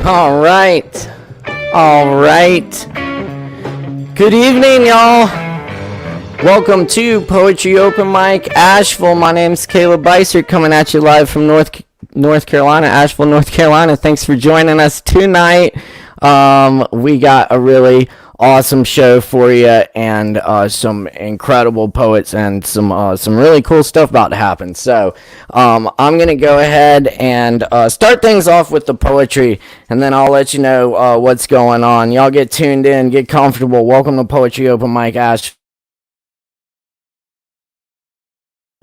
All right. All right. Good evening, y'all. Welcome to Poetry Open Mic, Asheville. My name's Caleb Beiser, coming at you live from North Carolina, Asheville, North Carolina. Thanks for joining us tonight. We got a really awesome show for you, and some incredible poets, and some really cool stuff about to happen. So I'm gonna go ahead and start things off with the poetry, and then I'll let you know what's going on. Y'all get tuned in, get comfortable. Welcome to Poetry Open Mic Ash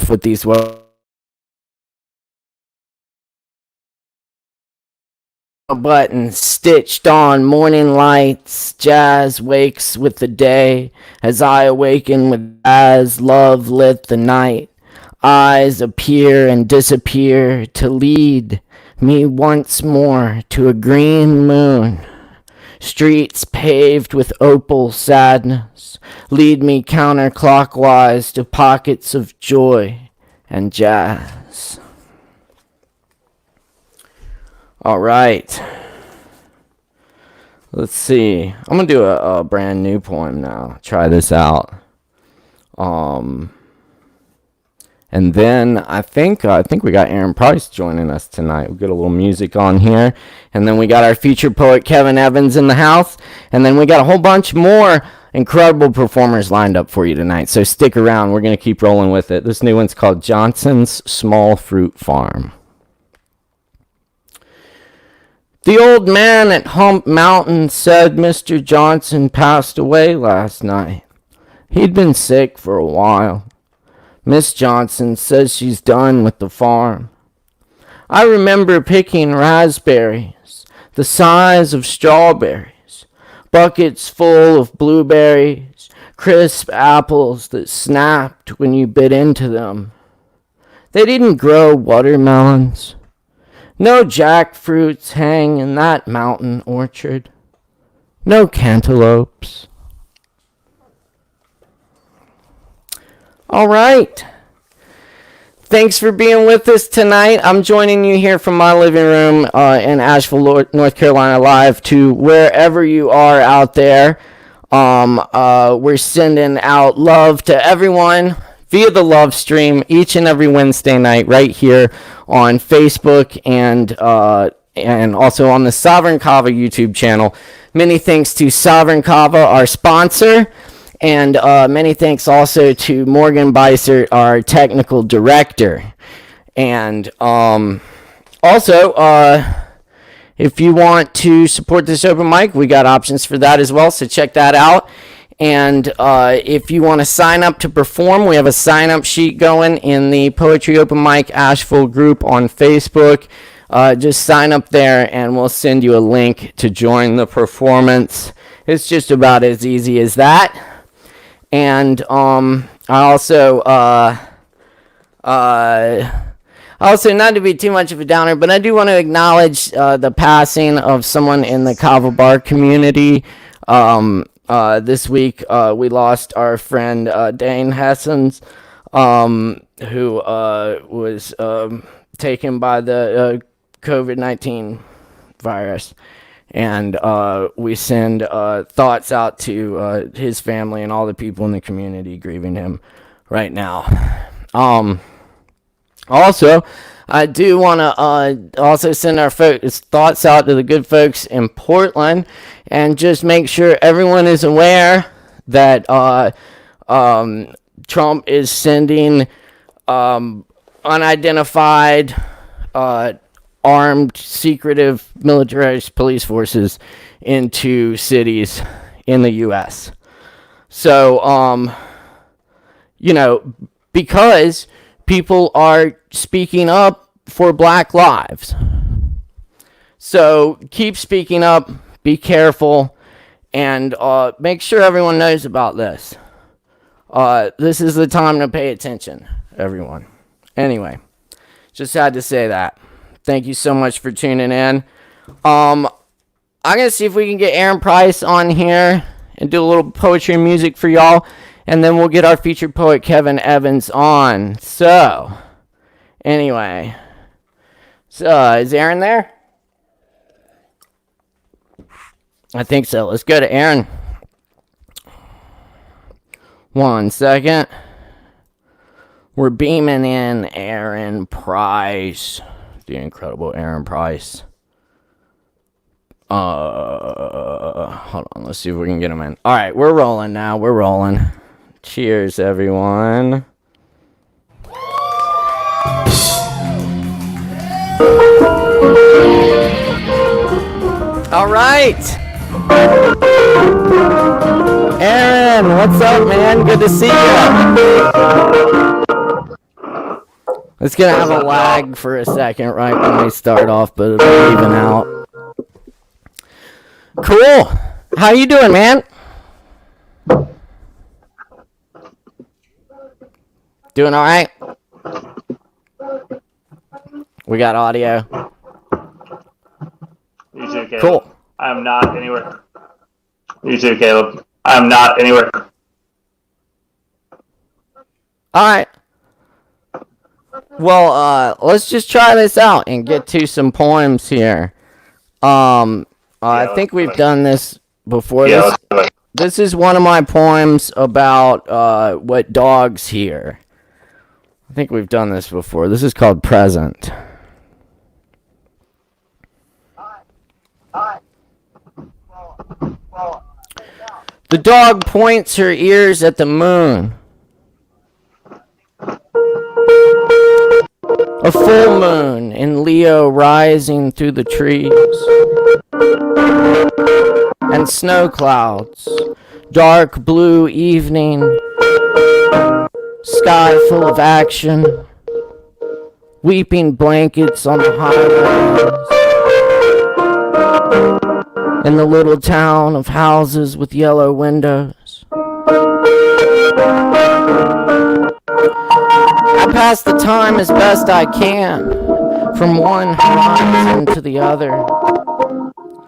with these buttons stitched on morning lights. Jazz wakes with the day as I awaken with as love lit the night. Eyes appear and disappear to lead me once more to a green moon. Streets paved with opal sadness lead me counterclockwise to pockets of joy and jazz. All right. Let's see. I'm going to do a brand new poem now. Try this out. And then I think we got Aaron Price joining us tonight. We'll get a little music on here. And then we got our featured poet Kevin Evans in the house. And then we got a whole bunch more incredible performers lined up for you tonight. So stick around. We're going to keep rolling with it. This new one's called Johnson's Small Fruit Farm. The old man at Hump Mountain said Mr. Johnson passed away last night. He'd been sick for a while. Miss Johnson says she's done with the farm. I remember picking raspberries, the size of strawberries, buckets full of blueberries, crisp apples that snapped when you bit into them. They didn't grow watermelons. No jackfruits hang in that mountain orchard. No cantaloupes. All right. Thanks for being with us tonight. I'm joining you here from my living room in Asheville, North Carolina, live to wherever you are out there. We're sending out love to everyone via the Lovestream each and every Wednesday night right here on Facebook and also on the Sovereign Kava YouTube channel. Many thanks to Sovereign Kava, our sponsor, and many thanks also to Morgan Beiser, our technical director. And also, if you want to support this open mic, we got options for that as well, so check that out. And if you want to sign up to perform, we have a sign-up sheet going in the Poetry Open Mic Asheville group on Facebook. Just sign up there, and we'll send you a link to join the performance. It's just about as easy as that. And I also, not to be too much of a downer, but I do want to acknowledge the passing of someone in the Kava Bar community. This week, we lost our friend Dane Hessens, who was taken by the COVID-19 virus. And we send thoughts out to his family and all the people in the community grieving him right now. Also, I do want to also send our thoughts out to the good folks in Portland, and just make sure everyone is aware that Trump is sending unidentified, armed, secretive militarized police forces into cities in the U.S. So, because people are speaking up for Black lives. So keep speaking up, be careful, and make sure everyone knows about this. This is the time to pay attention, everyone. Anyway, just had to say that. Thank you so much for tuning in. I'm going to see if we can get Aaron Price on here and do a little poetry and music for y'all. And then we'll get our featured poet Kevin Evans on. So, anyway. So, is Aaron there? I think so. Let's go to Aaron. 1 second. We're beaming in Aaron Price. The incredible Aaron Price. Hold on. Let's see if we can get him in. All right, we're rolling now. We're rolling. Cheers, everyone. All right. Aaron, what's up, man? Good to see you. It's gonna have a lag for a second right when we start off, but it'll even out. Cool. How you doing, man? Doing all right? We got audio. You too, Caleb. Cool. I'm not anywhere. You too, Caleb. I'm not anywhere. All right. Well, let's just try this out and get to some poems here. I think we've done this before. Yeah, This is one of my poems about what dogs hear. I think we've done this before. This is called Present. The dog points her ears at the moon. A full moon in Leo rising through the trees. And snow clouds. Dark blue evening. Sky full of action. Weeping blankets on the highways. In the little town of houses with yellow windows. I pass the time as best I can, from one horizon to the other.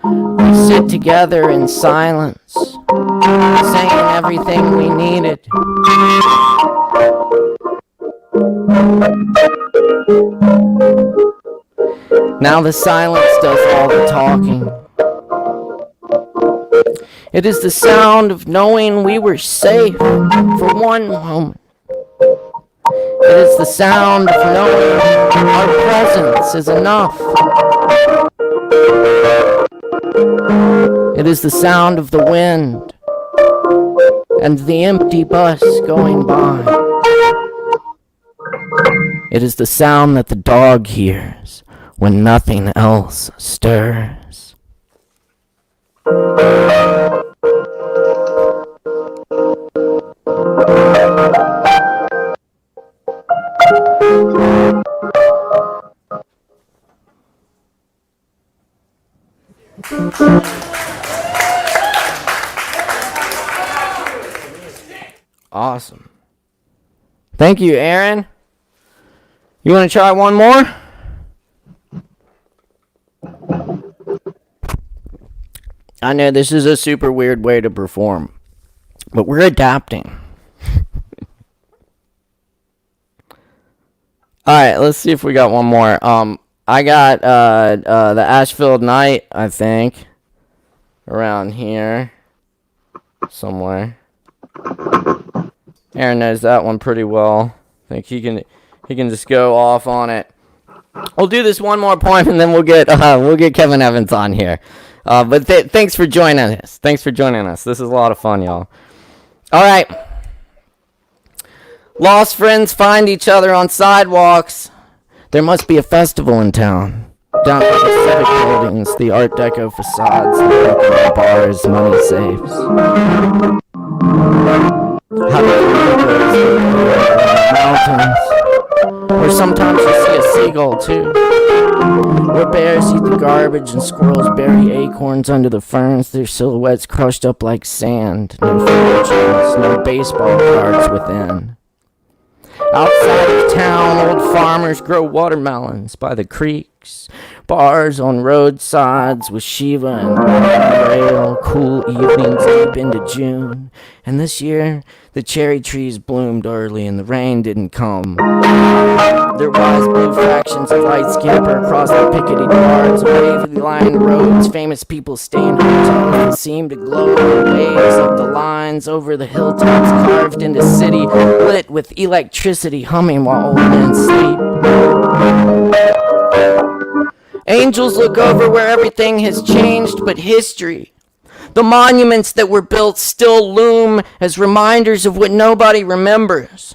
We sit together in silence, saying everything we needed. Now the silence does all the talking. It is the sound of knowing we were safe for one moment. It is the sound of knowing our presence is enough. It is the sound of the wind and the empty bus going by. It is the sound that the dog hears when nothing else stirs. Awesome. Thank you, Aaron. You want to try one more? I know this is a super weird way to perform, but we're adapting. Alright, let's see if we got one more. I got the Asheville Night, I think, around here somewhere. Aaron knows that one pretty well. I think he can just go off on it. We'll do this one more poem and then we'll get Kevin Evans on here. But thanks for joining us. Thanks for joining us. This is a lot of fun, y'all. All right. Lost friends find each other on sidewalks. There must be a festival in town. Down at the civic buildings, the Art Deco facades, the broken bars, money safes. How mountains. Or sometimes you see a seagull too. Where bears eat the garbage and squirrels bury acorns under the ferns, their silhouettes crushed up like sand. No fortunes, no baseball cards within. Outside of town, old farmers grow watermelons by the creeks. parks, bars on roadsides with Shiva and rail, cool evenings deep into June. And this year, the cherry trees bloomed early and the rain didn't come. Their wise blue fractions of light scamper across the pickety bars, wavy lined roads, famous people stay in hotels that seem to glow in waves of the lines over the hilltops carved into city, lit with electricity humming while old men sleep. Angels look over where everything has changed but history. The monuments that were built still loom as reminders of what nobody remembers.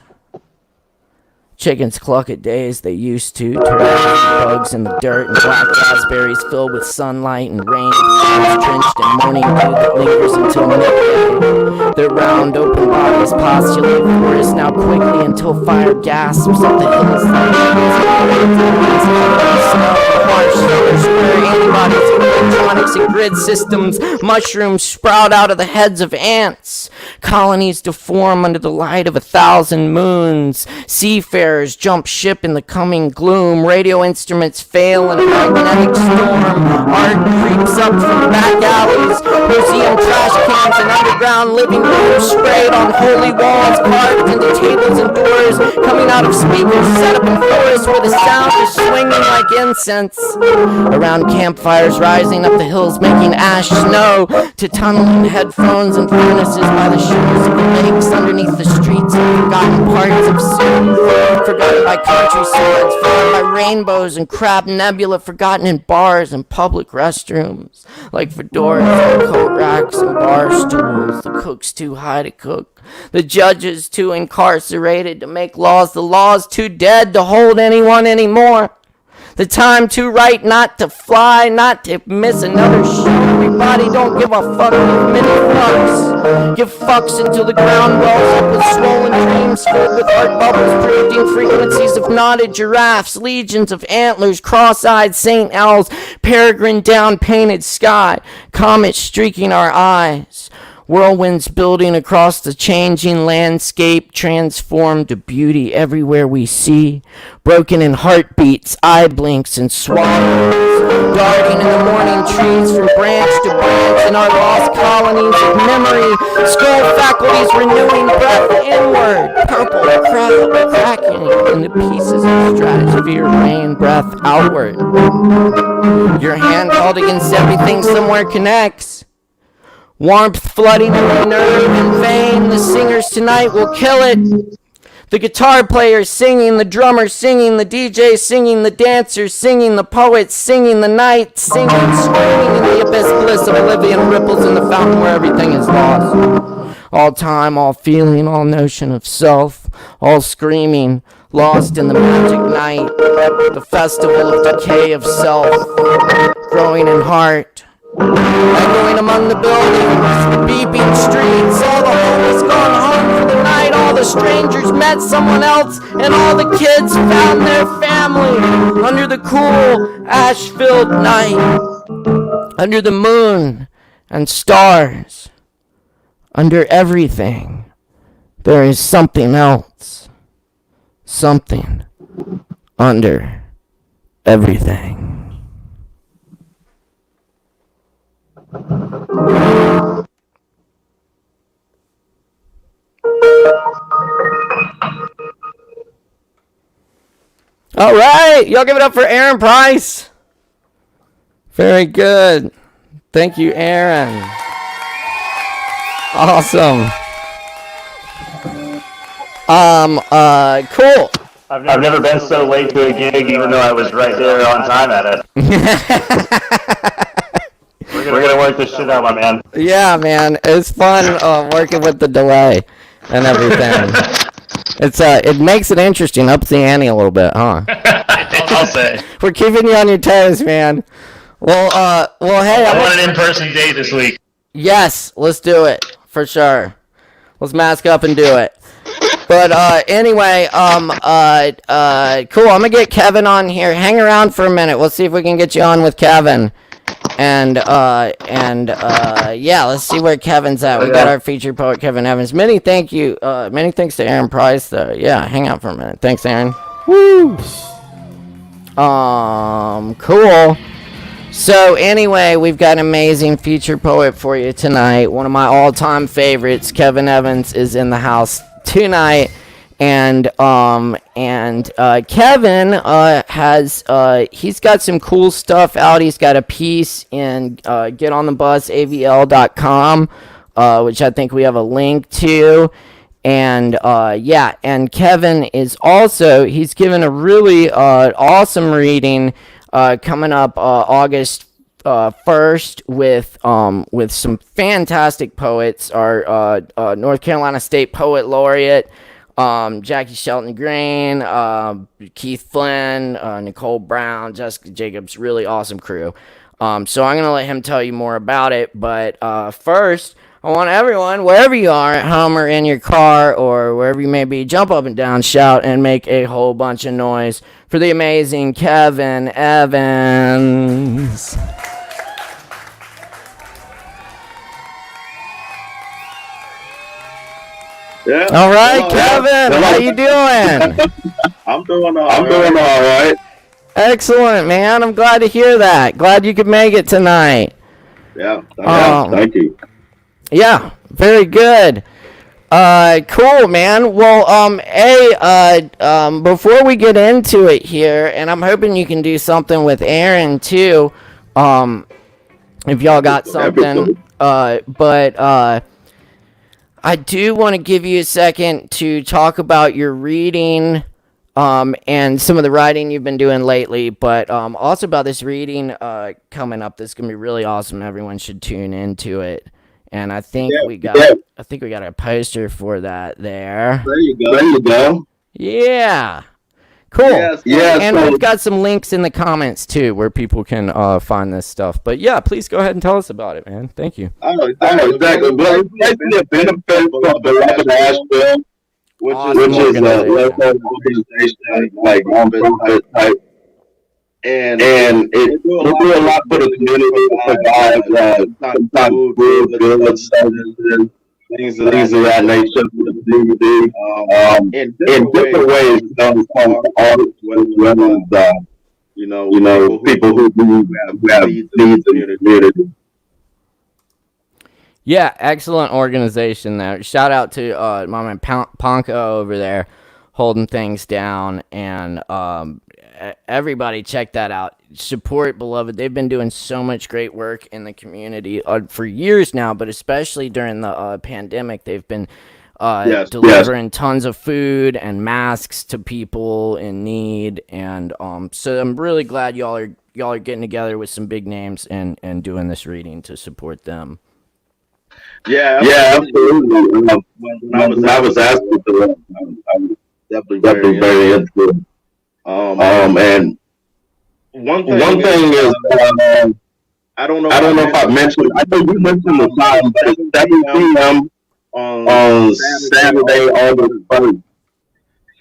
Chickens cluck at days they used to, turtles, bugs in the dirt, and black raspberries filled with sunlight and rain, drenched in morning dew that lingers until midday. Their round, open bodies postulate for us now quickly until fire gasps up the hills like harsh colors where antibodies, electronics, and grid systems, mushrooms sprout out of the heads of ants. Colonies deform under the light of 1,000 moons. Seafarers jump ship in the coming gloom. Radio instruments fail in a magnetic storm. Art creeps up from back alleys. Museum trash cans and underground living rooms sprayed on holy walls, carved into tables and doors, coming out of speakers set up in forests where the sound is swinging like incense. Around campfires rising up the hills, making ash snow to tunneling headphones and furnaces by the shores of the lakes underneath the streets of forgotten parts of cities, forgotten by country swords, forgotten by rainbows and crab nebula, forgotten in bars and public restrooms, like fedoras and coat racks and bar stools. The cook's too high to cook, the judges too incarcerated to make laws, the laws too dead to hold anyone anymore. The time too right not to fly, not to miss another show. Everybody don't give a fuck, give many fucks. Give fucks until the ground wells up with swollen dreams filled with art bubbles, predicting frequencies of knotted giraffes, legions of antlers, cross-eyed St. Owls, peregrine down painted sky, comets streaking our eyes. Whirlwinds building across the changing landscape, transformed to beauty everywhere we see. Broken in heartbeats, eye blinks, and swallows. Darting in the morning trees from branch to branch in our lost colonies of memory. Skull faculties renewing breath inward. Purple cracking into pieces of stratosphere rain breath outward. Your hand held against everything somewhere connects. Warmth flooding every nerve and vein. The singers tonight will kill it. The guitar players singing, the drummers singing, the DJ singing, the dancers singing, the poets singing, the night singing, screaming in the abyss bliss of oblivion ripples in the fountain where everything is lost. All time, all feeling, all notion of self, all screaming, lost in the magic night. The festival of decay of self, growing in heart. Echoing among the buildings, the beeping streets, all the homies gone home for the night, all the strangers met someone else, and all the kids found their family under the cool, ash-filled night, under the moon and stars, under everything. There is something else, something under everything. All right, y'all give it up for Aaron Price. Very good. Thank you, Aaron. Awesome. Cool. I've never been so late to a gig, even though I was right there on time at it. We're gonna work this shit out, my man. Yeah, man, it's fun working with the delay and everything. It makes it interesting, ups the ante a little bit, huh? I'll say. We're keeping you on your toes, man. Well, hey, I want an in-person date this week. Yes, let's do it for sure. Let's mask up and do it. But anyway, cool. I'm gonna get Kevin on here. Hang around for a minute. We'll see if we can get you on with Kevin. And yeah, let's see where Kevin's at. We got our featured poet, Kevin Evans. Many thanks to Aaron Price, though. Yeah, hang out for a minute. Thanks, Aaron. Woo! Cool. So anyway, we've got an amazing featured poet for you tonight. One of my all-time favorites, Kevin Evans, is in the house tonight. And Kevin has he's got some cool stuff out. He's got a piece in getonthebusavl.com, which I think we have a link to. And and Kevin is also, he's given a really awesome reading coming up August 1st with some fantastic poets. Our North Carolina State Poet Laureate, Jackie Shelton Green, Keith Flynn, Nicole Brown, Jessica Jacobs, really awesome crew. So I'm going to let him tell you more about it. But first, I want everyone, wherever you are, at home or in your car or wherever you may be, jump up and down, shout, and make a whole bunch of noise for the amazing Kevin Evans. Yeah. All right, Hello. Kevin, Hello. how you doing? I'm doing all right. Excellent, man. I'm glad to hear that. Glad you could make it tonight. Yeah. Thank you. Yeah, very good. Cool, man. Well, before we get into it here, and I'm hoping you can do something with Aaron too, if y'all got something. I do want to give you a second to talk about your reading, and some of the writing you've been doing lately, but also about this reading coming up that's gonna be really awesome. Everyone should tune into it. And I think we got a poster for that there. There you go. Yeah. Cool. Yeah, and so we've got some links in the comments too where people can find this stuff. But yeah, please go ahead and tell us about it, man. Thank you. exactly. Well, it's basically a benefit for Beloved ASHEV, which Awesome is a organization. local organization, like nonprofit type. And it do a lot for the community. It provides sometimes food, goods, services, things of that nature for the community. In different ways, from artists as well as people who have needs in the community. Yeah, excellent organization there. Shout out to my man Ponko over there holding things down, and everybody check that out. Support Beloved. They've been doing so much great work in the community for years now, but especially during the pandemic, they've been delivering tons of food and masks to people in need, and so I'm really glad y'all are getting together with some big names and doing this reading to support them. Yeah, absolutely. When I was asked to do it, I was definitely very interested. And one thing is, I don't know if I mentioned. I think you mentioned the time, but it's 7 p.m. on Saturday, August 1st.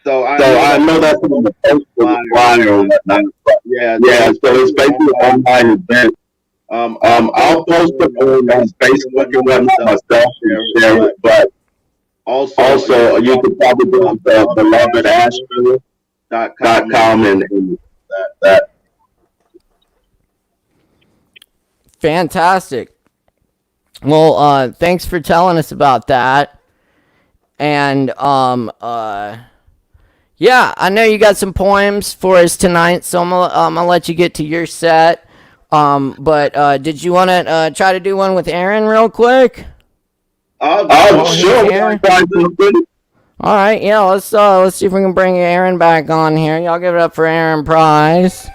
So I know that's on the post for the flyer or whatnot. Yeah. So it's basically an online event. I'll post it on Facebook and whatnot myself and share it, but also you could probably go to belovedasheville.com and that. Fantastic. Well, thanks for telling us about that. And yeah, I know you got some poems for us tonight, so I'm gonna let you get to your set. But did you want to try to do one with Aaron real quick? Sure. All right, yeah. Let's see if we can bring Aaron back on here. Y'all give it up for Aaron Price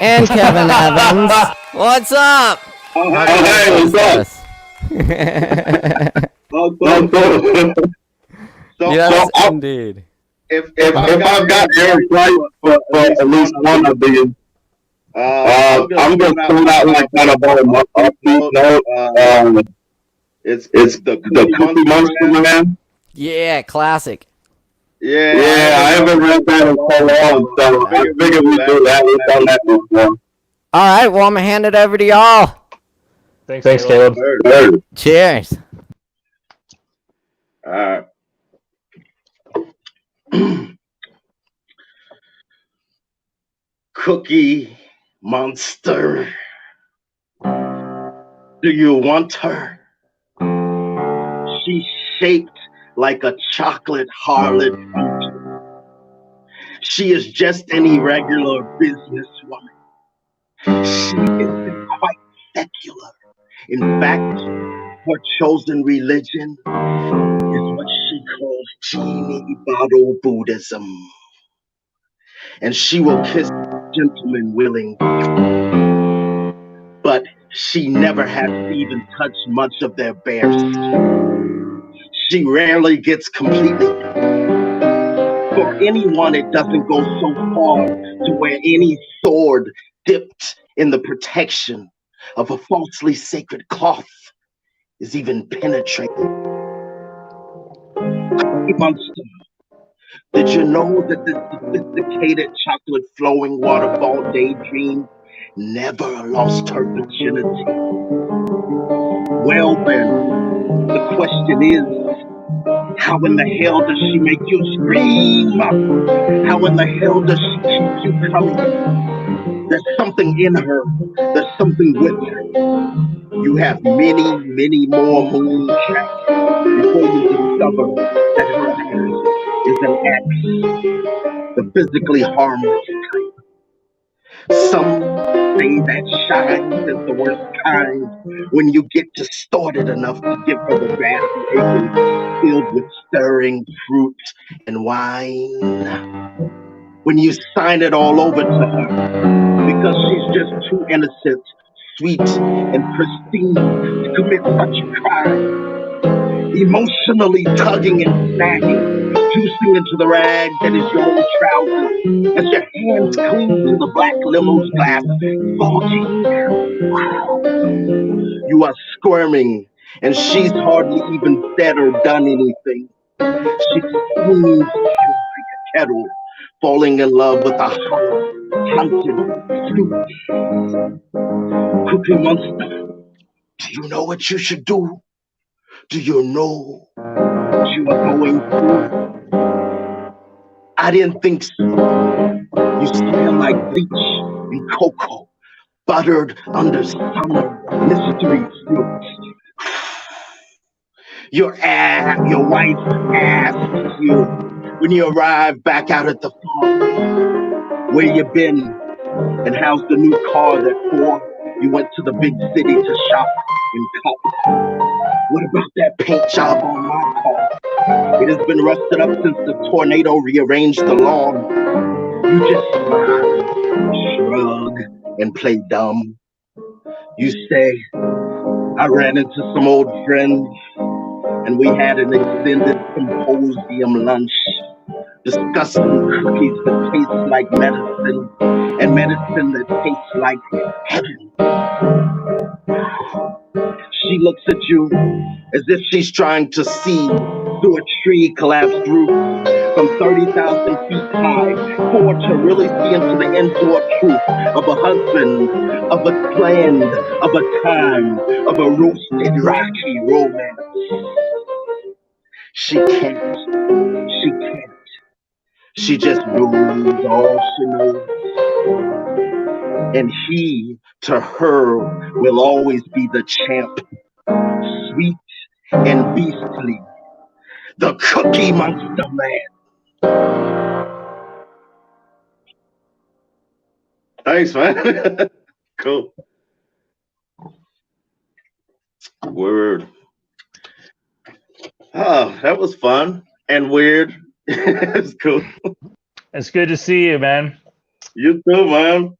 and Kevin Evans. What's up? Hey, what's up? Yes, indeed. If I've got Aaron Price for at least one of these, I'm gonna pull out like kind of on a note. It's the Cookie Monster Man. Yeah, classic. Yeah, I haven't read that in so long, so I figured we'd do that. We've done that before. All right, well, I'm gonna hand it over to y'all. Thanks, Caleb. Cheers. All right. Cookie Monster. Do you want her? She's shaped like a chocolate harlot. She is just an irregular businesswoman. She isn't quite secular. In fact, her chosen religion is what she calls genie bottle Buddhism. And she will kiss gentlemen willing, but she never has to even touch much of their bare skin. She rarely gets completely. For anyone, it doesn't go so far to where any sword dipped in the protection of a falsely sacred cloth is even penetrated. Monster, did you know that this sophisticated chocolate flowing waterfall daydream never lost her virginity? Well then, the question is, how in the hell does she make you scream? How in the hell does she keep you coming? There's something in her. There's something with her. You have many, many more moon tracks before you discover that her ass is an axe, the physically harmless type. Some say that shines is the worst kind when you get distorted enough to give her the grassy acres filled with stirring fruit and wine. When you sign it all over to her because she's just too innocent, sweet, and pristine to commit such a crime. Emotionally tugging and snagging, juicing into the rag that is your own trousers as your hands cling to the black limo's glass, bulging. You are squirming, and she's hardly even said or done anything. She screams like a kettle, falling in love with a hollow, haunted flute. Cookie Monster, do you know what you should do? Do you know what you are going through? I didn't think so. You smell like bleach and cocoa, buttered under summer mystery fruit. Your wife asks you when you arrive back out at the farm, where you been and how's the new car that you went to the big city to shop and cop. What about that paint job on my car? It has been rusted up since the tornado rearranged the lawn. You just smile, shrug, and play dumb. You say, I ran into some old friends and we had an extended symposium lunch discussing cookies that taste like medicine and medicine that tastes like heaven. She looks at you as if she's trying to see through a tree collapsed roof from 30,000 feet high, for to really see into the indoor truth of a husband, of a land, of a time, of a roasted rocky romance. She can't. She can't. She just knows all she knows. And he, to her, will always be the champ, sweet and beastly, the Cookie Monster Man. Thanks, man. Cool. Word. Oh, that was fun and weird. It's cool. It's good to see you, man. You too, man.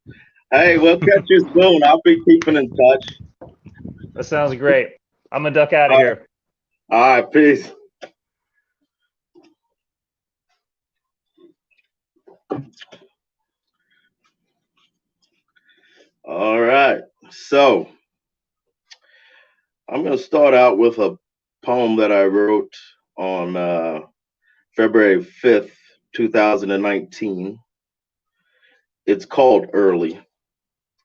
Hey, we'll catch you soon. I'll be keeping in touch. That sounds great. I'm gonna duck out of here. All right, peace. All right, so I'm going to start out with a poem that I wrote on February 5th, 2019. It's called Early.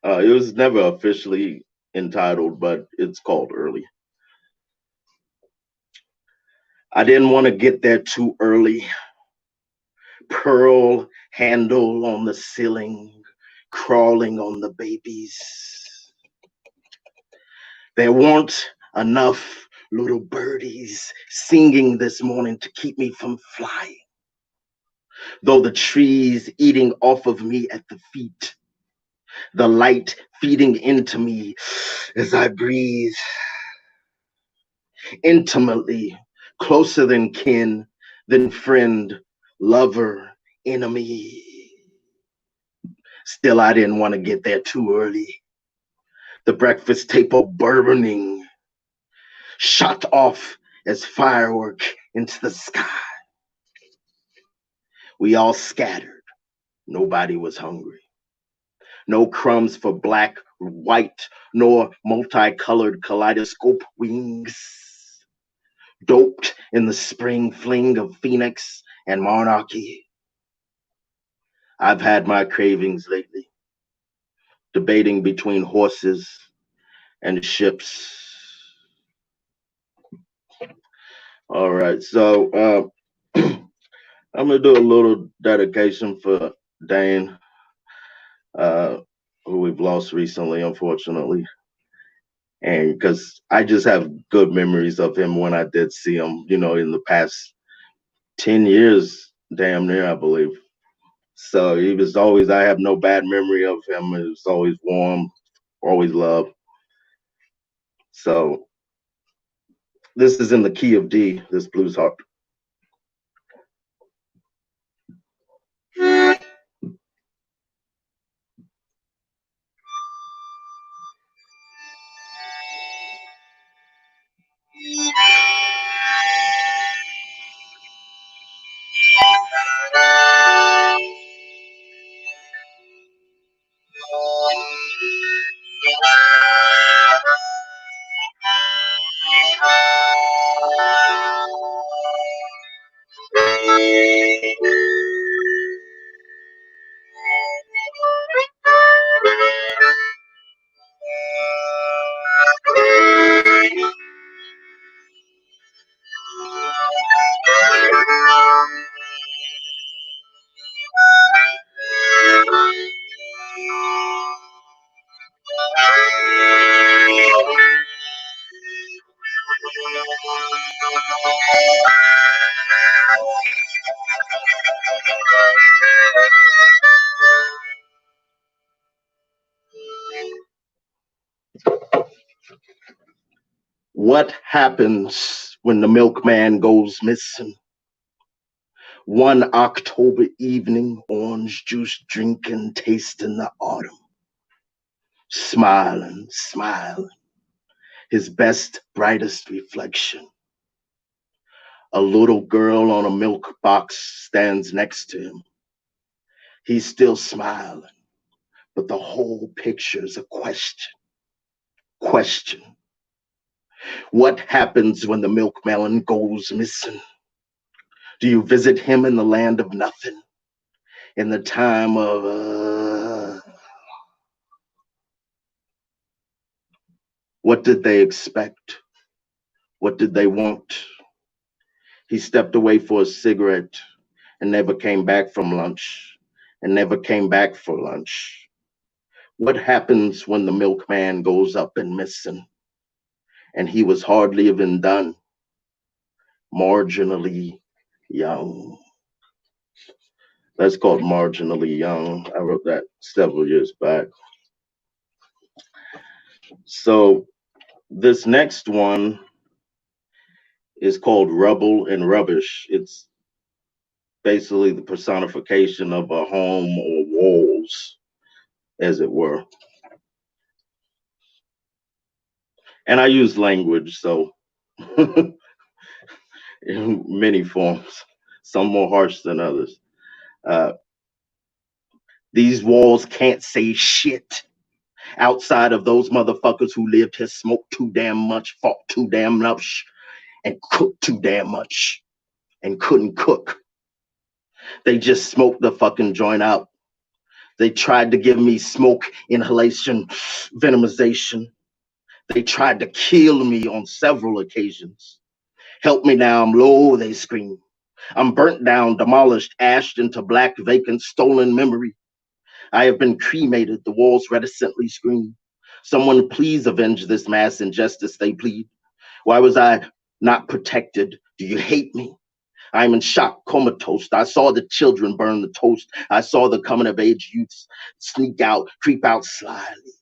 It was never officially entitled, but it's called Early. I didn't want to get there too early. Pearl handle on the ceiling, crawling on the babies. There weren't enough little birdies singing this morning to keep me from flying. Though the trees eating off of me at the feet, the light feeding into me as I breathe, intimately, closer than kin, than friend, lover, enemy. Still, I didn't want to get there too early. The breakfast table burning, shot off as firework into the sky. We all scattered. Nobody was hungry. No crumbs for black, white, nor multicolored kaleidoscope wings. Doped in the spring fling of Phoenix and monarchy. I've had my cravings lately, debating between horses and ships. All right, so I'm gonna do a little dedication for Dane, who we've lost recently, unfortunately. And because I just have good memories of him when I did see him, in the past 10 years, damn near, I believe. So he was always, I have no bad memory of him. He was always warm, always loved. So this is in the key of D, this blues harp. What happens when the milkman goes missing? One October evening, orange juice drinking, tasting the autumn. Smiling, smiling, his best, brightest reflection. A little girl on a milk box stands next to him. He's still smiling, but the whole picture's a question. Question. What happens when the milkman goes missing? Do you visit him in the land of nothing? In the time of what did they expect? What did they want? He stepped away for a cigarette and never came back from lunch and never came back for lunch. What happens when the milkman goes up and missing? And he was hardly even done. Marginally young. That's called Marginally Young. I wrote that several years back. So this next one is called Rubble and Rubbish. It's basically the personification of a home or walls, as it were. And I use language, so in many forms, some more harsh than others. These walls can't say shit outside of those motherfuckers who lived here, smoked too damn much, fought too damn much, and cooked too damn much, and couldn't cook. They just smoked the fucking joint out. They tried to give me smoke inhalation, venomization. They tried to kill me on several occasions. Help me now, I'm low, they scream. I'm burnt down, demolished, ashed into black, vacant, stolen memory. I have been cremated, the walls reticently scream. Someone please avenge this mass injustice, they plead. Why was I not protected? Do you hate me? I'm in shock, comatose. I saw the children burn the toast. I saw the coming of age youths sneak out, creep out slyly.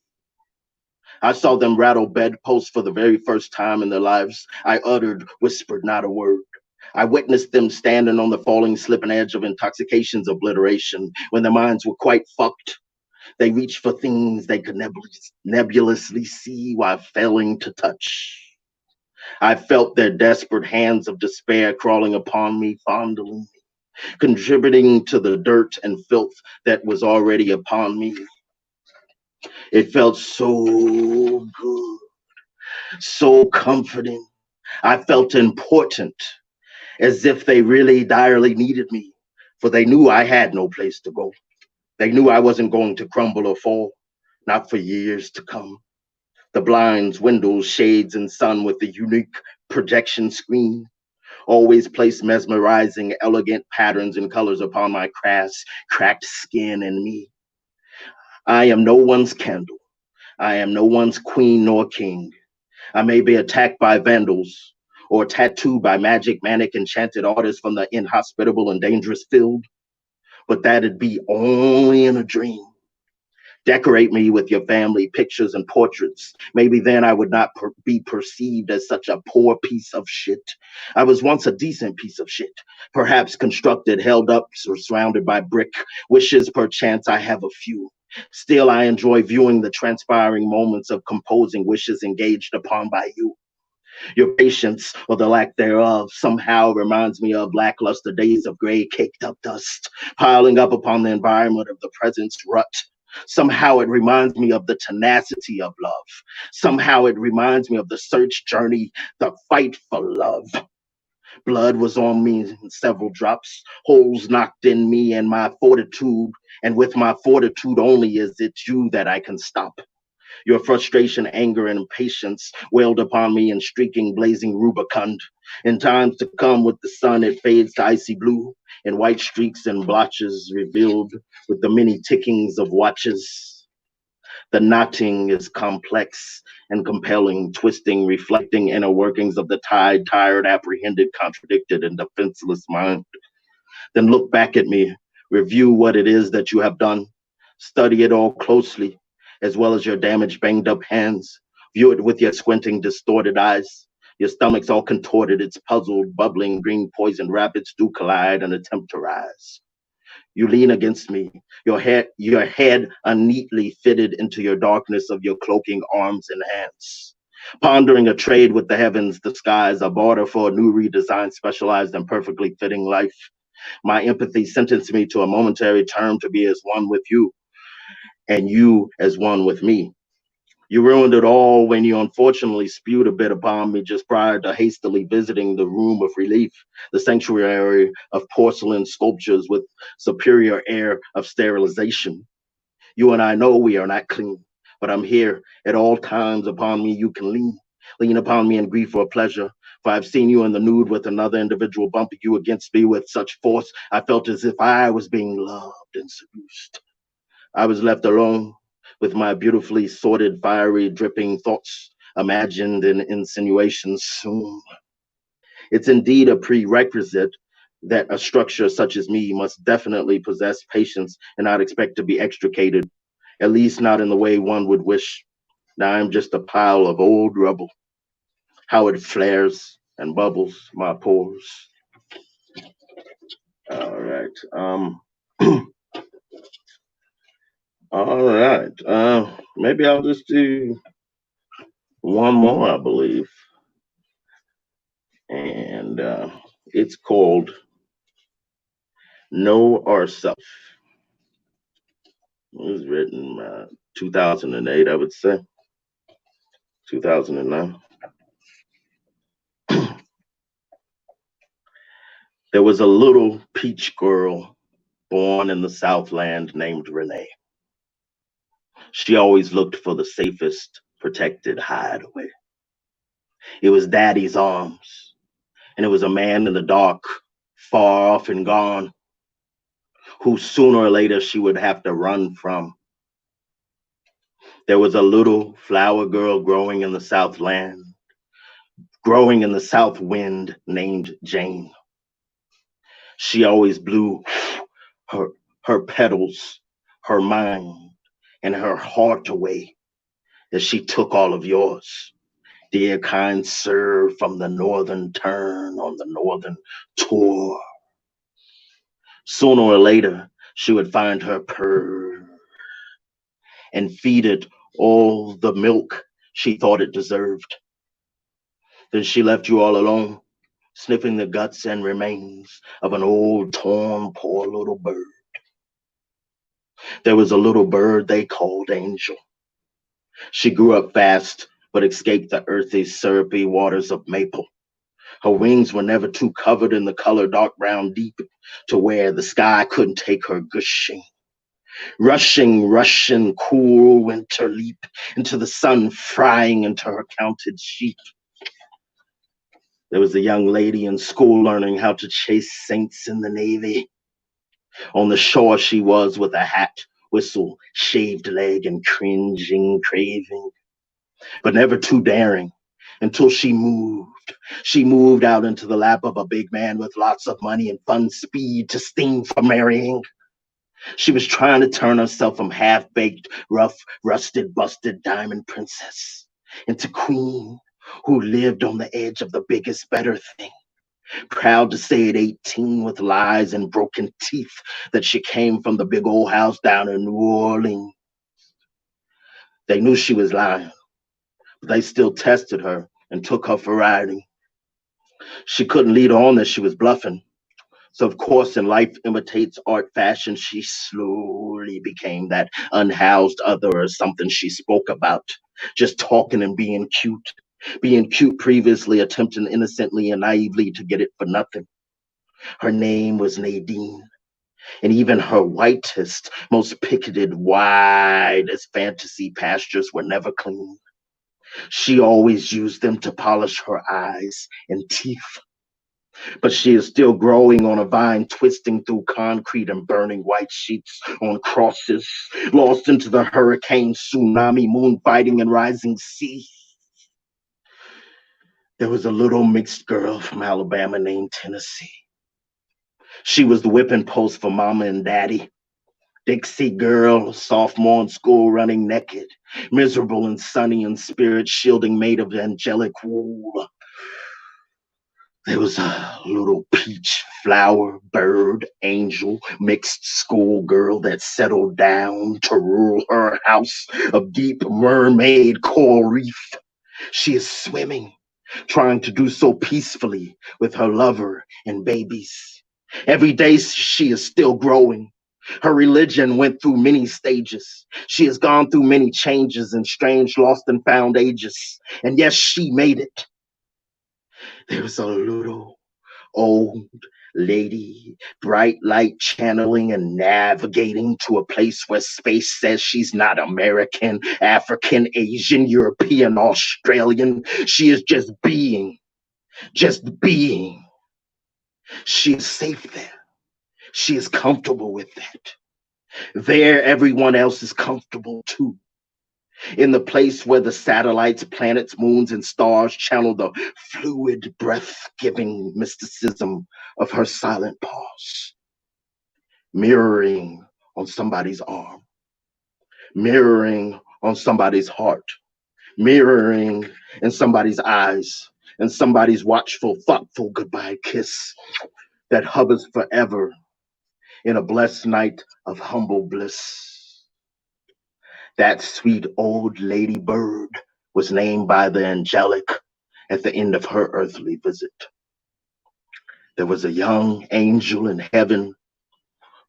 I saw them rattle bedposts for the very first time in their lives. I uttered, whispered not a word. I witnessed them standing on the falling, slipping edge of intoxication's obliteration when their minds were quite fucked. They reached for things they could nebulously see while failing to touch. I felt their desperate hands of despair crawling upon me, fondling me, contributing to the dirt and filth that was already upon me. It felt so good, so comforting. I felt important, as if they really direly needed me, for they knew I had no place to go. They knew I wasn't going to crumble or fall, not for years to come. The blinds, windows, shades, and sun with the unique projection screen always place mesmerizing, elegant patterns and colors upon my cracked skin and me. I am no one's candle. I am no one's queen nor king. I may be attacked by vandals or tattooed by magic, manic, enchanted artists from the inhospitable and dangerous field, but that'd be only in a dream. Decorate me with your family pictures and portraits. Maybe then I would not be perceived as such a poor piece of shit. I was once a decent piece of shit, perhaps constructed, held up, or surrounded by brick. Wishes, perchance, I have a few. Still, I enjoy viewing the transpiring moments of composing wishes engaged upon by you. Your patience, or the lack thereof, somehow reminds me of lackluster days of gray caked up dust, piling up upon the environment of the present's rut. Somehow it reminds me of the tenacity of love. Somehow it reminds me of the search journey, the fight for love. Blood was on me in several drops, holes knocked in me and my fortitude, and with my fortitude only is it you that I can stop. Your frustration, anger, and impatience wailed upon me in streaking, blazing rubicund. In times to come with the sun, it fades to icy blue, in white streaks and blotches revealed with the many tickings of watches. The knotting is complex and compelling, twisting, reflecting inner workings of the tired, apprehended, contradicted, and defenseless mind. Then look back at me, review what it is that you have done, study it all closely, as well as your damaged, banged up hands. View it with your squinting, distorted eyes. Your stomach's all contorted, it's puzzled, bubbling, green poison rapids do collide and attempt to rise. You lean against me, your head unneatly fitted into your darkness of your cloaking arms and hands. Pondering a trade with the heavens, the skies, a barter for a new redesign specialized and perfectly fitting life. My empathy sentenced me to a momentary term to be as one with you, and you as one with me. You ruined it all when you unfortunately spewed a bit upon me just prior to hastily visiting the room of relief, the sanctuary of porcelain sculptures with superior air of sterilization. You and I know we are not clean, but I'm here at all times upon me you can lean. Lean upon me in grief or pleasure, for I've seen you in the nude with another individual bumping you against me with such force, I felt as if I was being loved and seduced. I was left alone with my beautifully sorted, fiery, dripping thoughts, imagined and insinuations soon. It's indeed a prerequisite that a structure such as me must definitely possess patience and not expect to be extricated, at least not in the way one would wish. Now I'm just a pile of old rubble. How it flares and bubbles my pores. All right. All right. Maybe I'll just do one more, I believe. And it's called Know Ourself. It was written 2008, I would say. 2009. There was a little peach girl born in the Southland named Renee. She always looked for the safest, protected hideaway. It was Daddy's arms, and it was a man in the dark, far off and gone. who sooner or later she would have to run from. There was a little flower girl growing in the Southland, growing in the south wind, named Jane. She always blew her petals, her mind, and her heart away as she took all of yours. Dear kind sir from the northern turn on the northern tour. Sooner or later, she would find her purr and feed it all the milk she thought it deserved. Then she left you all alone, sniffing the guts and remains of an old, torn, poor little bird. There was a little bird they called Angel. She grew up fast, but escaped the earthy, syrupy waters of maple. Her wings were never too covered in the color dark brown deep to where the sky couldn't take her gushing. Rushing, cool winter leap into the sun, frying into her counted sheep. There was a young lady in school learning how to chase saints in the Navy. On the shore she was with a hat, whistle, shaved leg, and cringing craving, but never too daring until she moved. She moved out into the lap of a big man with lots of money and fun speed to steam for marrying. She was trying to turn herself from half-baked, rough, rusted, busted diamond princess into queen who lived on the edge of the biggest, better thing. Proud to say at 18 with lies and broken teeth that she came from the big old house down in New Orleans. They knew she was lying, but they still tested her and took her for riding. She couldn't lead on that she was bluffing. So, of course, in life imitates art fashion, she slowly became that unhoused other or something she spoke about, just talking and being cute. Being cute previously, attempting innocently and naively to get it for nothing. Her name was Nadine, and even her whitest, most picketed, widest fantasy pastures were never clean. She always used them to polish her eyes and teeth. But she is still growing on a vine, twisting through concrete and burning white sheets on crosses, lost into the hurricane, tsunami, moon fighting, and rising sea. There was a little mixed girl from Alabama named Tennessee. She was the whipping post for mama and daddy. Dixie girl, sophomore in school, running naked, miserable and sunny in spirit, shielding made of angelic wool. There was a little peach flower, bird, angel, mixed school girl that settled down to rule her house of deep mermaid coral reef. She is swimming, trying to do so peacefully with her lover and babies. Every day she is still growing. Her religion went through many stages. She has gone through many changes in strange, lost and found ages. And yes, she made it. There's a little old lady, bright light channeling and navigating to a place where space says she's not American, African, Asian, European, Australian. She is just being, just being. She is safe there. She is comfortable with that. There, everyone else is comfortable too. In the place where the satellites, planets, moons, and stars channel the fluid, breath-giving mysticism of her silent pause. Mirroring on somebody's arm. Mirroring on somebody's heart. Mirroring in somebody's eyes. And somebody's watchful, thoughtful goodbye kiss that hovers forever in a blessed night of humble bliss. That sweet old lady bird was named by the angelic at the end of her earthly visit. There was a young angel in heaven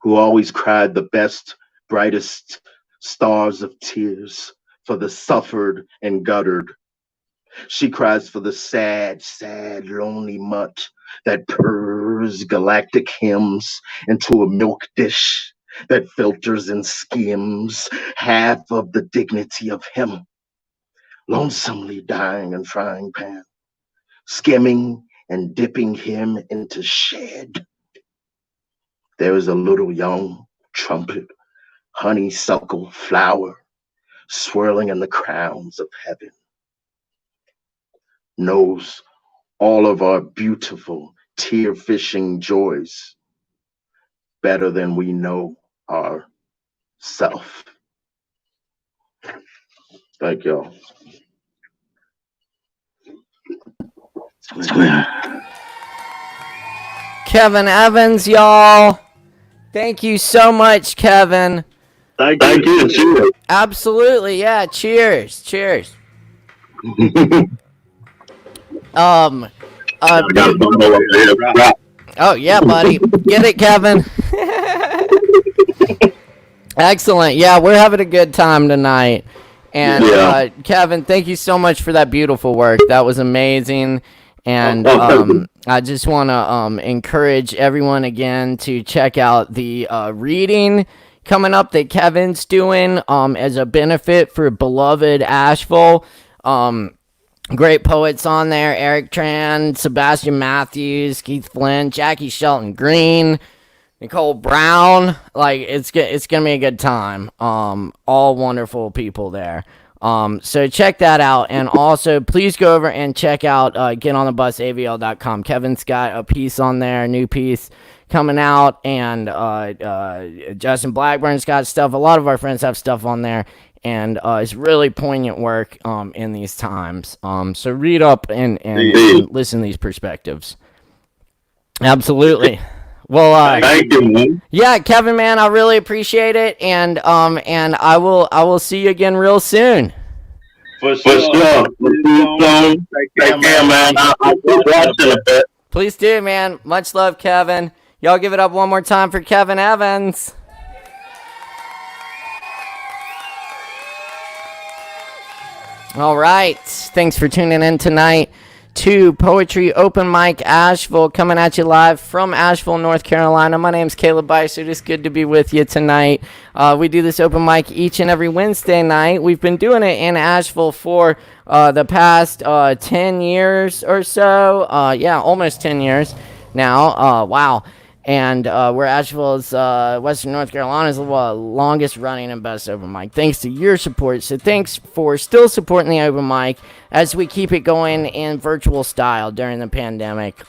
who always cried the best, brightest stars of tears for the suffered and guttered. She cries for the sad, sad, lonely mutt that purrs galactic hymns into a milk dish that filters and skims half of the dignity of him, lonesomely dying in frying pan, skimming and dipping him into shed. There is a little young trumpet, honeysuckle flower, swirling in the crowns of heaven. Knows all of our beautiful tear-fishing joys better than we know ourself. Thank y'all. Kevin Evans, y'all. Thank you so much, Kevin. Thank you. Cheers. Absolutely, yeah. Cheers. Cheers. I got a bundle over there. Oh yeah, buddy. Get it, Kevin. Excellent. Yeah, we're having a good time tonight. And Kevin, thank you so much for that beautiful work. That was amazing. And I just want to encourage everyone again to check out the reading coming up that Kevin's doing as a benefit for beloved Asheville. Great poets on there: Eric Tran, Sebastian Matthews, Keith Flynn, Jackie Shelton Green, Nicole Brown. Like, it's gonna be a good time. All wonderful people there. So check that out, and also please go over and check out getonthebusavl.com. Kevin's got a piece on there, a new piece coming out, and Justin Blackburn's got stuff. A lot of our friends have stuff on there, and it's really poignant work in these times. So read up and listen to these perspectives. Absolutely. Well, thank you, man. Yeah, Kevin, man, I really appreciate it, and I will see you again real soon. For sure. Take care, man. I'll be watching a bit. Please do, man. Much love, Kevin. Y'all give it up one more time for Kevin Evans. All right. Thanks for tuning in tonight to Poetry Open Mic Asheville, coming at you live from Asheville, North Carolina. My name's Caleb Bysert. It's good to be with you tonight. We do this open mic each and every Wednesday night. We've been doing it in Asheville for the past 10 years or so. Yeah, almost 10 years now. Wow. And we're Asheville's, Western North Carolina's longest running and best open mic. Thanks to your support. So thanks for still supporting the open mic as we keep it going in virtual style during the pandemic.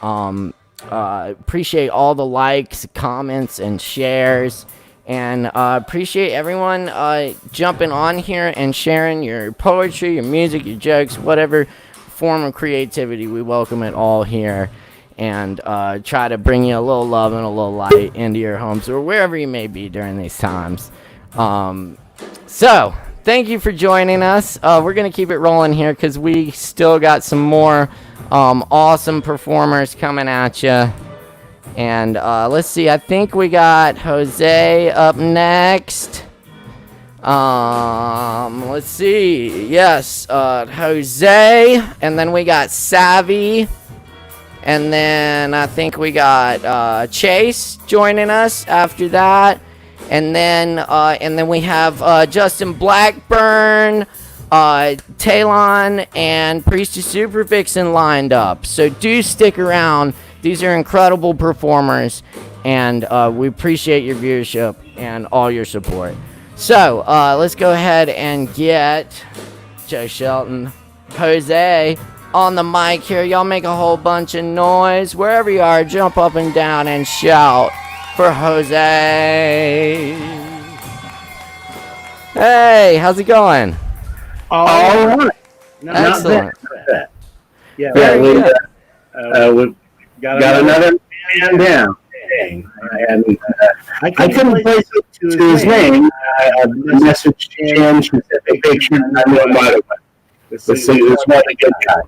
Appreciate all the likes, comments, and shares. And appreciate everyone jumping on here and sharing your poetry, your music, your jokes, whatever form of creativity. We welcome it all here. And try to bring you a little love and a little light into your homes or wherever you may be during these times. So, thank you for joining us. We're going to keep it rolling here because we still got some more awesome performers coming at you. And let's see, I think we got Jose up next. Let's see. Yes, Jose. And then we got Savvy. And then I think we got Chase joining us after that. And then we have Justin Blackburn, Talon, and Priestess Super Vixen lined up. So do stick around. These are incredible performers. And we appreciate your viewership and all your support. So let's go ahead and get Joe Shelton, Jose, on the mic here. Y'all make a whole bunch of noise. Wherever you are, jump up and down and shout for Jose. Hey, how's it going? All right. Excellent. Yeah, Very good. We've got another man down. And I couldn't place it to his name. The message changed. The picture. I know by the way. This is one a good guy.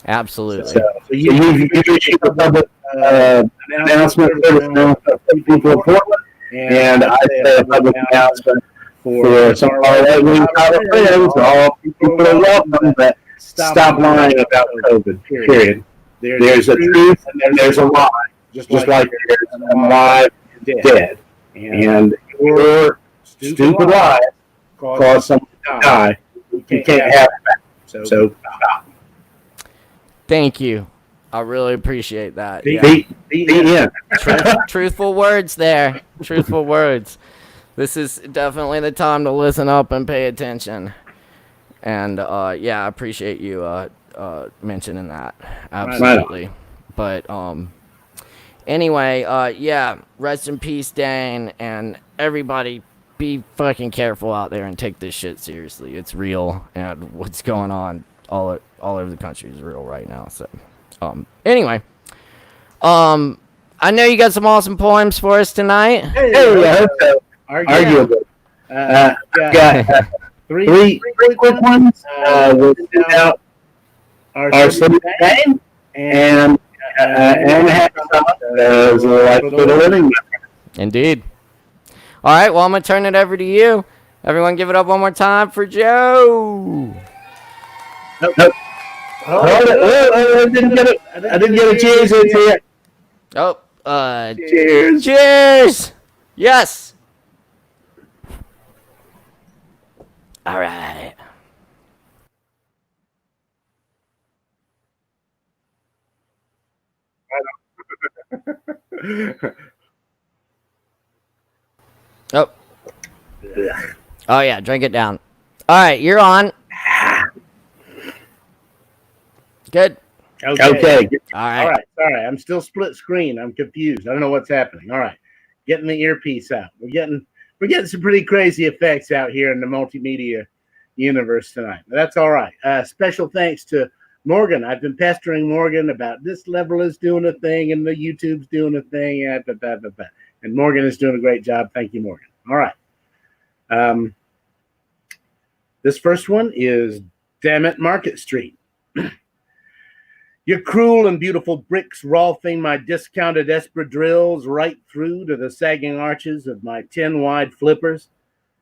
Absolutely. So you issued a public announcement for people of Portland, and I say a public announcement for some of our right-wing friends, all people are welcome, but stop lying about COVID, period. There's a truth and there's a lie, just like there's a alive and dead. And your stupid lies cause someone to die. You can't have that. So stop. Thank you. I really appreciate that. Yeah. Truthful words there. Truthful words. This is definitely the time to listen up and pay attention. And yeah, I appreciate you mentioning that. Absolutely. But anyway, yeah, rest in peace, Dane, and everybody be fucking careful out there and take this shit seriously. It's real, and what's going on all over the country is real right now. So anyway, I know you got some awesome poems for us tonight. Hey, I hope so. Arguable. Got three quick ones. We'll send out our slimming name and have as a life for the living. Indeed. All right, well, I'm going to turn it over to you. Everyone give it up one more time for Joe. Nope. I didn't get a cheers into it. Oh, Cheers. cheers. Yes. All right. Oh. Oh, yeah, drink it down. All right, you're on. Good. Okay. All right. All right. Sorry, I'm still split screen. I'm confused. I don't know what's happening. All right, getting the earpiece out. We're getting some pretty crazy effects out here in the multimedia universe tonight. But that's all right. Special thanks to Morgan. I've been pestering Morgan about this level is doing a thing and the YouTube's doing a thing. And Morgan is doing a great job. Thank you, Morgan. All right. This first one is Damn It Market Street. Your cruel and beautiful bricks rolfing my discounted espadrilles right through to the sagging arches of my 10-wide flippers,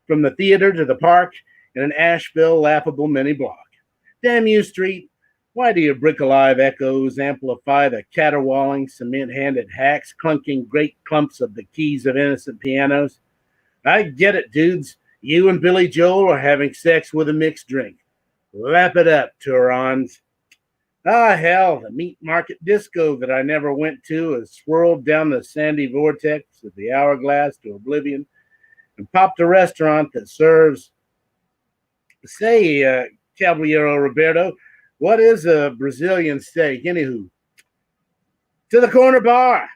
from the theater to the park in an Asheville laughable mini block. Damn you, street. Why do your brick-alive echoes amplify the caterwauling, cement-handed hacks clunking great clumps of the keys of innocent pianos? I get it, dudes. You and Billy Joel are having sex with a mixed drink. Lap it up, Turons. Ah, hell, the meat market disco that I never went to has swirled down the sandy vortex of the hourglass to oblivion and popped a restaurant that serves, say, Caballero Roberto, what is a Brazilian steak, anywho? To the corner bar.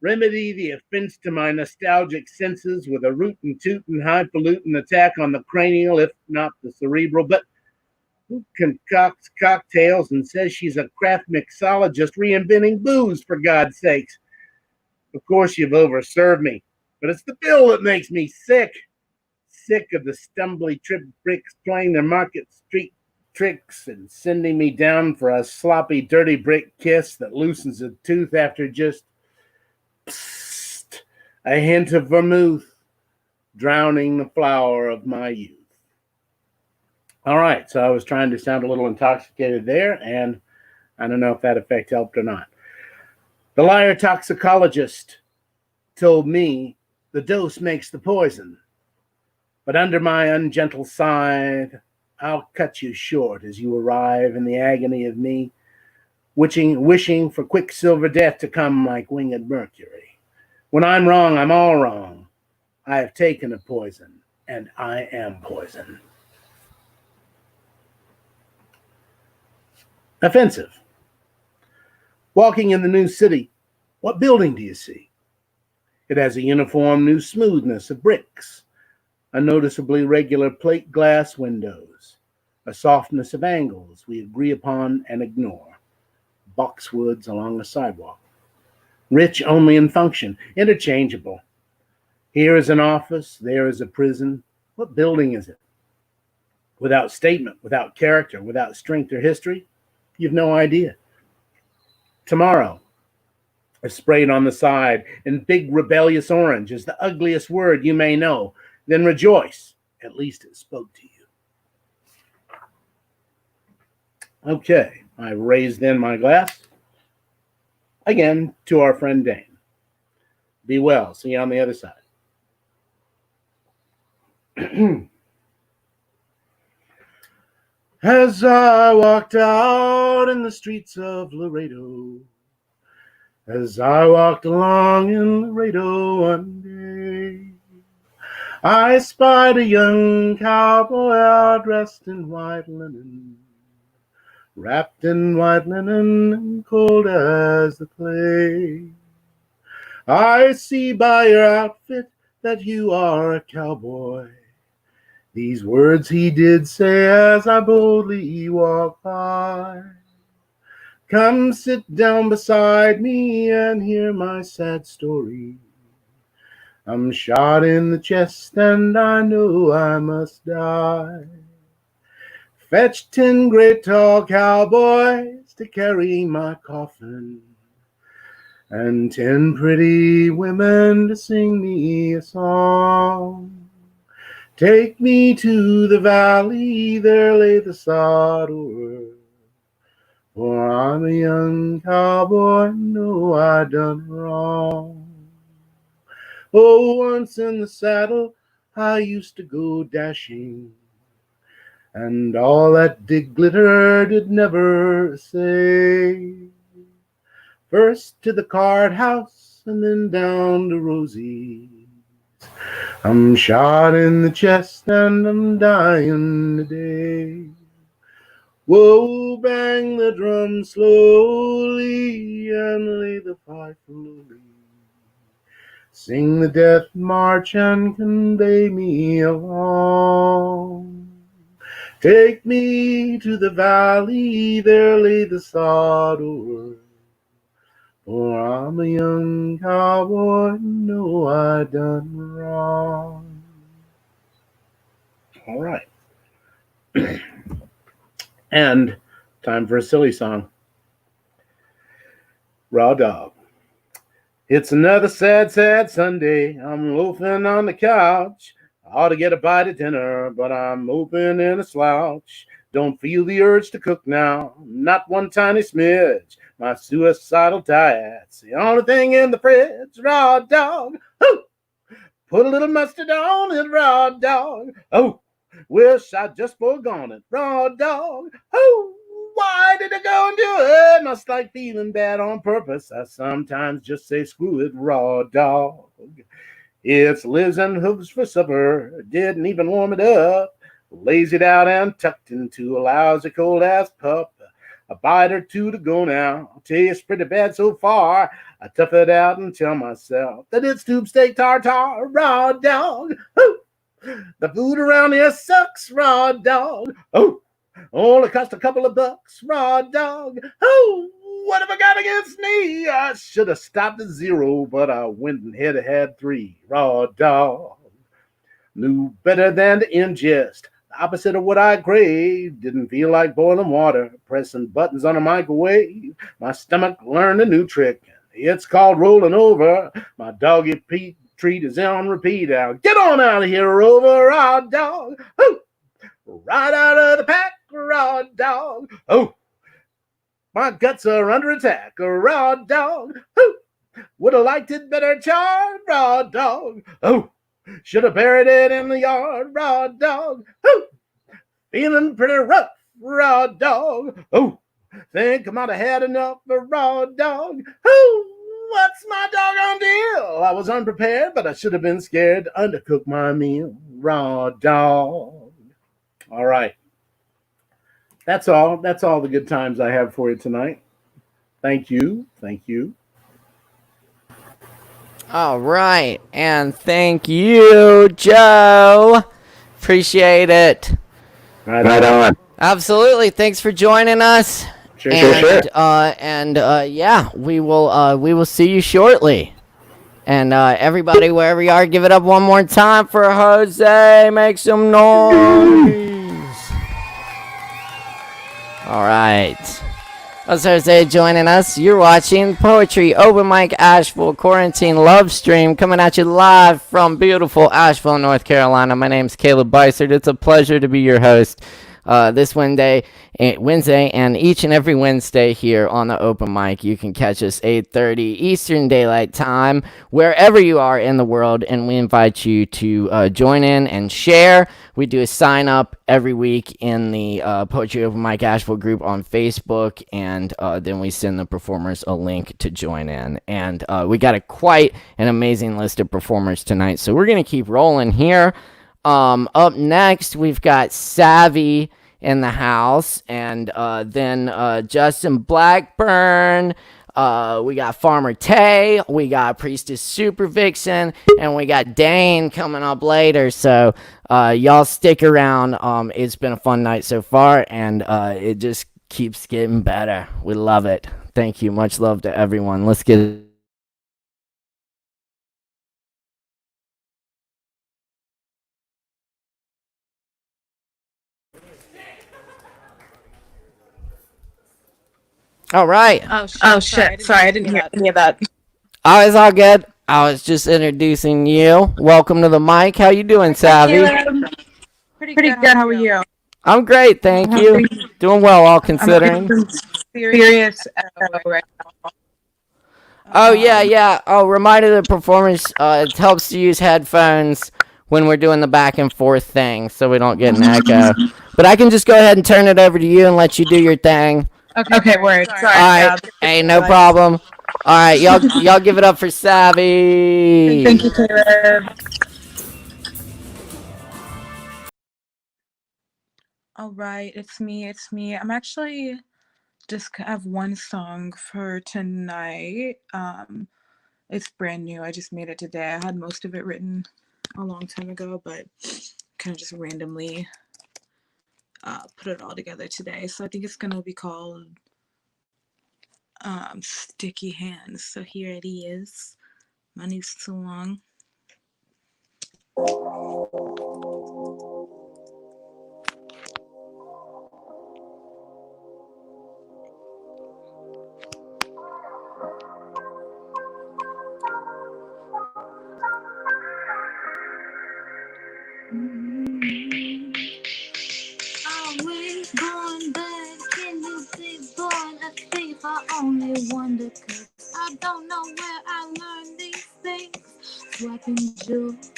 Remedy the offense to my nostalgic senses with a rootin' tootin' highfalutin attack on the cranial, if not the cerebral, but who concocts cocktails and says she's a craft mixologist reinventing booze, for God's sakes? Of course, you've overserved me, but it's the bill that makes me sick. Sick of the stumbly trip bricks playing their market street tricks and sending me down for a sloppy, dirty brick kiss that loosens a tooth after just a hint of vermouth, drowning the flower of my youth. All right, so I was trying to sound a little intoxicated there, and I don't know if that effect helped or not. The liar toxicologist told me the dose makes the poison, but under my ungentle scythe, I'll cut you short as you arrive in the agony of me, wishing for quicksilver death to come like winged Mercury. When I'm wrong, I'm all wrong. I have taken a poison, and I am poison. Offensive. Walking in the new city, what building do you see? It has a uniform new smoothness of bricks, a noticeably regular plate glass windows, a softness of angles we agree upon and ignore, boxwoods along the sidewalk. Rich only in function, interchangeable. Here is an office, there is a prison. What building is it? Without statement, without character, without strength or history, you've no idea. Tomorrow is sprayed on the side in big rebellious orange is the ugliest word you may know. Then rejoice, at least it spoke to you. Okay, I raise then my glass. Again, to our friend Dane. Be well. See you on the other side. As I walked out in the streets of Laredo, as I walked along in Laredo one day, I spied a young cowboy all dressed in white linen, wrapped in white linen and cold as the clay. I see by your outfit that you are a cowboy. These words he did say as I boldly walked by. Come sit down beside me and hear my sad story. I'm shot in the chest and I know I must die. Fetch 10 great tall cowboys to carry my coffin, and 10 pretty women to sing me a song. Take me to the valley, there lay the sod o'er. For I'm a young cowboy, know I done wrong. Oh, once in the saddle, I used to go dashing, and all that did glitter did never say. First to the card house, and then down to Rosie's. I'm shot in the chest and I'm dying today. Whoa, bang the drum slowly and lay the fife lowly. Sing the death march and convey me along. Take me to the valley, there lay the sod o'er. For I'm a young cowboy, know I done wrong. All right. And time for a silly song. Raw Dog. It's another sad, sad Sunday. I'm loafing on the couch. I ought to get a bite of dinner, but I'm open in a slouch. Don't feel the urge to cook now, not one tiny smidge. My suicidal diet's the only thing in the fridge. Raw dog, oh, put a little mustard on it, raw dog. Oh, wish I'd just foregone it, raw dog. Oh, why did I go and do it? Must like feeling bad on purpose. I sometimes just say screw it, raw dog. It's lives and hooves for supper. Didn't even warm it up. Lays it out and tucked into a lousy cold ass pup. A bite or two to go now. Tastes pretty bad so far. I tough it out and tell myself that it's tube steak tartare, raw dog. Oh, the food around here sucks, raw dog. Oh, only cost a couple of bucks, raw dog. Oh, what have I got against me? I should have stopped at 0, but I went and had 3, raw dog. Knew better than to ingest. Opposite of what I craved. Didn't feel like boiling water, pressing buttons on a microwave. My stomach learned a new trick. It's called rolling over. My doggy treat is on repeat. Now get on out of here, Rover, raw dog. Oh, right out of the pack, raw dog. Oh, my guts are under attack, raw dog. Oh, would have liked it better charred, raw dog. Oh, should have buried it in the yard, raw dog. Oh, feeling pretty rough, raw dog. Oh, think I might have had enough of raw dog. Oh, what's my doggone deal? I was unprepared, but I should have been scared to undercook my meal, raw dog. All right. That's all. That's all the good times I have for you tonight. Thank you. Thank you. All right, and thank you, Joe. Appreciate it. Right on. Absolutely. Thanks for joining us. Sure. Yeah, we will see you shortly. And everybody, wherever you are, give it up one more time for Jose. Make some noise. All right. That's Jose joining us. You're watching Poetry Open Mic Asheville Quarantine Lovestream, coming at you live from beautiful Asheville, North Carolina. My name's Caleb Bicert. It's a pleasure to be your host. this Wednesday, and each and every Wednesday here on the open mic. You can catch us 8:30 Eastern Daylight Time, wherever you are in the world, and we invite you to join in and share. We do a sign up every week in the Poetry Open Mic Asheville group on Facebook, and then we send the performers a link to join in. And we got quite an amazing list of performers tonight, so we're gonna keep rolling here. Up next, we've got Savvy in the house, and then Justin Blackburn. We got Farmer Tay, we got Priestess Super Vixen, and we got Dane coming up later. So y'all stick around. It's been a fun night so far, and it just keeps getting better. We love it. Thank you. Much love to everyone. Let's get it. All right. Oh shit! Sorry, I didn't hear any of that. Oh, it's all good. I was just introducing you. Welcome to the mic. How you doing, Savvy? Pretty good. How are you? I'm great, thank you. Doing well, all considering. I'm serious right now. Oh, yeah. Oh, reminder of the performers, it helps to use headphones when we're doing the back and forth thing so we don't get an echo. But I can just go ahead and turn it over to you and let you do your thing. Okay, word. Sorry. All right. Hey, no problem. All right, y'all give it up for Savvy. Thank you, Caleb. All right, it's me. I'm actually just have one song for tonight. It's brand new. I just made it today. I had most of it written a long time ago, but kind of just randomly put it all together today. So I think it's gonna be called Sticky Hands. So here it is, my new song. Always going back, can you be born a thief? I only wonder, cause I don't know where I learned these things. Swapping jewels,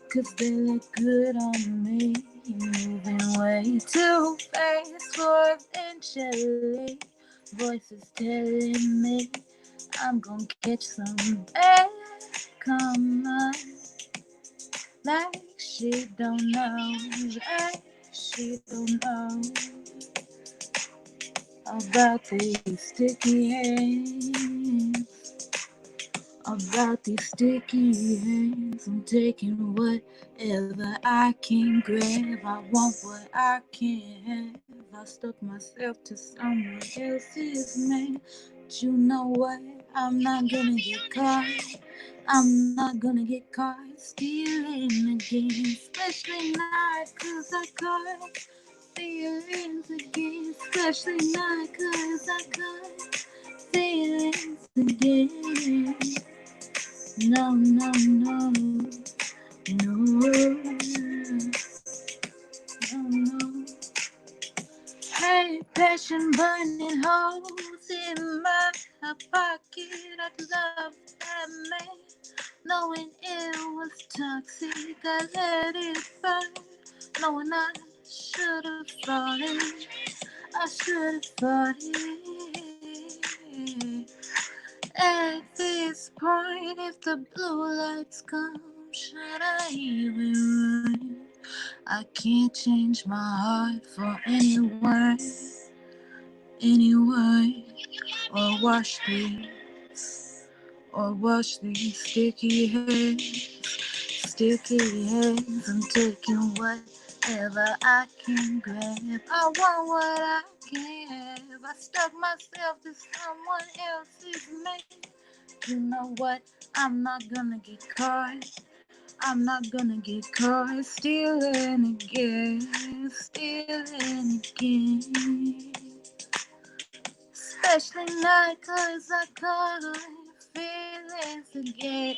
cause they look good on me. Moving way too fast for eventually. Voices telling me I'm gonna catch some bad karma. Like she don't know, like she don't know about these sticky hands. About these sticky hands, I'm taking whatever I can grab. I want what I can have. I stuck myself to someone else's man. But you know what? I'm not gonna get caught. I'm not gonna get caught stealing again, especially not cause I caught feelings again, especially not cause I caught feelings again. No, no, no, no, no. Hey, passion burning holes in my pocket. I'd love that man, knowing it was toxic. I let it burn, knowing I should have thought it. I should have thought it. At this point, if the blue lights come, should I even run? I can't change my heart for anyone, or wash these sticky hands. I'm taking whatever I can grab. I want what I can have. I stuck myself to someone else's mate. You know what? I'm not gonna get caught. I'm not gonna get caught stealing again. Especially not cause I caught feelings again.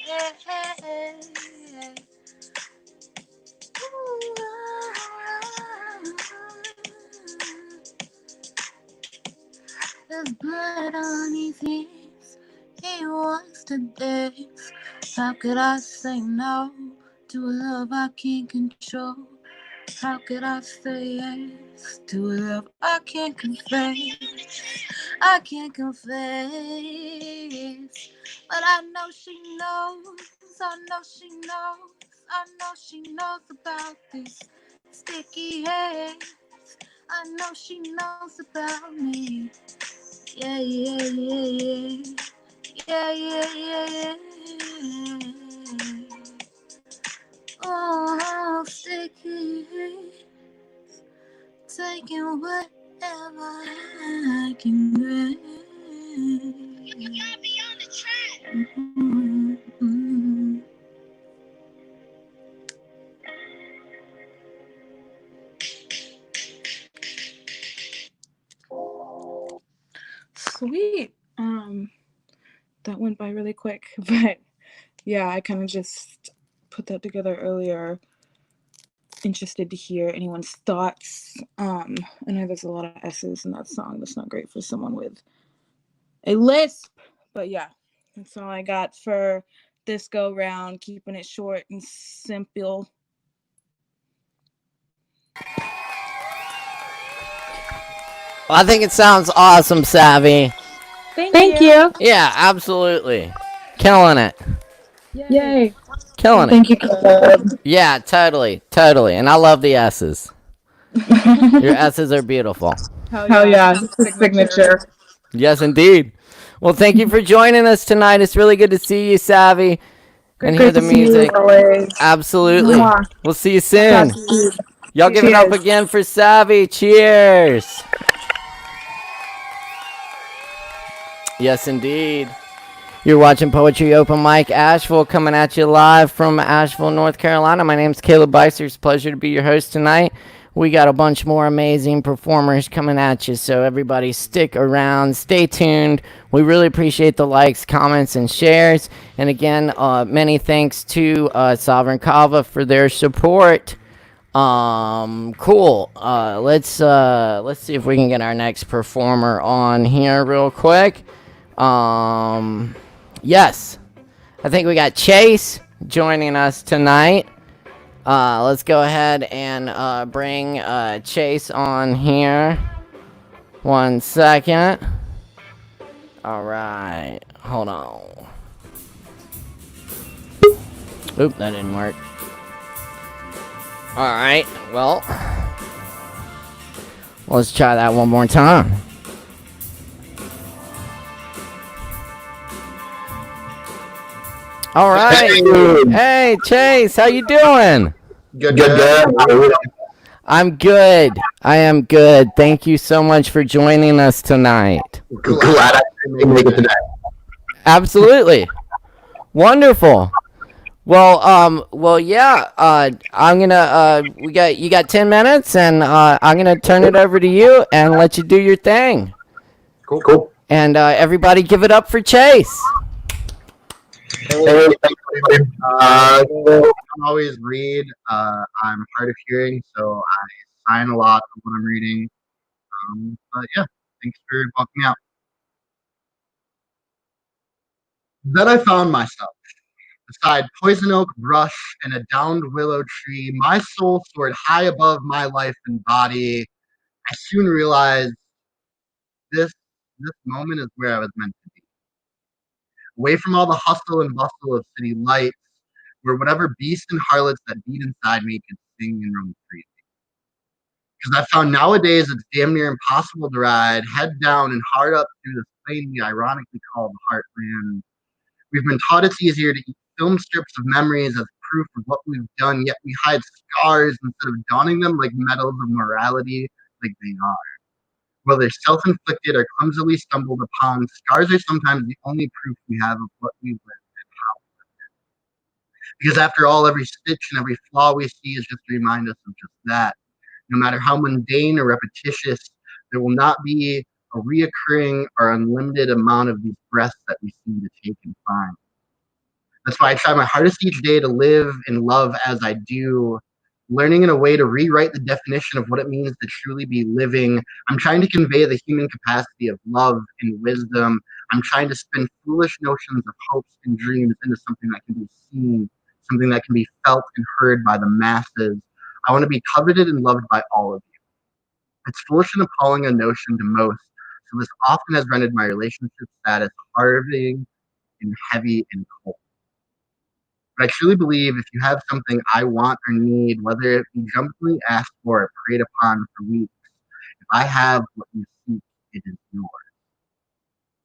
blood on his hands. He wants to dance. How could I say no to a love I can't control? How could I say yes to a love I can't confess? I can't confess, but I know she knows. I know she knows. I know she knows about these sticky hands. I know she knows about me. Yeah, yeah, yeah, yeah. Yeah, yeah, yeah, yeah. Oh, sticky hands. Taking whatever I can grab. You gotta be on the track. Sweet. That went by really quick, but yeah, I kind of just put that together earlier. Interested to hear anyone's thoughts. I know there's a lot of S's in that song. That's not great for someone with a lisp, but yeah, that's all I got for this go round. Keeping it short and simple. I think it sounds awesome, Savvy. Thank you. Yeah, absolutely. Killing it. Yay. Killing it. Thank you, Caleb. Yeah, totally. And I love the S's. Your S's are beautiful. Hell yeah. Signature. Yes, indeed. Well, thank you for joining us tonight. It's really good to see you, Savvy, and hear the music. Absolutely. Mwah. We'll see you soon. Y'all give it up again for Savvy. Cheers. Yes, indeed. You're watching Poetry Open Mic Asheville, coming at you live from Asheville, North Carolina. My name's Caleb Beiser. It's a pleasure to be your host tonight. We got a bunch more amazing performers coming at you, so everybody stick around, stay tuned. We really appreciate the likes, comments, and shares. And again, many thanks to Sovereign Kava for their support. Cool. Let's see if we can get our next performer on here real quick. Yes, I think we got Chase joining us tonight. Let's go ahead and bring Chase on here. 1 second. All right, hold on. Oop, that didn't work. All right, well, let's try that one more time. All right. Hey, Chase, how you doing? Good. I'm good. I am good. Thank you so much for joining us tonight. Glad I could make it tonight. Absolutely. Wonderful. Well, yeah. I'm gonna. You got 10 minutes, and I'm gonna turn it over to you and let you do your thing. Cool. And everybody, give it up for Chase. Hey, I don't always read. I'm hard of hearing, so I sign a lot of what I'm reading. But yeah, thanks for walking me out. Then I found myself beside poison oak brush and a downed willow tree. My soul soared high above my life and body. I soon realized this moment is where I was meant to be. Away from all the hustle and bustle of city lights, where whatever beasts and harlots that beat inside me could sing and roam freely. Because I found nowadays it's damn near impossible to ride head down and hard up through this plain we ironically call the heartland. We've been taught it's easier to eat film strips of memories as proof of what we've done, yet we hide scars instead of donning them like medals of morality like they are. Whether self-inflicted or clumsily stumbled upon, scars are sometimes the only proof we have of what we lived and how. Because after all, every stitch and every flaw we see is just to remind us of just that. No matter how mundane or repetitious, there will not be a reoccurring or unlimited amount of these breaths that we seem to take and find. That's why I try my hardest each day to live and love as I do, learning in a way to rewrite the definition of what it means to truly be living. I'm trying to convey the human capacity of love and wisdom. I'm trying to spin foolish notions of hopes and dreams into something that can be seen, something that can be felt and heard by the masses. I want to be coveted and loved by all of you. It's foolish and appalling a notion to most, so this often has rendered my relationship status harrowing and heavy and cold. But I truly believe if you have something I want or need, whether it be jumpingly asked for or preyed upon for weeks, if I have what you seek, it is yours.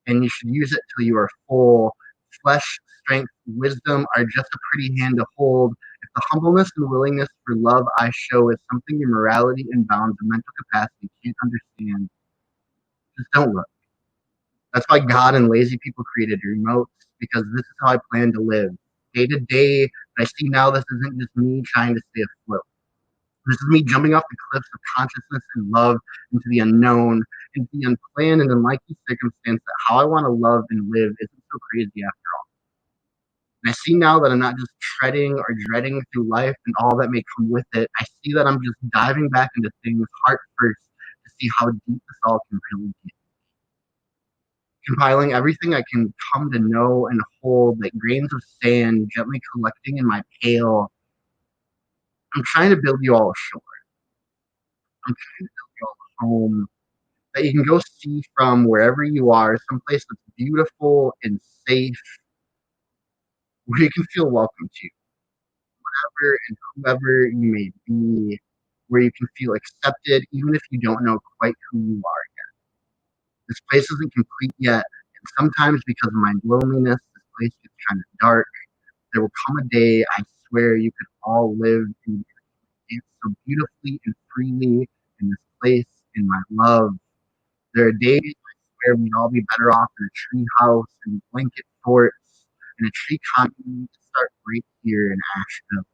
And you should use it till you are full. Flesh, strength, wisdom are just a pretty hand to hold. If the humbleness and willingness for love I show is something your morality and bounds of mental capacity can't understand, just don't look. That's why God and lazy people created remotes, because this is how I plan to live. Day to day, but I see now this isn't just me trying to stay afloat. This is me jumping off the cliffs of consciousness and love into the unknown, into the unplanned and unlikely circumstance that how I want to love and live isn't so crazy after all. And I see now that I'm not just treading or dreading through life and all that may come with it. I see that I'm just diving back into things heart first to see how deep this all can really get. Compiling everything I can come to know and hold, like grains of sand gently collecting in my pail. I'm trying to build you all a shore. I'm trying to build you all a home that you can go see from wherever you are, someplace that's beautiful and safe, where you can feel welcome to, whatever and whoever you may be, where you can feel accepted, even if you don't know quite who you are yet. This place isn't complete yet, and sometimes because of my loneliness, this place gets kind of dark. There will come a day, I swear, you could all live and dance so beautifully and freely in this place, in my love. There are days, I swear, we'd all be better off in a tree house and blanket forts and a tree commune to start right here in ASHEV.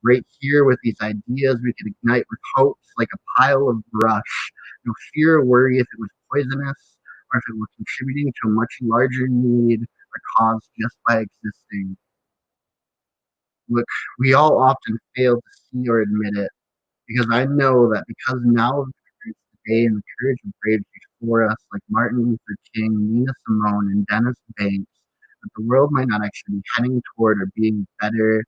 Right here with these ideas we could ignite with hopes like a pile of brush. No fear or worry if it was poisonous or if it were contributing to a much larger need or cause just by existing. Look, we all often fail to see or admit it, because I know that because now of the today and the courage of braves before us, like Martin Luther King, Nina Simone, and Dennis Banks, that the world might not actually be heading toward or being better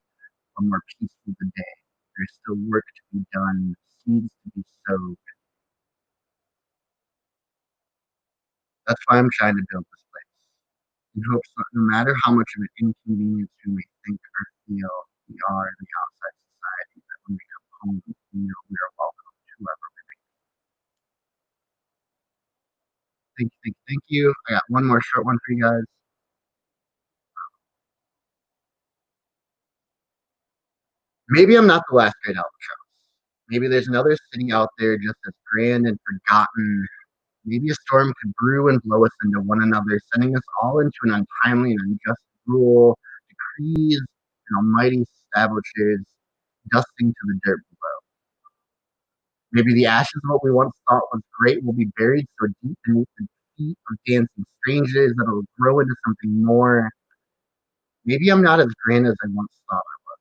or more peaceful today. There's still work to be done, seeds to be sowed. That's why I'm trying to build this place. In hopes that no matter how much of an inconvenience we may think or feel we are in the outside society, that when we come home, we know we are welcome to whoever we may be. Thank you. I got one more short one for you guys. Maybe I'm not the last great albatross. Maybe there's another city out there just as grand and forgotten. Maybe a storm could brew and blow us into one another, sending us all into an untimely and unjust rule, decrees, and almighty establishers, dusting to the dirt below. Maybe the ashes of what we once thought was great will be buried so deep beneath the feet of dancing strangers that it'll grow into something more. Maybe I'm not as grand as I once thought I was.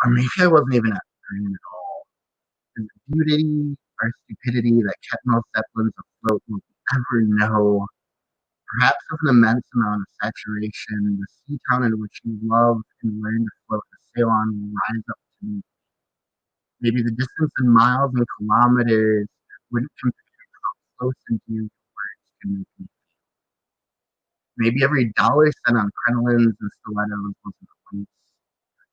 Or maybe I wasn't even as grand at all. And the beauty or stupidity that kept most Zeppelins afloat will ever know. Perhaps with an immense amount of saturation, the sea town in which you love and learn to float and sail on will rise up to meet. Maybe the distance in miles and kilometers wouldn't compare to how close and dear your words can make me. Maybe every dollar spent on crenolines and stilettos wasn't a waste.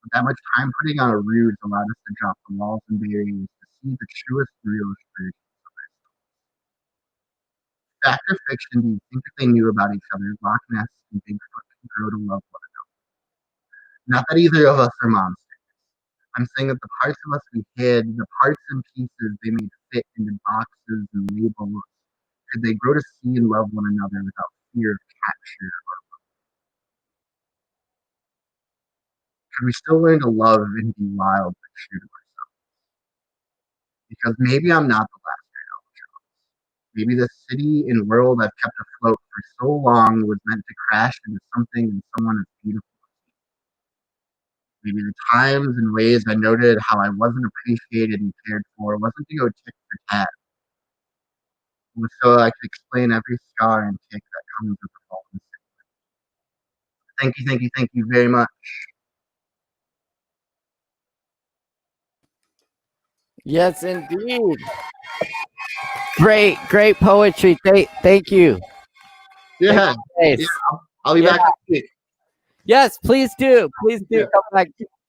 But that much time putting on a ruse allowed us to drop the walls and barriers to see the truest, realest versions of ourselves. Fact or fiction, do you think that they knew about each other, Loch Ness and Bigfoot could grow to love one another? Not that either of us are monsters. I'm saying that the parts of us we hid, the parts and pieces they made fit into boxes and labels, could they grow to see and love one another without fear of capture? Could we still learn to love and be wild but true to ourselves? Because maybe I'm not the last great albatross. Maybe the city and world I've kept afloat for so long was meant to crash into something and someone as beautiful as me. maybe the times and ways I noted how I wasn't appreciated and cared for wasn't to go tick for tat. It was so I could explain every scar and tick that comes with the fault. Thank you very much. Yes, indeed. Great poetry. Thank you. Yeah, Thank you, Chase. I'll be back next week. Yes, please do. Please do Yeah.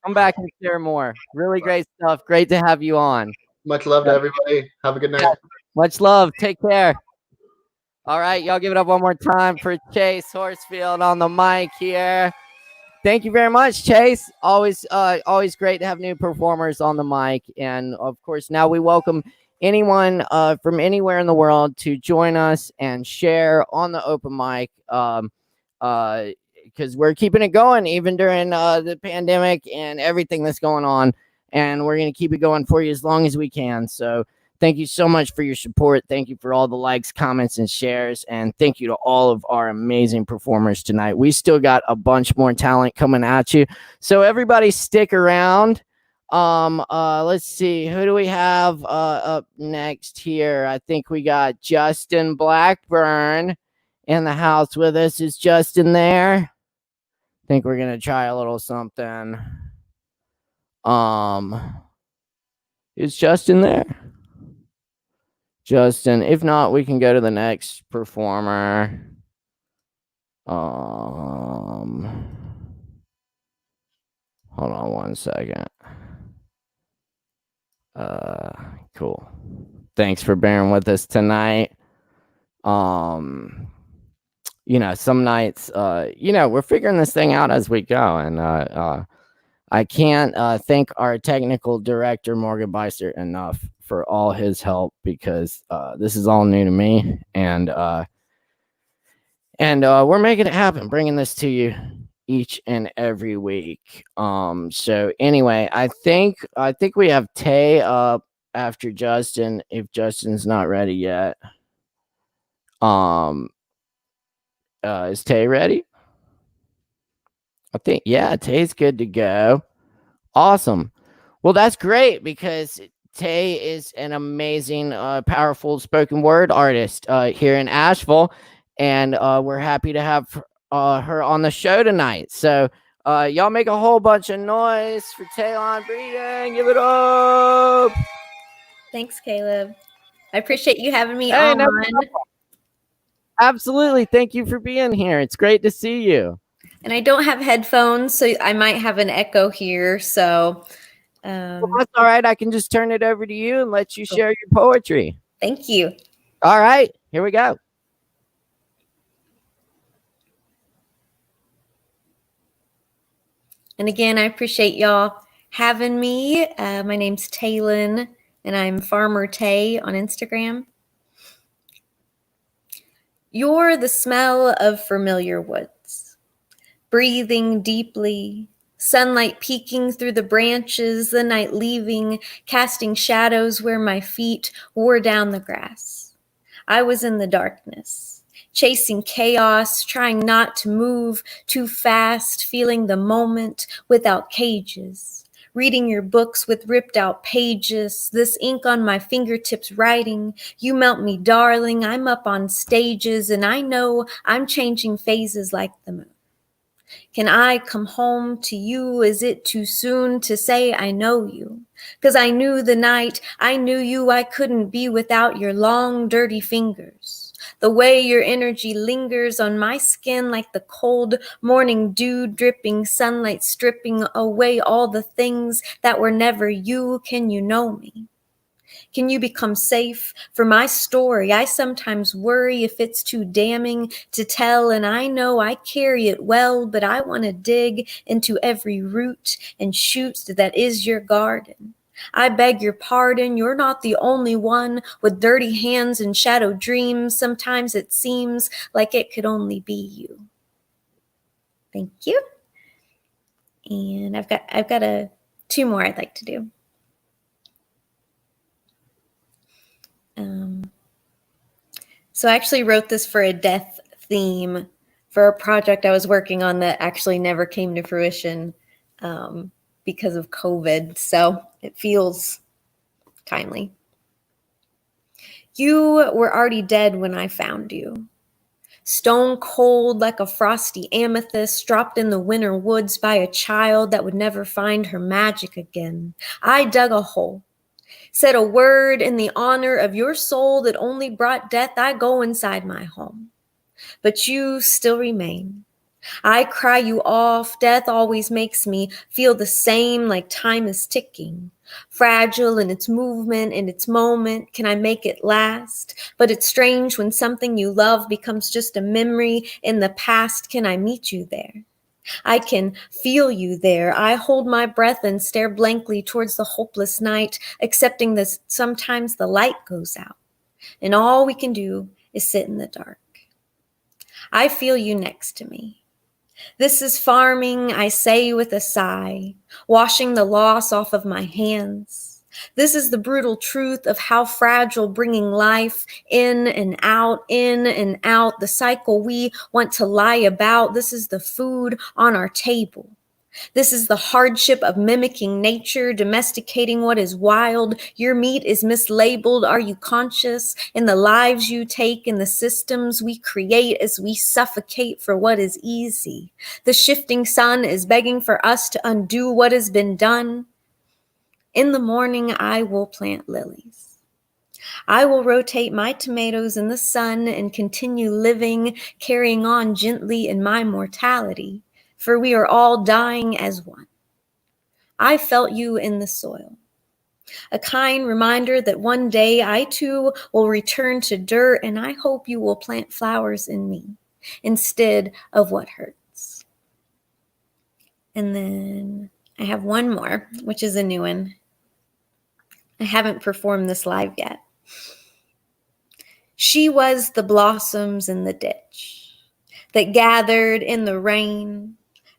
come back and share more. Really great stuff. Great to have you on. Much love to everybody. Have a good night. Yeah. Much love. Take care. All right, y'all give it up one more time for Chase Horsfield on the mic here. Thank you very much, Chase. Always great to have new performers on the mic. And of course, now we welcome anyone from anywhere in the world to join us and share on the open mic. Because we're keeping it going even during the pandemic and everything that's going on. And we're going to keep it going for you as long as we can. So thank you so much for your support. Thank you for all the likes, comments, and shares. And thank you to all of our amazing performers tonight. We still got a bunch more talent coming at you. So everybody stick around. Let's see. Who do we have up next here? I think we got Justin Blackburn in the house with us. Is Justin there? I think we're going to try a little something. Is Justin there? Justin. If not, we can go to the next performer. Hold on one second. Cool. Thanks for bearing with us tonight. Some nights, we're figuring this thing out as we go, and I can't thank our technical director, Morgan Beister, enough for all his help, because this is all new to me, and we're making it happen, bringing this to you each and every week. So anyway, I think we have Tay up after Justin, if Justin's not ready yet. Is Tay ready? I think, yeah, Tay's good to go. Awesome. Well, that's great, because Tay is an amazing, powerful spoken word artist here in Asheville, and we're happy to have her on the show tonight. So y'all make a whole bunch of noise for Taylon Breeden. Give it up. Thanks, Caleb. I appreciate you having me Hey, on. no problem. Absolutely. Thank you for being here. It's great to see you. And I don't have headphones, so I might have an echo here. So well, that's all right. I can just turn it over to you and let you share your poetry. Thank you. All right. Here we go. And again, I appreciate y'all having me. My name's Taylin, and I'm Farmer Tay on Instagram. You're the smell of familiar woods, breathing deeply, sunlight peeking through the branches, the night leaving, casting shadows where my feet wore down the grass. I was in the darkness, chasing chaos, trying not to move too fast, feeling the moment without cages. Reading your books with ripped out pages, this ink on my fingertips writing, you melt me, darling, I'm up on stages, and I know I'm changing phases like the moon. Can I come home to you? Is it too soon to say I know you? 'Cause I knew the night I knew you, I couldn't be without your long, dirty fingers. The way your energy lingers on my skin like the cold morning dew dripping, sunlight stripping away all the things that were never you. Can you know me? Can you become safe for my story? I sometimes worry if it's too damning to tell, and I know I carry it well, but I want to dig into every root and shoot that is your garden. I beg your pardon, you're not the only one with dirty hands and shadow dreams. Sometimes it seems like it could only be you. Thank you. And I've got two more I'd like to do. So I actually wrote this for a death theme for a project I was working on that actually never came to fruition. because of COVID, so it feels timely. You were already dead when I found you. Stone cold like a frosty amethyst dropped in the winter woods by a child that would never find her magic again. I dug a hole, said a word in the honor of your soul that only brought death. I go inside my home, but you still remain. I cry you off. Death always makes me feel the same, like time is ticking. Fragile in its movement, in its moment. Can I make it last? But it's strange when something you love becomes just a memory in the past. Can I meet you there? I can feel you there. I hold my breath and stare blankly towards the hopeless night, accepting that sometimes the light goes out, and all we can do is sit in the dark. I feel you next to me. This is farming, I say with a sigh, washing the loss off of my hands. This is the brutal truth of how fragile bringing life in and out, the cycle we want to lie about. This is the food on our table. This is the hardship of mimicking nature, domesticating what is wild. Your meat is mislabeled. Are you conscious in the lives you take, in the systems we create as we suffocate for what is easy? The shifting sun is begging for us to undo what has been done. In the morning, I will plant lilies. I will rotate my tomatoes in the sun and continue living, carrying on gently in my mortality. For we are all dying as one. I felt you in the soil, a kind reminder that one day I too will return to dirt, and I hope you will plant flowers in me instead of what hurts. And then I have one more, which is a new one. I haven't performed this live yet. She was the blossoms in the ditch that gathered in the rain,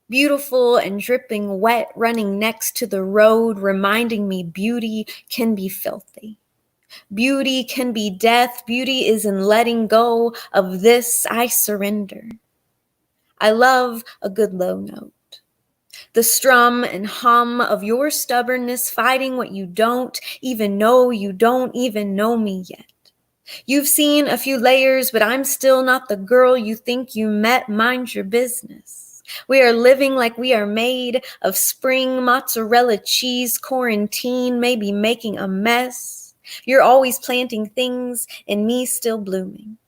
beautiful and dripping wet, running next to the road, reminding me beauty can be filthy. Beauty can be death. Beauty is in letting go of this. I surrender. I love a good low note. The strum and hum of your stubbornness, fighting what you don't even know. You don't even know me yet. You've seen a few layers, but I'm still not the girl you think you met. Mind your business. We are living like we are made of spring mozzarella cheese, quarantine, maybe making a mess. You're always planting things and me still blooming.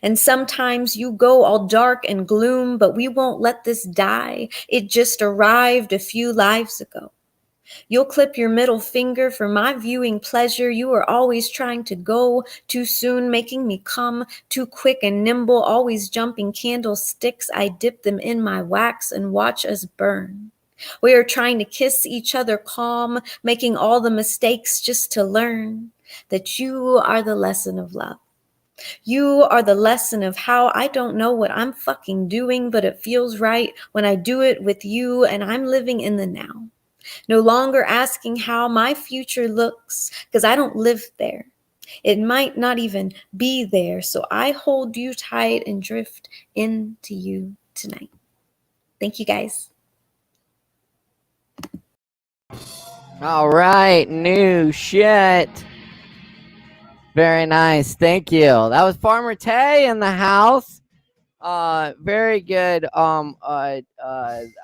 And sometimes you go all dark and gloom, but we won't let this die. It just arrived a few lives ago. You'll clip your middle finger for my viewing pleasure. You are always trying to go too soon, making me come too quick and nimble, always jumping candlesticks. I dip them in my wax and watch us burn. We are trying to kiss each other calm, making all the mistakes just to learn that you are the lesson of love. You are the lesson of how I don't know what I'm fucking doing, but it feels right when I do it with you, and I'm living in the now. No longer asking how my future looks, because I don't live there. It might not even be there, so I hold you tight and drift into you tonight. Thank you, guys. All right, new shit. Very nice. Thank you. That was Farmer Tay in the house. Very good. I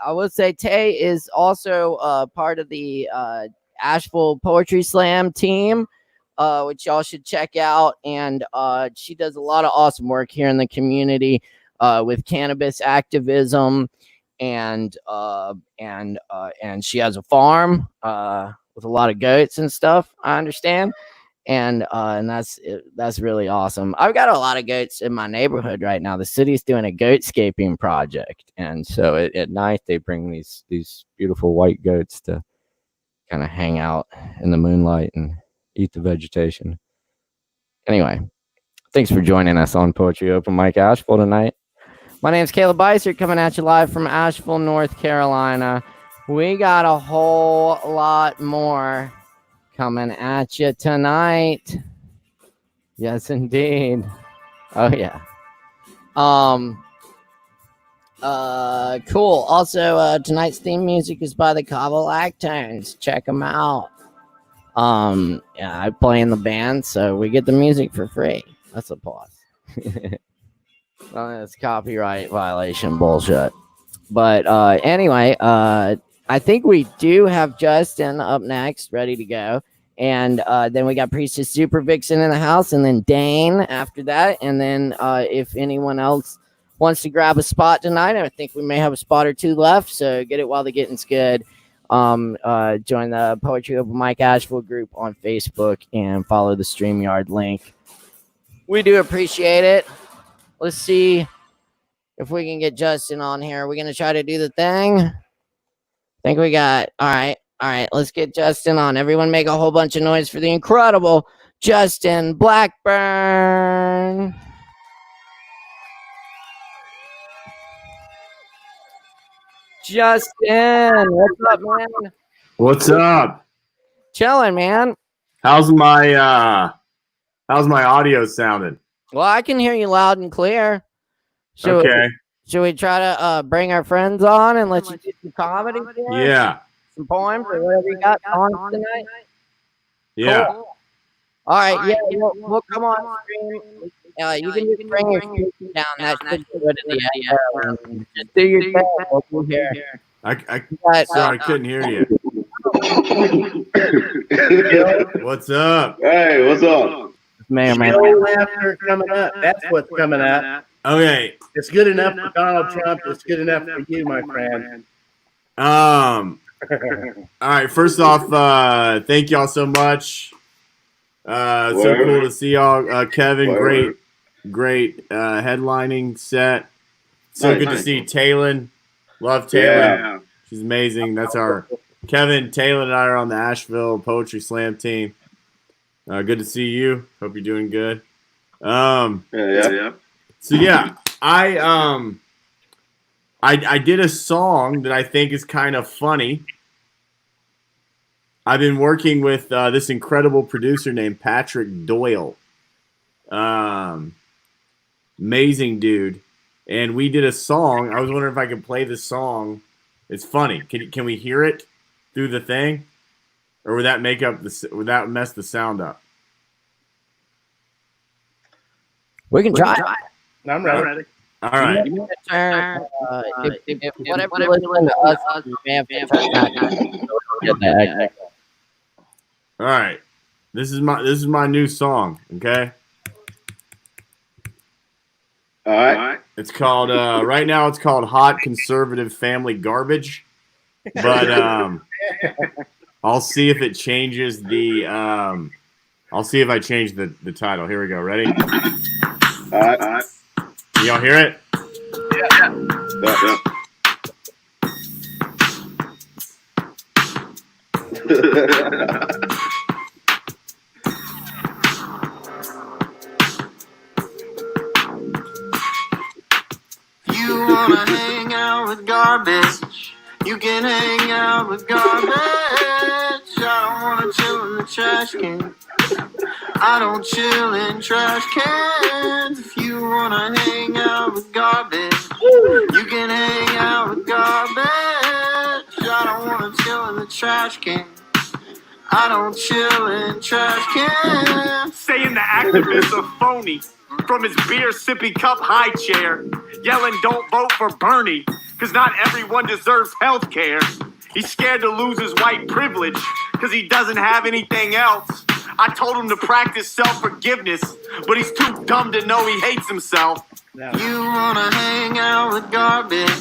would say Tay is also part of the Asheville Poetry Slam team, which y'all should check out. And she does a lot of awesome work here in the community with cannabis activism, and she has a farm with a lot of goats and stuff, I understand. And that's really awesome. I've got a lot of goats in my neighborhood right now. The city's doing a goatscaping project, and so at night they bring these beautiful white goats to kind of hang out in the moonlight and eat the vegetation. Anyway, thanks for joining us on Poetry Open Mic Asheville tonight. My name's Caleb Beisert, coming at you live from Asheville, North Carolina. We got a whole lot more coming at you tonight. Yes, indeed. Oh, yeah. Cool. Also, tonight's theme music is by the Cavalactones. Check them out. Yeah, I play in the band, so we get the music for free. That's a plus. That's copyright violation bullshit. But anyway, I think we do have Justin up next, ready to go. And then we got Priestess Super Vixen in the house, and then Dane after that. And then if anyone else wants to grab a spot tonight, I think we may have a spot or two left. So get it while the getting's good. Join the Poetry Open Mic Asheville group on Facebook and follow the StreamYard link. We do appreciate it. Let's see if we can get Justin on here. We're going to try to do the thing. I think we got, all right, let's get Justin on. Everyone make a whole bunch of noise for the incredible Justin Blackburn. Justin, what's up, man? What's up? Chilling, man. How's my audio sounding? Well, I can hear you loud and clear. Okay. Should we try to bring our friends on and let you do some comedy? Yeah. Some poems or whatever you got on tonight? Yeah. Cool. All right. Yeah, we'll come on stream. You can just bring your speaker down. That should be good in the just do your thing. We'll be here. Sorry, I couldn't hear you. What's up? Hey, what's up? Man. Laughter coming up. That's what's coming up. Okay. It's good enough for Donald Trump. It's good enough for you, my friend. All right. First off, thank y'all so much. It's so cool to see y'all. Kevin, great headlining set. So good to see Taylin. Love Taylin. Yeah. She's amazing. That's our Kevin, Taylin, and I are on the Asheville Poetry Slam team. Good to see you. Hope you're doing good. Yeah. So yeah, I did a song that I think is kind of funny. I've been working with this incredible producer named Patrick Doyle. Amazing dude. And we did a song. I was wondering if I could play this song. It's funny. Can we hear it through the thing? Or would that would that mess the sound up? We can try. I'm ready. All right. If whatever you listen to us, you may have to turn that. All right. This is my new song, okay? All right. It's called right now it's called Hot Conservative Family Garbage. But I'll see if it changes the I'll see if I change the title. Here we go. Ready? All right. Y'all hear it? Yeah. You wanna hang out with garbage? You can hang out with garbage. I don't wanna chill in the trash can. I don't chill in trash cans. If you wanna hang out with garbage, you can hang out with garbage. I don't wanna chill in the trash can. I don't chill in trash cans. Saying the activists are phony from his beer sippy cup high chair, yelling don't vote for Bernie, cause not everyone deserves health care. He's scared to lose his white privilege cause he doesn't have anything else. I told him to practice self-forgiveness, but he's too dumb to know he hates himself. You wanna hang out with garbage,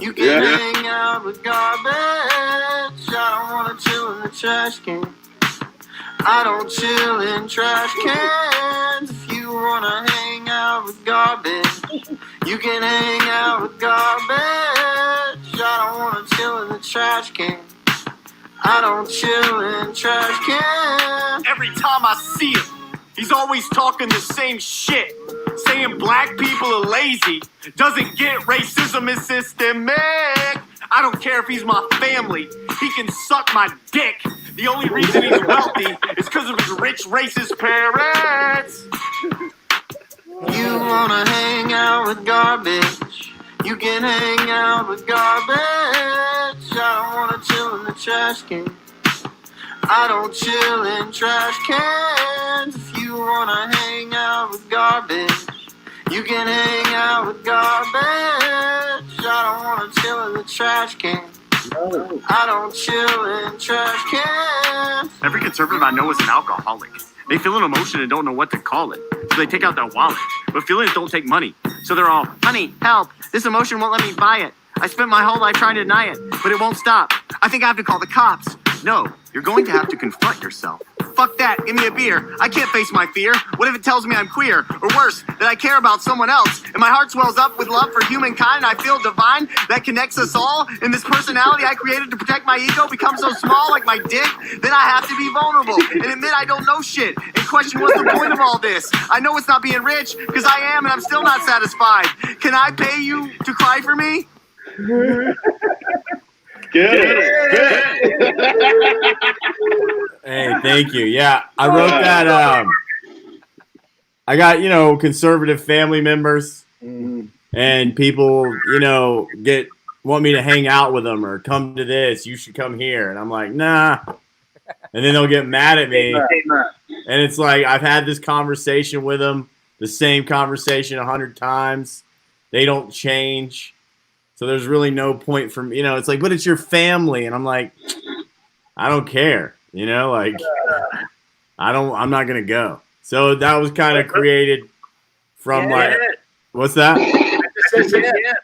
you can hang out with garbage. I don't wanna chill in the trash can. I don't chill in trash cans. If you wanna hang out with garbage, you can hang out with garbage. I don't wanna chill in the trash can. I don't chill in trash cans. Every time I see him, he's always talking the same shit, saying black people are lazy, doesn't get racism is systemic. I don't care if he's my family, he can suck my dick. The only reason he's wealthy is because of his rich racist parents. You wanna hang out with garbage, You can hang out with garbage. I don't wanna chill in the trash can. I don't chill in trash cans. If you wanna hang out with garbage, you can hang out with garbage. I don't wanna chill in the trash can. I don't chill in trash cans. Every conservative I know is an alcoholic. They feel an emotion and don't know what to call it. So they take out their wallet. But feelings don't take money. So they're all, honey, help. This emotion won't let me buy it. I spent my whole life trying to deny it, but it won't stop. I think I have to call the cops. No, you're going to have to confront yourself. Fuck that, give me a beer. I can't face my fear. What if it tells me I'm queer? Or worse, that I care about someone else? And my heart swells up with love for humankind and I feel divine that connects us all. And this personality I created to protect my ego becomes so small like my dick. Then I have to be vulnerable and admit I don't know shit. And question what's the point of all this? I know it's not being rich, because I am and I'm still not satisfied. Can I pay you to cry for me? Hey, thank you. Yeah, I wrote that. I got, conservative family members and people, want me to hang out with them or come to this. You should come here. And I'm like, nah. And then they'll get mad at me. And it's like, I've had this conversation with them, the same conversation 100 times. They don't change. So there's really no point for me, it's like, but it's your family. And I'm like, I don't care, I'm not going to go. So that was kind of created from what's that?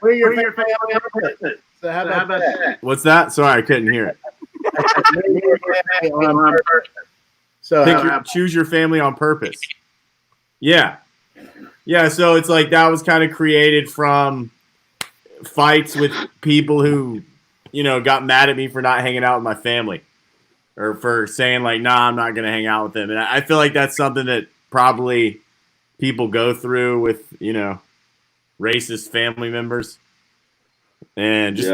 We're your family on purpose. So how about that? What's that? Sorry, I couldn't hear it. So choose your family on purpose. Yeah. Yeah. So it's like, that was kind of created from fights with people who, got mad at me for not hanging out with my family or for saying like, nah, I'm not going to hang out with them. And I feel like that's something that probably people go through with, racist family members and just,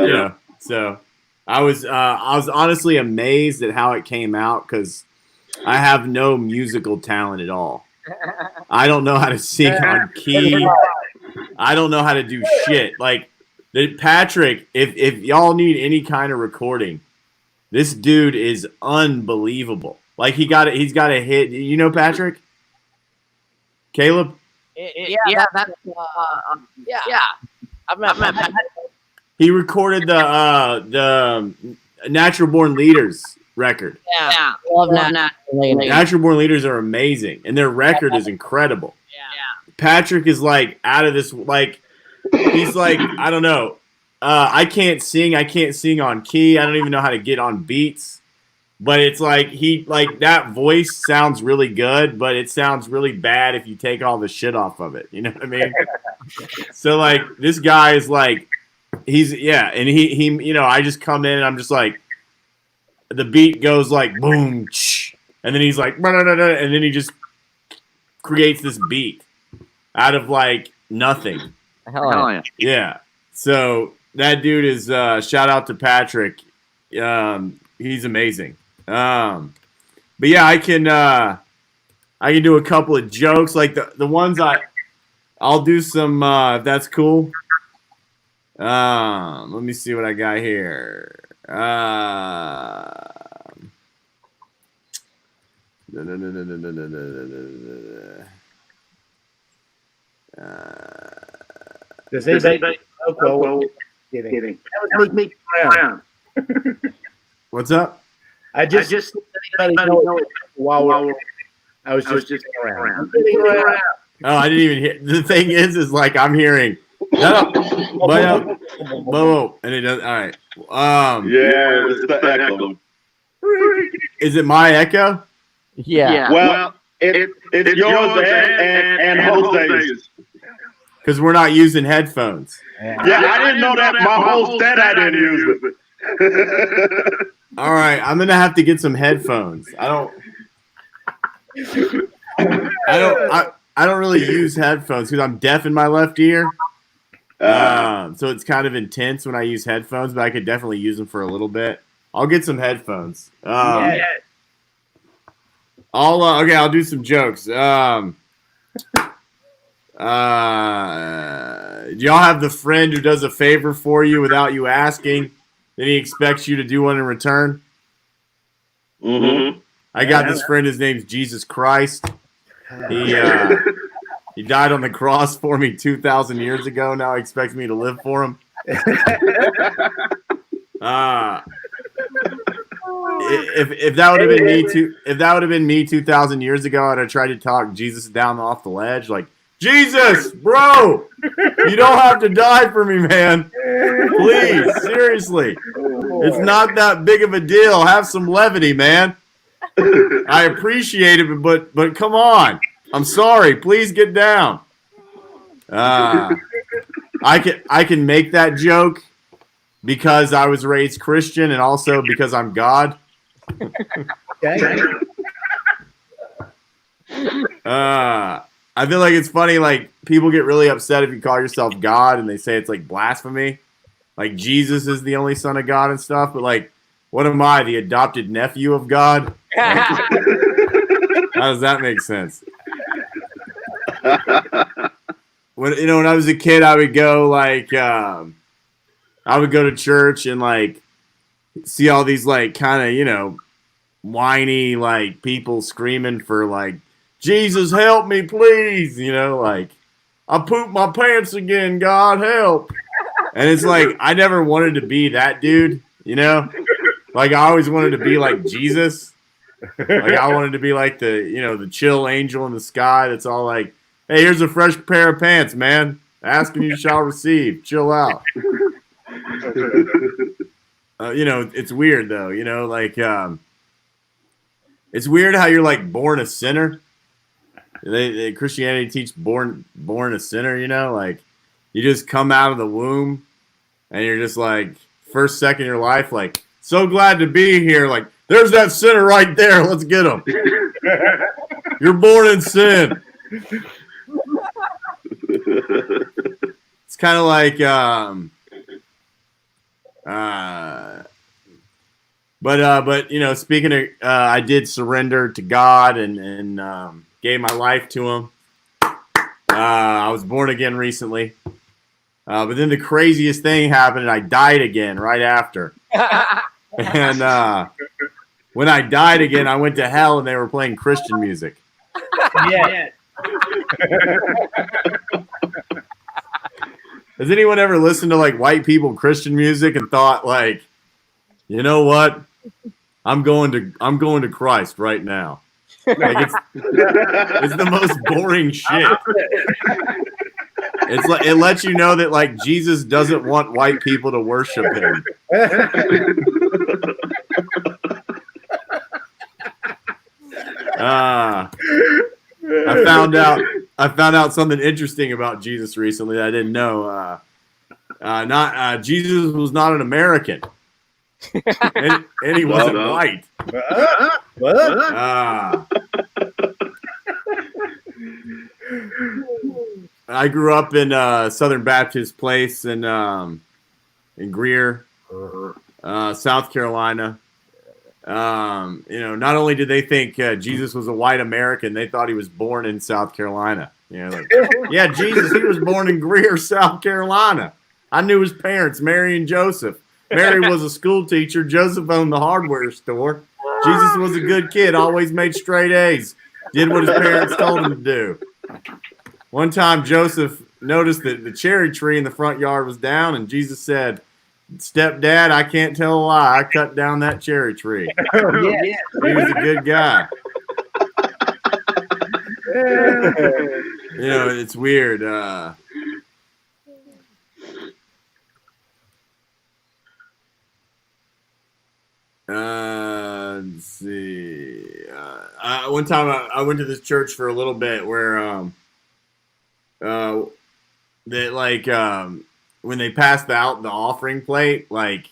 so I was honestly amazed at how it came out, because I have no musical talent at all. I don't know how to sing on key. I don't know how to do shit. Like, Patrick, if y'all need any kind of recording, this dude is unbelievable. Like, he's got a hit. Patrick? Caleb? Yeah. I've met Patrick. He recorded the Natural Born Leaders record. Yeah. Love Natural Born Leaders are amazing, and their record is incredible. Yeah. Patrick is like out of this, like, he's like, I don't know. I can't sing on key. I don't even know how to get on beats. But it's like that voice sounds really good, but it sounds really bad if you take all the shit off of it. You know what I mean? So like, this guy is like, and he I just come in and I'm just like, the beat goes like boom, and then he's like, and then he just creates this beat out of like nothing. Hell yeah. Yeah. So that dude is shout out to Patrick. He's amazing. But yeah, I can do a couple of jokes, like the ones I'll do some if that's cool. Let me see what I got here. does anybody? Kidding. That was me around. What's up? I just anybody know it while I was just around. Oh, I didn't even hear. The thing is like I'm hearing. No, and it does. All right. Yeah, it's the echo. Is it my echo? Yeah. Well, it's yours and Jose's. Because we're not using headphones. Yeah, I didn't know that. My whole set, I didn't use it. All right, I'm gonna have to get some headphones. I don't really use headphones because I'm deaf in my left ear. So it's kind of intense when I use headphones, but I could definitely use them for a little bit. I'll get some headphones. I'll do some jokes. Do y'all have the friend who does a favor for you without you asking, then he expects you to do one in return? Mm-hmm. I got this friend. His name's Jesus Christ. He died on the cross for me 2,000 years ago. Now he expects me to live for him. If that would have been me 2,000 years ago, I'd have tried to talk Jesus down off the ledge, like, Jesus, bro, you don't have to die for me, man. Please, seriously, it's not that big of a deal. Have some levity, man. I appreciate it, but come on. I'm sorry. Please get down. I can make that joke because I was raised Christian and also because I'm God. I feel like it's funny, like, people get really upset if you call yourself God and they say it's like blasphemy. Like, Jesus is the only son of God and stuff, but like, what am I, the adopted nephew of God? How does that make sense? When I was a kid, I would go to church and like see all these like kind of, whiny like people screaming for like, Jesus, help me, please. Like, I pooped my pants again. God help. And it's like, I never wanted to be that dude, Like, I always wanted to be like Jesus. Like, I wanted to be like the chill angel in the sky that's all like, hey, here's a fresh pair of pants, man. Ask and you shall receive. Chill out. It's weird, though. Like, it's weird how you're, like, born a sinner. Christianity teach born a sinner, like you just come out of the womb and you're just like first second of your life, like, so glad to be here. Like, there's that sinner right there. Let's get him. You're born in sin. It's kind of like, but speaking of, I did surrender to God and gave my life to him. I was born again recently. But then the craziest thing happened and I died again right after. And when I died again, I went to hell and they were playing Christian music. Yeah. Has anyone ever listened to like white people Christian music and thought like, you know what? I'm going to Christ right now. Like, it's the most boring shit. It's like, it lets you know that like Jesus doesn't want white people to worship him. I found out something interesting about Jesus recently that I didn't know. Jesus was not an American. And he wasn't white. I grew up in Southern Baptist Place in Greer, South Carolina. Not only did they think Jesus was a white American, they thought he was born in South Carolina. Yeah, Jesus, he was born in Greer, South Carolina. I knew his parents, Mary and Joseph. Mary was a school teacher. Joseph owned the hardware store. Jesus was a good kid, always made straight A's, did what his parents told him to do. One time, Joseph noticed that the cherry tree in the front yard was down, and Jesus said, "Stepdad, I can't tell a lie. I cut down that cherry tree." He was a good guy. It's weird. Let's see. One time I went to this church for a little bit where when they passed out the offering plate, like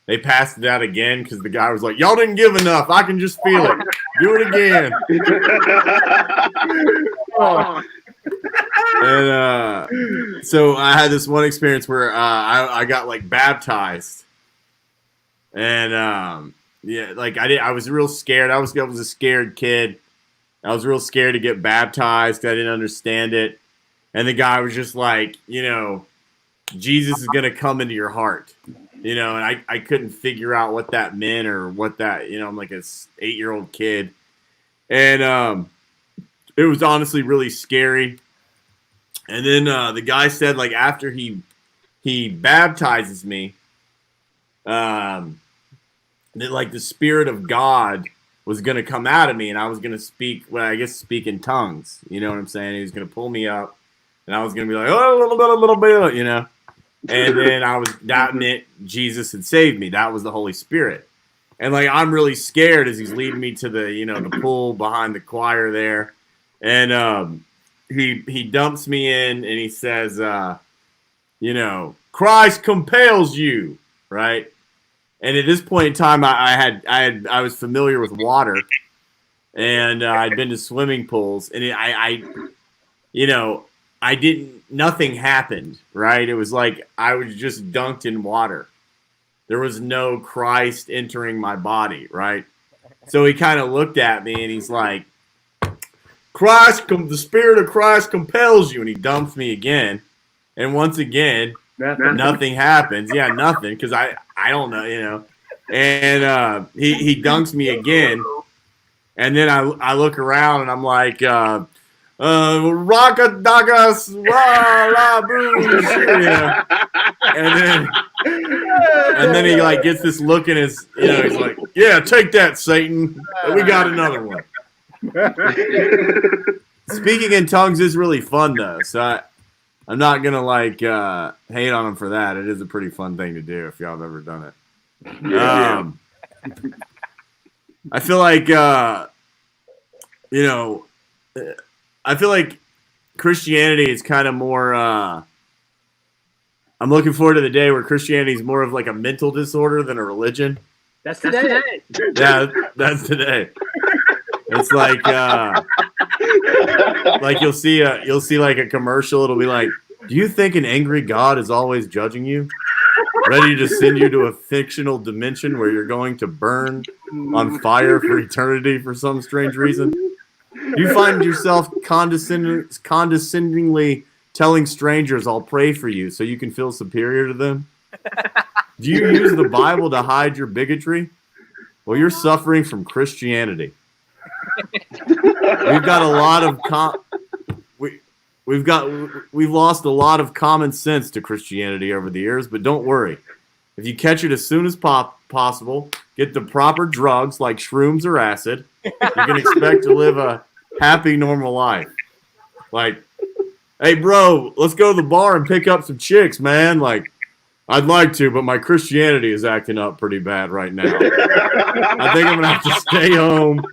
they passed it out again because the guy was like, "Y'all didn't give enough. I can just feel it. Do it again." And so I had this one experience where I got like baptized. And I was real scared. I was a scared kid. I was real scared to get baptized. I didn't understand it. And the guy was just like, Jesus is going to come into your heart, and I couldn't figure out what that meant or what that, I'm like a 8-year-old kid. And it was honestly really scary. And then the guy said, like, after he baptizes me, that like the Spirit of God was going to come out of me, and I was going to speak in tongues. You know what I'm saying? He was going to pull me up, and I was going to be like, oh, a little bit, And then that meant Jesus had saved me. That was the Holy Spirit. And like, I'm really scared as he's leading me to the, the pool behind the choir there. And he dumps me in and he says, Christ compels you, right? And at this point in time, I was familiar with water, and I'd been to swimming pools, and nothing happened, right? It was like I was just dunked in water. There was no Christ entering my body, right? So he kind of looked at me and he's like, the Spirit of Christ compels you. And he dumps me again. And once again, nothing happens. Yeah, nothing. Because I don't know, And he dunks me again. And then I look around and I'm like, Rockadagas, la boo, and then he like gets this look in his, he's like, yeah, take that, Satan. We got another one. Speaking in tongues is really fun though, so I'm not gonna like hate on him for that. It is a pretty fun thing to do if y'all have ever done it. I feel like I feel like Christianity is kind of more. I'm looking forward to the day where Christianity is more of like a mental disorder than a religion. That's today. Yeah, that's today. It's like you'll see like a commercial. It'll be like, do you think an angry God is always judging you, ready to send you to a fictional dimension where you're going to burn on fire for eternity for some strange reason? You find yourself condescendingly telling strangers, I'll pray for you so you can feel superior to them? Do you use the Bible to hide your bigotry? Well, you're suffering from Christianity. We've got a lot of we've lost a lot of common sense to Christianity over the years, but don't worry. If you catch it as soon as possible, get the proper drugs like shrooms or acid, you can expect to live a happy, normal life. Like, hey, bro, let's go to the bar and pick up some chicks, man. Like, I'd like to, but my Christianity is acting up pretty bad right now. I think I'm going to have to stay home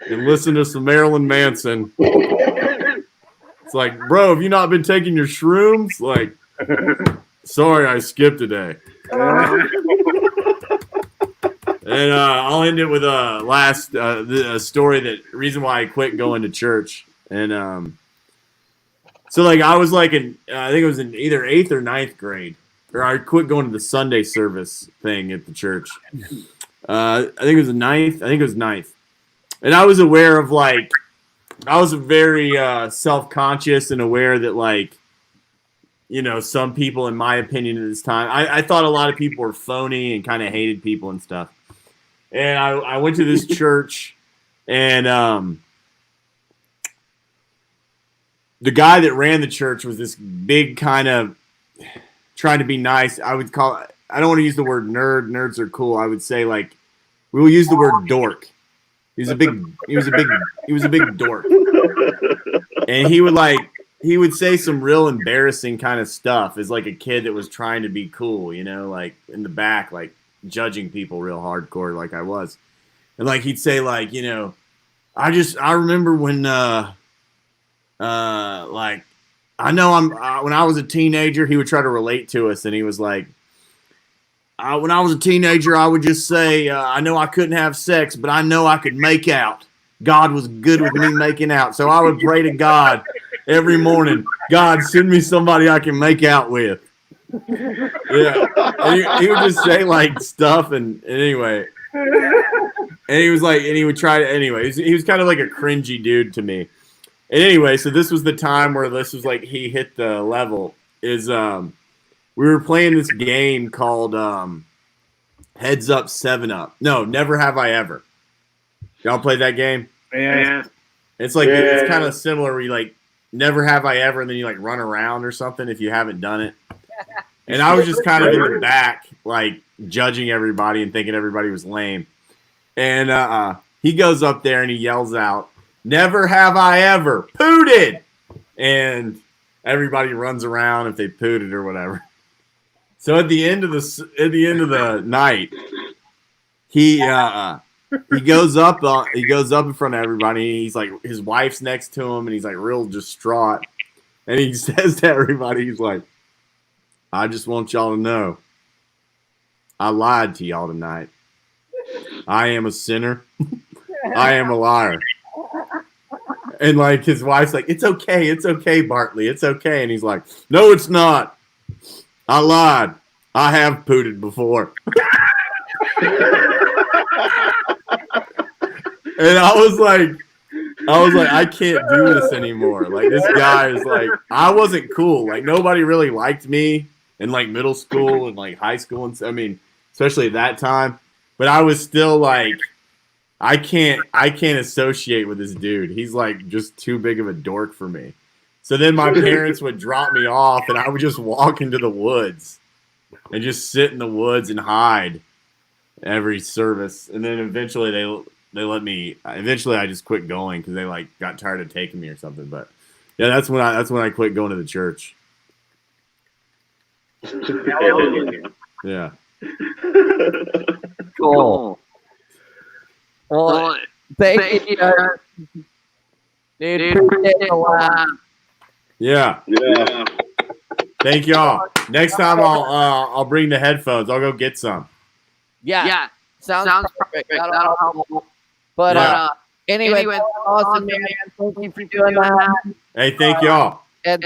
and listen to some Marilyn Manson. It's like, bro, have you not been taking your shrooms? Like, sorry, I skipped today. And I'll end it with a last story reason why I quit going to church. And so like I was like I think it was in either 8th or 9th grade, or I quit going to the Sunday service thing at the church. I think it was 9th. And I was aware of like, I was very self-conscious and aware that like, some people, in my opinion at this time, I thought a lot of people were phony and kind of hated people and stuff. And I went to this church, and the guy that ran the church was this big kind of trying to be nice. I would call it, I don't want to use the word nerd. Nerds are cool. I would say like, we will use the word dork. He was a big dork. And he would say some real embarrassing kind of stuff as like a kid that was trying to be cool, like in the back, like judging people real hardcore like I was. And like he'd say like, I remember when like I know when I was a teenager, he would try to relate to us, and he was like, when I was a teenager, I would just say, I know I couldn't have sex, but I know I could make out. God was good with me making out. So I would pray to God every morning, God, send me somebody I can make out with. Yeah. And he would just say like stuff, and anyway. And he was like, and he would try to, anyway, he was kind of like a cringy dude to me. And anyway, so this was the time where this was like he hit the level. We were playing this game called Heads Up, 7 Up. No, Never Have I Ever. Y'all play that game? Yeah. It's like it's kind of similar where you like never have I ever, and then you like run around or something if you haven't done it. And I was just kind of in the back, like judging everybody and thinking everybody was lame. And he goes up there and he yells out, "Never have I ever pooted!" And everybody runs around if they pooted or whatever. So at the end of the night, he goes up in front of everybody. He's like, his wife's next to him, and he's like real distraught. And he says to everybody, he's like, "I just want y'all to know, I lied to y'all tonight. I am a sinner. I am a liar." And like his wife's like, it's okay, Bartley, it's okay. And he's like, "No, it's not. I lied. I have pooted before." And I was like, I can't do this anymore. Like, this guy is like, I wasn't cool. Like, nobody really liked me in like middle school and like high school. And I mean, especially at that time. But I was still like, I can't associate with this dude. He's like just too big of a dork for me. So then my parents would drop me off and I would just walk into the woods and just sit in the woods and hide every service. And then eventually they let me. Eventually, I just quit going because they like got tired of taking me or something. But yeah, that's when I quit going to the church. Yeah. Cool. Well, thank you, dude. Appreciate it a lot. Yeah. Thank y'all. Next time I'll bring the headphones. I'll go get some. Yeah. Sounds perfect. That'll help. But anyway, awesome, man. Thank you for doing that. Hey, thank y'all. And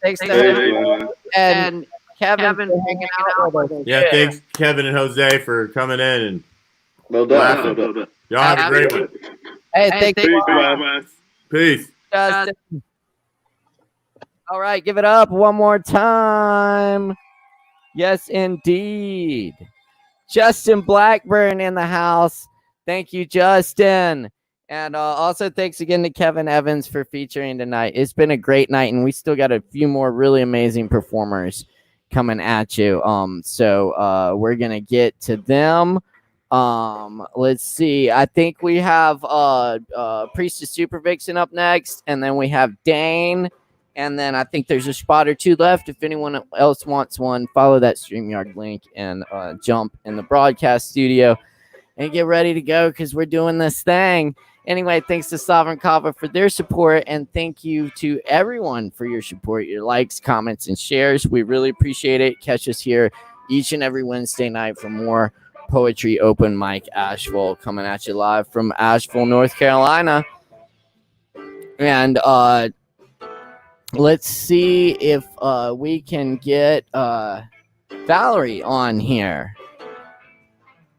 thanks to everyone. And Kevin for hanging out with us. Yeah, thanks Kevin and Jose for coming in and laughing. Y'all have a great one. Hey, thank you. Peace. Justin. All right, give it up one more time. Yes, indeed. Justin Blackburn in the house. Thank you, Justin. And also thanks again to Kevin Evans for featuring tonight. It's been a great night, and we still got a few more really amazing performers coming at you. So we're going to get to them. Let's see. I think we have Priestess Super Vixen up next, and then we have Dane. And then I think there's a spot or two left. If anyone else wants one, follow that StreamYard link and jump in the broadcast studio and get ready to go because we're doing this thing. Anyway, thanks to Sovereign Kava for their support, and thank you to everyone for your support, your likes, comments, and shares. We really appreciate it. Catch us here each and every Wednesday night for more Poetry Open Mic Asheville, coming at you live from Asheville, North Carolina. And let's see if we can get Valerie on here.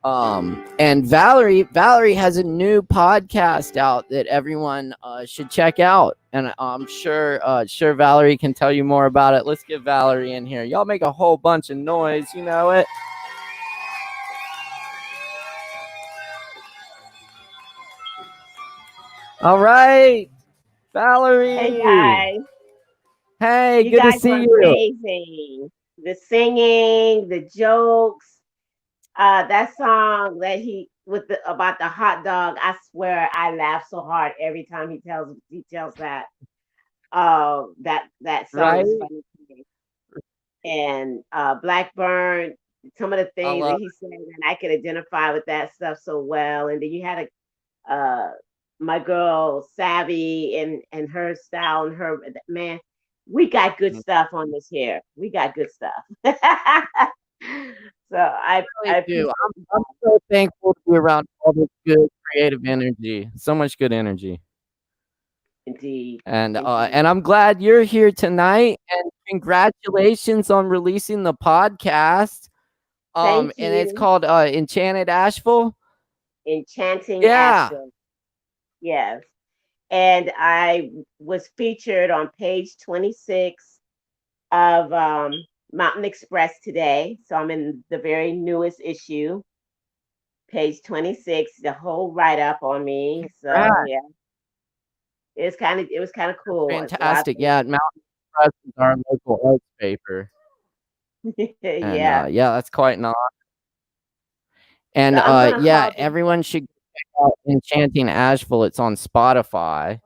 And Valerie has a new podcast out that everyone should check out, and I'm sure Valerie can tell you more about it. Let's get Valerie in here. Y'all make a whole bunch of noise, you know it. All right, Valerie. Hey guys. Hey, you good guys to see were you. Amazing. The singing, the jokes, that song that about the hot dog. I swear I laugh so hard every time he tells that. That song Right? is funny to me. And Blackburn, some of the things that he said, and I could identify with that stuff so well. And then you had my girl Savvy and her style and her man. We got good stuff on this here. We got good stuff. So I do. I'm so thankful to be around all this good creative energy. So much good energy. Indeed. And I'm glad you're here tonight. And congratulations on releasing the podcast. Thank And it's you. called Enchanted Asheville. Enchanting Yeah. Asheville. Yes. And I was featured on page 26 of Mountain Express today. So I'm in the very newest issue, page 26, the whole write up on me. So yeah, it was kind of cool. Fantastic. Yeah, Mountain Express is our local arts paper. And Yeah. yeah, that's quite an honor. And So I'm gonna yeah, call this. everyone should check out Enchanting Asheville. It's on Spotify.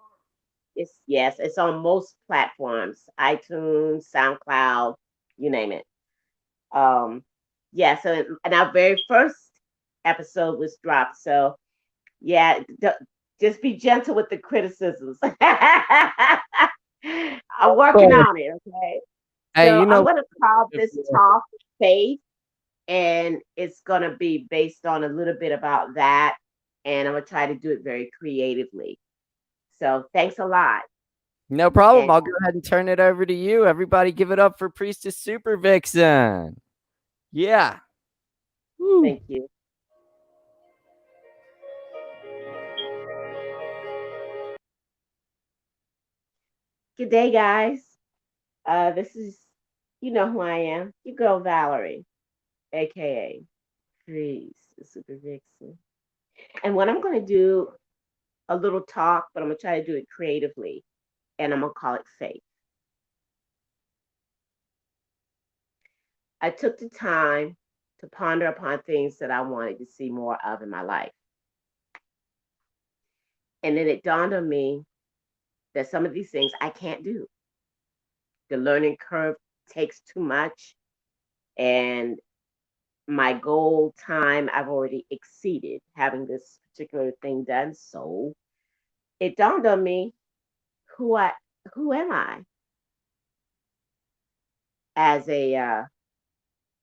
Yes, it's on most platforms, iTunes, SoundCloud, you name it. Yeah, so and our very first episode was dropped. So yeah, just be gentle with the criticisms. I'm working on it, okay? Hey, So you I'm know, gonna call this talk faith, and it's gonna be based on a little bit about that, and I'm gonna try to do it very creatively. So thanks a lot. no problem. And I'll go ahead and turn it over to you. Everybody give it up for Priestess Super Vixen. Yeah. Woo. thank you. Good day, guys. This is, you know who I am, your girl Valerie, aka Priest Super Vixen. And what I'm gonna do, a little talk, but I'm gonna try to do it creatively, and I'm gonna call it faith. I took the time to ponder upon things that I wanted to see more of in my life. And then it dawned on me that some of these things I can't do. The learning curve takes too much, and my goal time I've already exceeded having this particular thing done. So it dawned on me who I who am I as a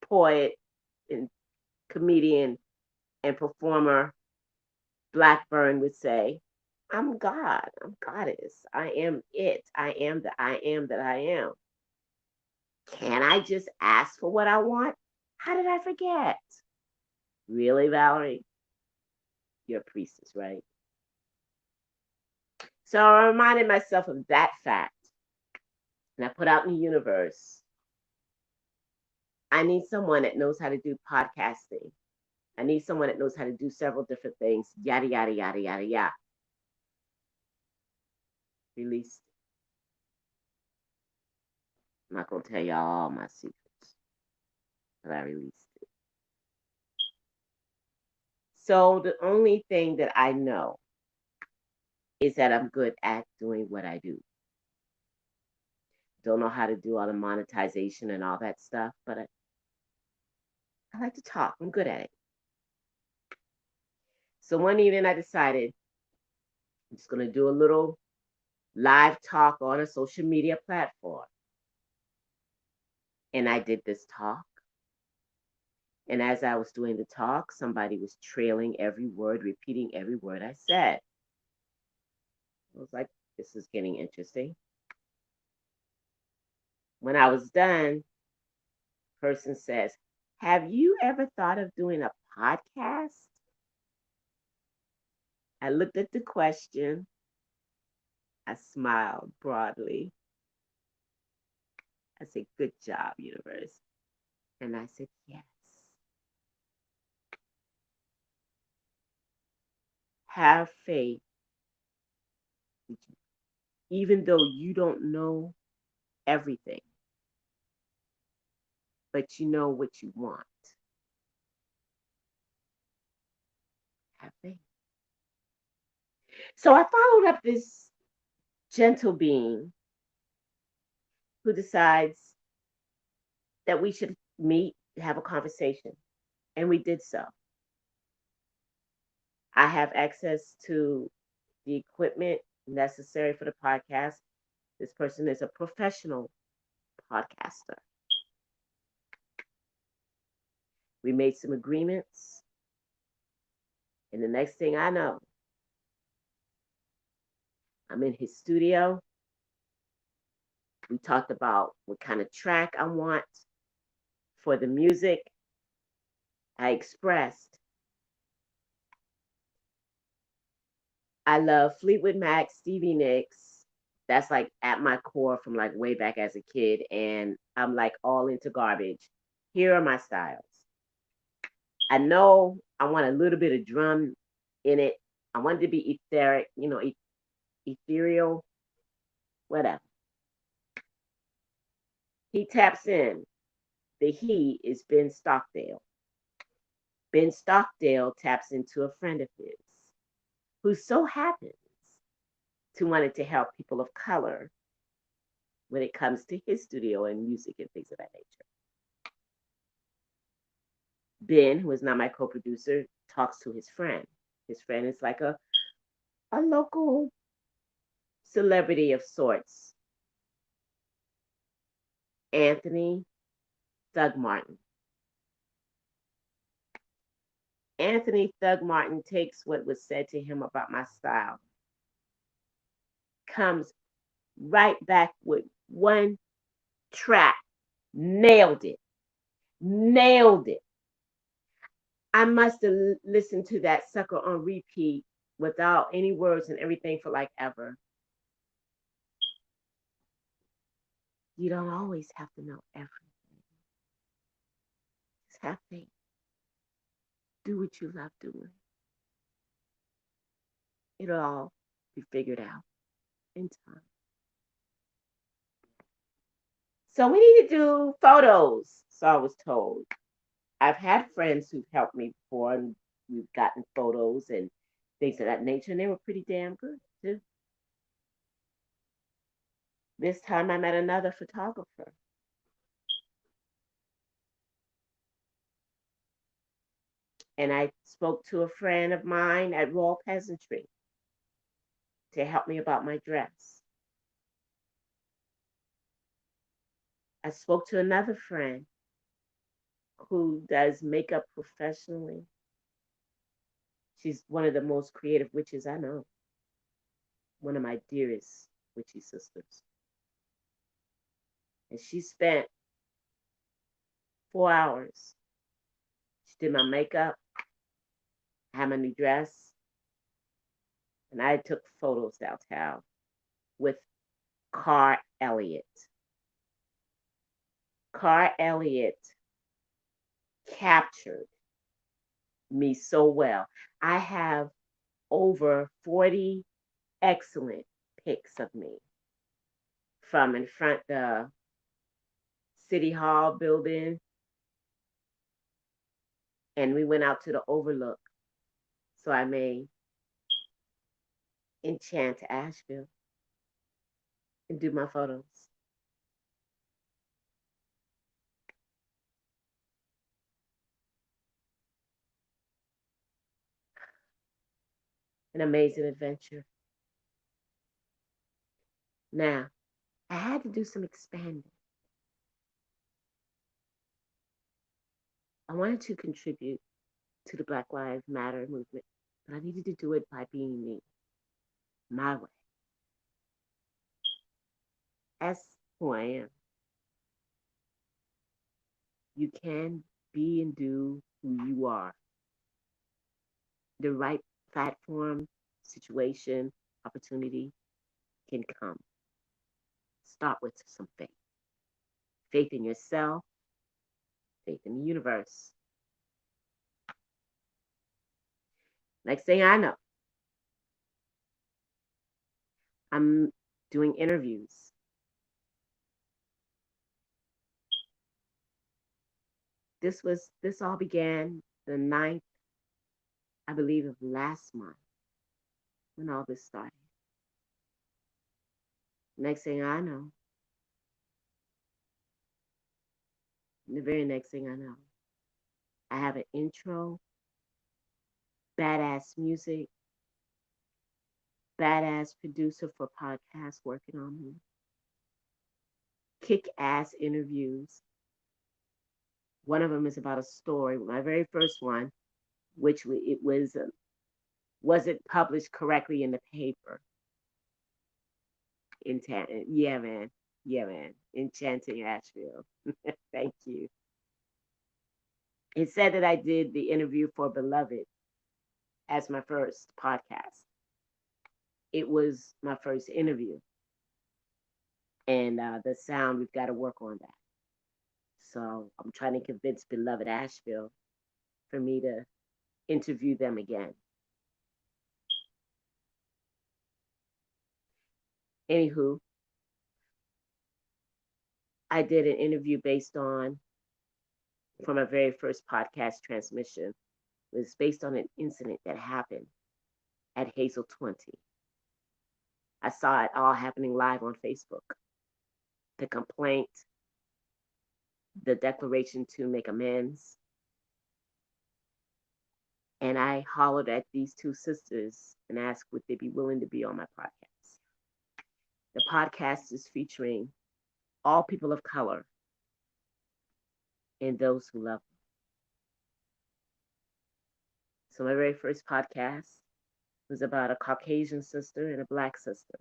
poet and comedian and performer. Blackburn would say, I'm God. I'm goddess. I am it. I am the I am that I am. Can I just ask for what I want? How did I forget? Really, Valerie? You're a priestess, right? So I reminded myself of that fact. And I put out in the universe, I need someone that knows how to do podcasting. I need someone that knows how to do several different things, yada, yada, yada, yada, yada. Released. I'm not going to tell y'all all my secrets, but I released it. So the only thing that I know is that I'm good at doing what I do. Don't know how to do all the monetization and all that stuff, but I like to talk. I'm good at it. So one evening I decided I'm just going to do a little live talk on a social media platform. And I did this talk. And as I was doing the talk, somebody was trailing every word, repeating every word I said. I was like, this is getting interesting. When I was done, the person says, have you ever thought of doing a podcast? I looked at the question. I smiled broadly. I said, good job, universe. And I said, yes. Have faith, even though you don't know everything, but you know what you want. Have faith. So I followed up this gentle being who decides that we should meet, have a conversation. And we did so. I have access to the equipment necessary for the podcast. This person is a professional podcaster. We made some agreements. And the next thing I know, I'm in his studio. We talked about what kind of track I want for the music. I expressed I love Fleetwood Mac, Stevie Nicks. That's like at my core from like way back as a kid. And I'm like all into garbage. Here are my styles. I know I want a little bit of drum in it. I want it to be etheric, ethereal, whatever. He taps in. The he is Ben Stockdale. Ben Stockdale taps into a friend of his who so happens to wanted to help people of color when it comes to his studio and music and things of that nature. Ben, who is not my co-producer, talks to his friend. His friend is like a local celebrity of sorts, Anthony Thug Martin. Anthony Thug Martin takes what was said to him about my style, comes right back with one track, nailed it. I must have listened to that sucker on repeat without any words and everything for like ever. You don't always have to know everything. Just have faith. Do what you love doing. It'll all be figured out in time. So we need to do photos, so I was told. I've had friends who've helped me before, and we've gotten photos and things of that nature, and they were pretty damn good too. This time I met another photographer. And I spoke to a friend of mine at Raw Peasantry to help me about my dress. I spoke to another friend who does makeup professionally. She's one of the most creative witches I know. One of my dearest witchy sisters. And she spent 4 hours. She did my makeup, had my new dress, and I took photos downtown with Car Elliott. Car Elliott captured me so well. I have over 40 excellent pics of me from in front the City Hall building, and we went out to the overlook so I may enchant Asheville and do my photos. An amazing adventure. Now, I had to do some expanding. I wanted to contribute to the Black Lives Matter movement, but I needed to do it by being me, my way. That's who I am. You can be and do who you are. The right platform, situation, opportunity can come. Start with some faith. Faith in yourself, faith in the universe. Next thing I know, I'm doing interviews. This all began the 9th, I believe, of last month when all this started. Next thing I know, the very next thing I know, I have an intro, badass music, badass producer for podcasts working on me, kick-ass interviews. One of them is about a story, my very first one, which it was wasn't published correctly in the paper. Yeah, man. Enchanting Asheville. Thank you. It said that I did the interview for Beloved as my first podcast. it was my first interview. And the sound, we've got to work on that. So I'm trying to convince beloved Asheville for me to interview them again. Anywho, I did an interview based on, from my very first podcast transmission, it was based on an incident that happened at Hazel 20. I saw it all happening live on Facebook. The complaint, the declaration to make amends. And I hollered at these two sisters and asked would they be willing to be on my podcast. The podcast is featuring all people of color and those who love them. So my very first podcast was about a Caucasian sister and a Black sister.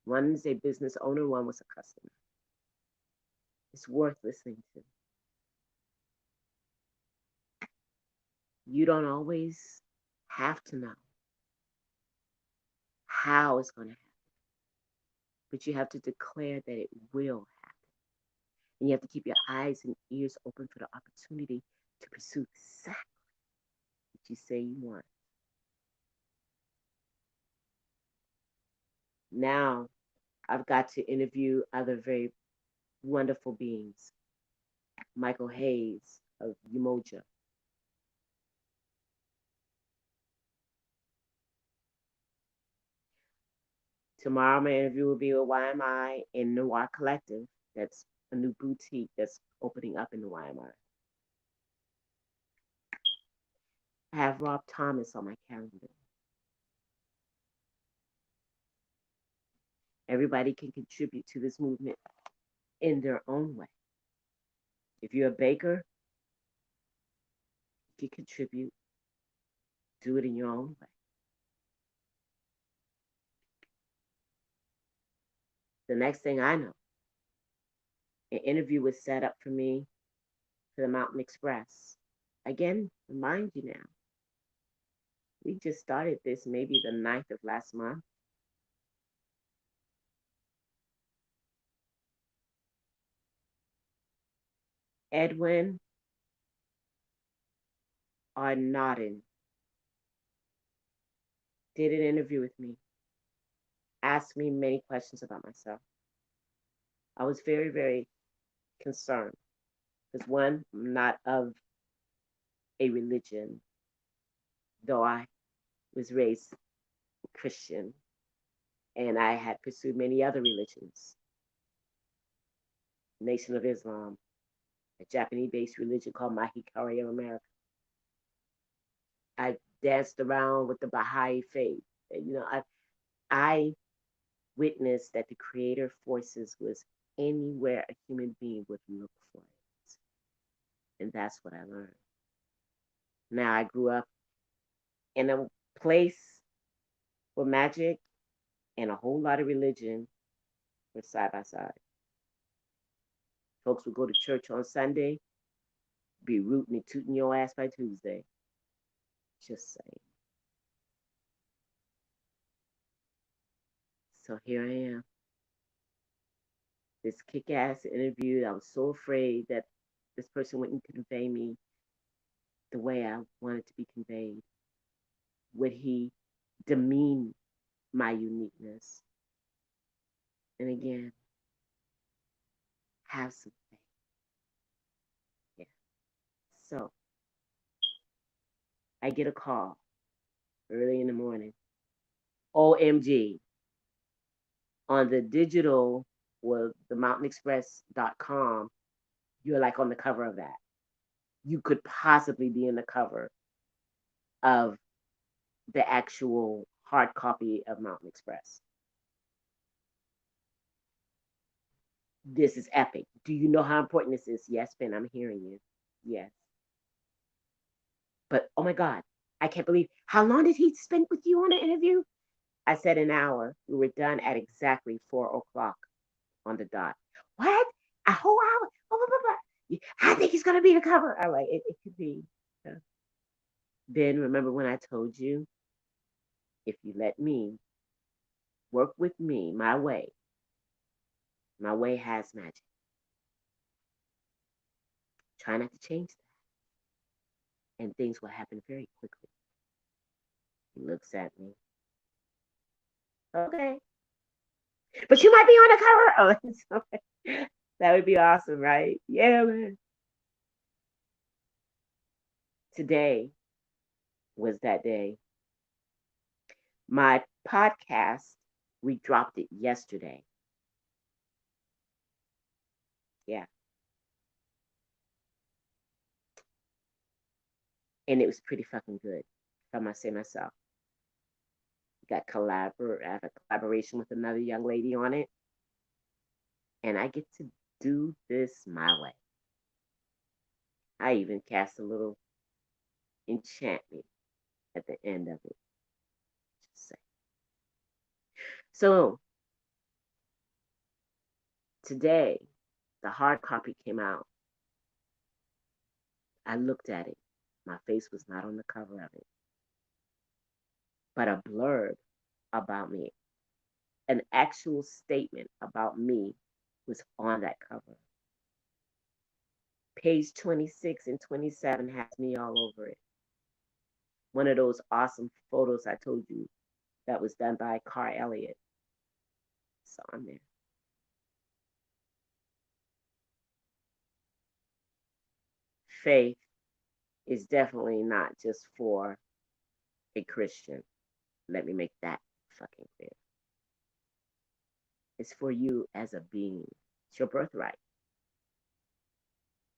One is a business owner, one was a customer. It's worth listening to. You don't always have to know how it's going to happen, but you have to declare that it will happen. And you have to keep your eyes and ears open for the opportunity to pursue exactly what you say you want. Now, I've got to interview other very wonderful beings. Michael Hayes of Umoja. Tomorrow, my interview will be with YMI in Noir Collective. That's a new boutique that's opening up in the YMI. I have Rob Thomas on my calendar. Everybody can contribute to this movement in their own way. If you're a baker, you can contribute. Do it in your own way. The next thing I know, an interview was set up for me for the Mountain Express. Again, remind you now, we just started this maybe the 9th of last month. Edwin Arnaudin did an interview with me, asked me many questions about myself. I was very, very concerned because one, I'm not of a religion, though I was raised Christian and I had pursued many other religions. Nation of Islam, a Japanese-based religion called Mahikari of America. I danced around with the Baha'i faith. You know, I witnessed that the creator forces was anywhere a human being would look for it. And that's what I learned. Now I grew up in a place where magic and a whole lot of religion were side by side. Folks would go to church on Sunday, be rooting and tooting your ass by Tuesday. Just saying. So here I am. This kick-ass interview. I was so afraid that this person wouldn't convey me the way I wanted to be conveyed. Would he demean my uniqueness? And again, have some faith. Yeah. So I get a call early in the morning. OMG. On the digital, well, the mountainexpress.com, you're like on the cover of that. You could possibly be in the cover of the actual hard copy of Mountain Express. This is epic. Do you know how important this is? Yes, Ben, I'm hearing you. Yes. But oh my God, I can't believe, how long did he spend with you on the interview? I said an hour. We were done at exactly 4:00 on the dot. What? A whole hour? I think he's going to be the cover. I'm like, it could be. Then remember when I told you, if you let me, Work with me, my way. My way has magic. Try not to change that. And things will happen very quickly. He looks at me. Okay. But you might be on the cover. Oh, okay. That would be awesome, right? Yeah, man. Today was that day. My podcast, we dropped it yesterday. Yeah. And it was pretty fucking good, if I must say myself. I have a collaboration with another young lady on it. And I get to do this my way. I even cast a little enchantment at the end of it. Just say. So today, the hard copy came out. I looked at it. My face was not on the cover of it. But a blurb about me, an actual statement about me was on that cover. Page 26 and 27 has me all over it. One of those awesome photos I told you that was done by Carl Elliott. It's on there. Faith is definitely not just for a Christian. Let me make that fucking clear. It's for you as a being. It's your birthright.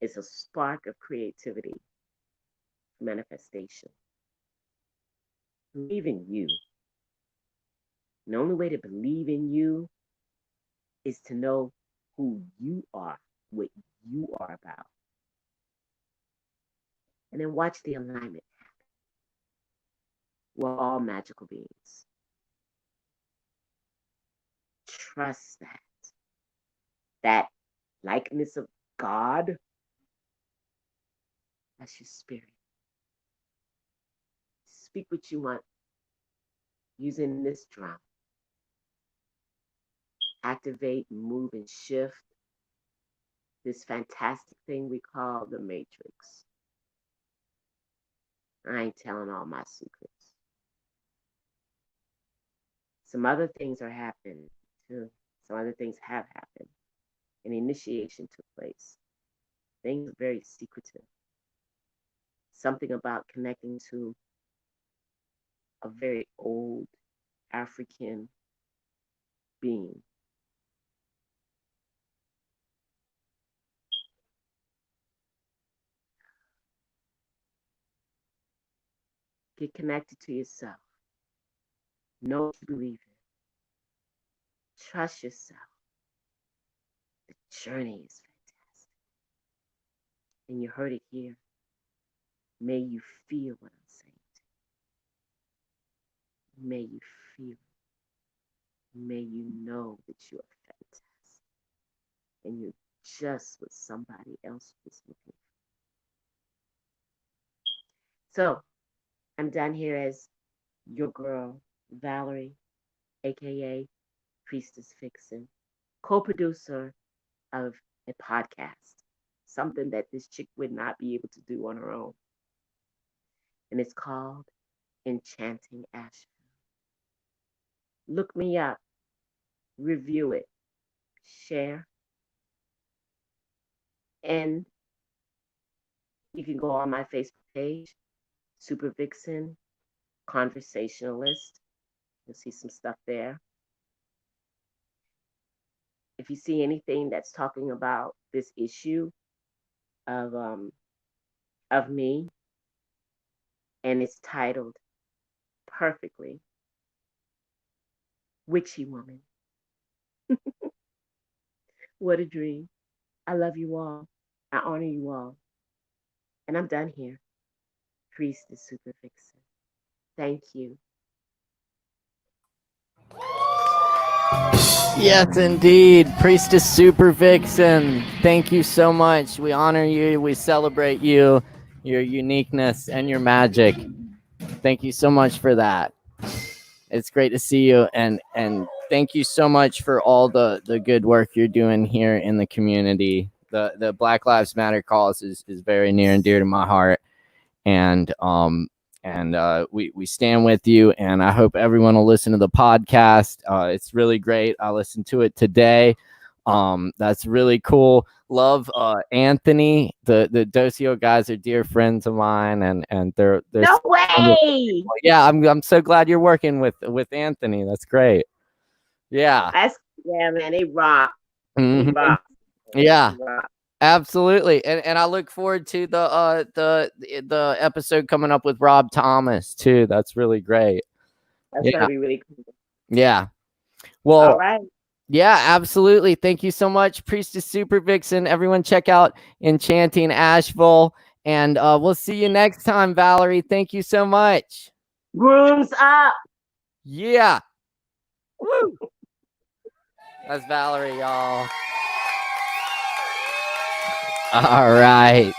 It's a spark of creativity, manifestation. Believe in you. The only way to believe in you is to know who you are, what you are about. And then watch the alignment happen. We're all magical beings. Trust that. That likeness of God, that's your spirit. Speak what you want using this drum. Activate, move, and shift this fantastic thing we call the matrix. I ain't telling all my secrets. Some other things are happening too. Some other things have happened. An initiation took place. Things are very secretive. Something about connecting to a very old African being. Get connected to yourself. Know what you believe in. Trust yourself. The journey is fantastic. And you heard it here. May you feel what I'm saying. May you feel it. May you know that you are fantastic. And you're just what somebody else was looking for. So, I'm done here as your girl, Valerie, aka Priestess Vixen, co-producer of a podcast, something that this chick would not be able to do on her own. And it's called Enchanting ASHEV. Look me up, review it, share, and you can go on my Facebook page, Super Vixen, Conversationalist. You'll see some stuff there. If you see anything that's talking about this issue of me, and it's titled perfectly, Witchy Woman. What a dream. I love you all. I honor you all. And I'm done here. Priestess Super Vixen. Thank you. Yes, indeed. Priestess Super Vixen. Thank you so much. We honor you. We celebrate you, your uniqueness, and your magic. Thank you so much for that. It's great to see you. And thank you so much for all the good work you're doing here in the community. The Black Lives Matter cause is very near and dear to my heart, and we stand with you, and I hope everyone will listen to the podcast. It's really great. I listened to it today. That's really cool. Love Anthony. The Docio guys are dear friends of mine, and they're No way. yeah. I'm so glad you're working with Anthony. That's great. Yeah. Yeah, man, they rock. They Mhm. rock. Yeah. They rock. Absolutely, and I look forward to the episode coming up with Rob Thomas too. That's really great. That's gonna be really cool. Yeah. Well, All right. yeah, absolutely. Thank you so much, Priestess Super Vixen. Everyone, check out Enchanting Asheville, and we'll see you next time, Valerie. Thank you so much. Grooms up. Yeah. Woo. That's Valerie, y'all. All right.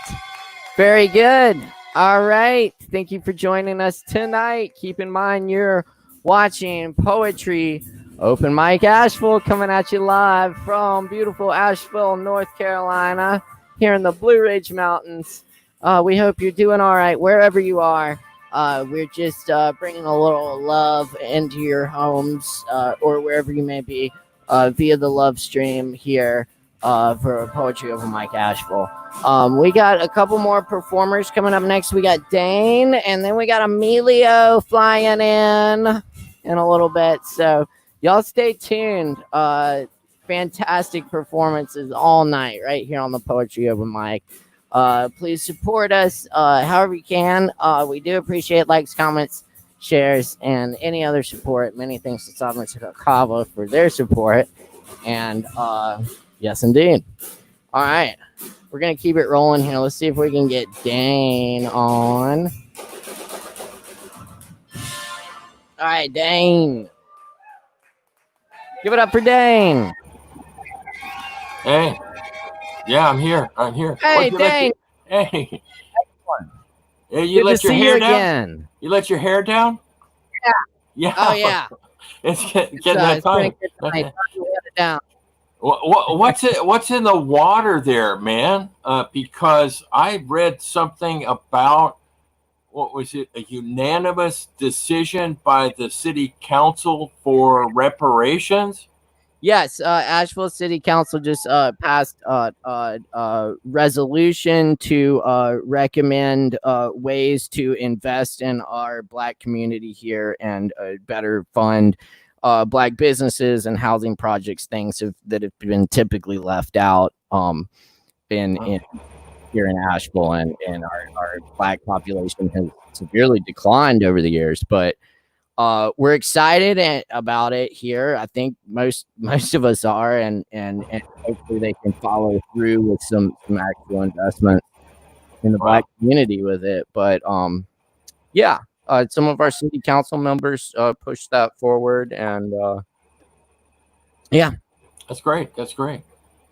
Very good. All right. Thank you for joining us tonight. Keep in mind you're watching Poetry Open Mic Asheville, coming at you live from beautiful Asheville, North Carolina, here in the Blue Ridge Mountains. We hope you're doing all right wherever you are. We're just bringing a little love into your homes or wherever you may be via the Lovestream here for Poetry Open Mic Asheville. We got a couple more performers coming up next. We got Dane, and then we got Emilio flying in a little bit. So y'all stay tuned. Fantastic performances all night right here on the Poetry Open Mic. Please support us however you can. We do appreciate likes, comments, shares, and any other support. Many thanks to Sovereign Cava for their support. And yes, indeed. All right. We're going to keep it rolling here. Let's see if we can get Dane on. All right, Dane. Give it up for Dane. Hey. Yeah, I'm here. I'm here. Hey, Dane. Hey. Hey, Good you to let your see hair you down? again. You let your hair down? Yeah. Yeah. Oh, yeah. It's getting that time. Down. What's in the water there, man? Because I read something about, what was it, a unanimous decision by the city council for reparations? Yes, Asheville City Council just passed resolution to recommend ways to invest in our Black community here and better fund Black businesses and housing projects, things that have been typically left out in here in Asheville, and our Black population has severely declined over the years, but we're excited about it here. I think most of us are, and hopefully they can follow through with some actual investment in the Black community with it. But yeah, some of our city council members pushed that forward, and yeah, that's great. That's great.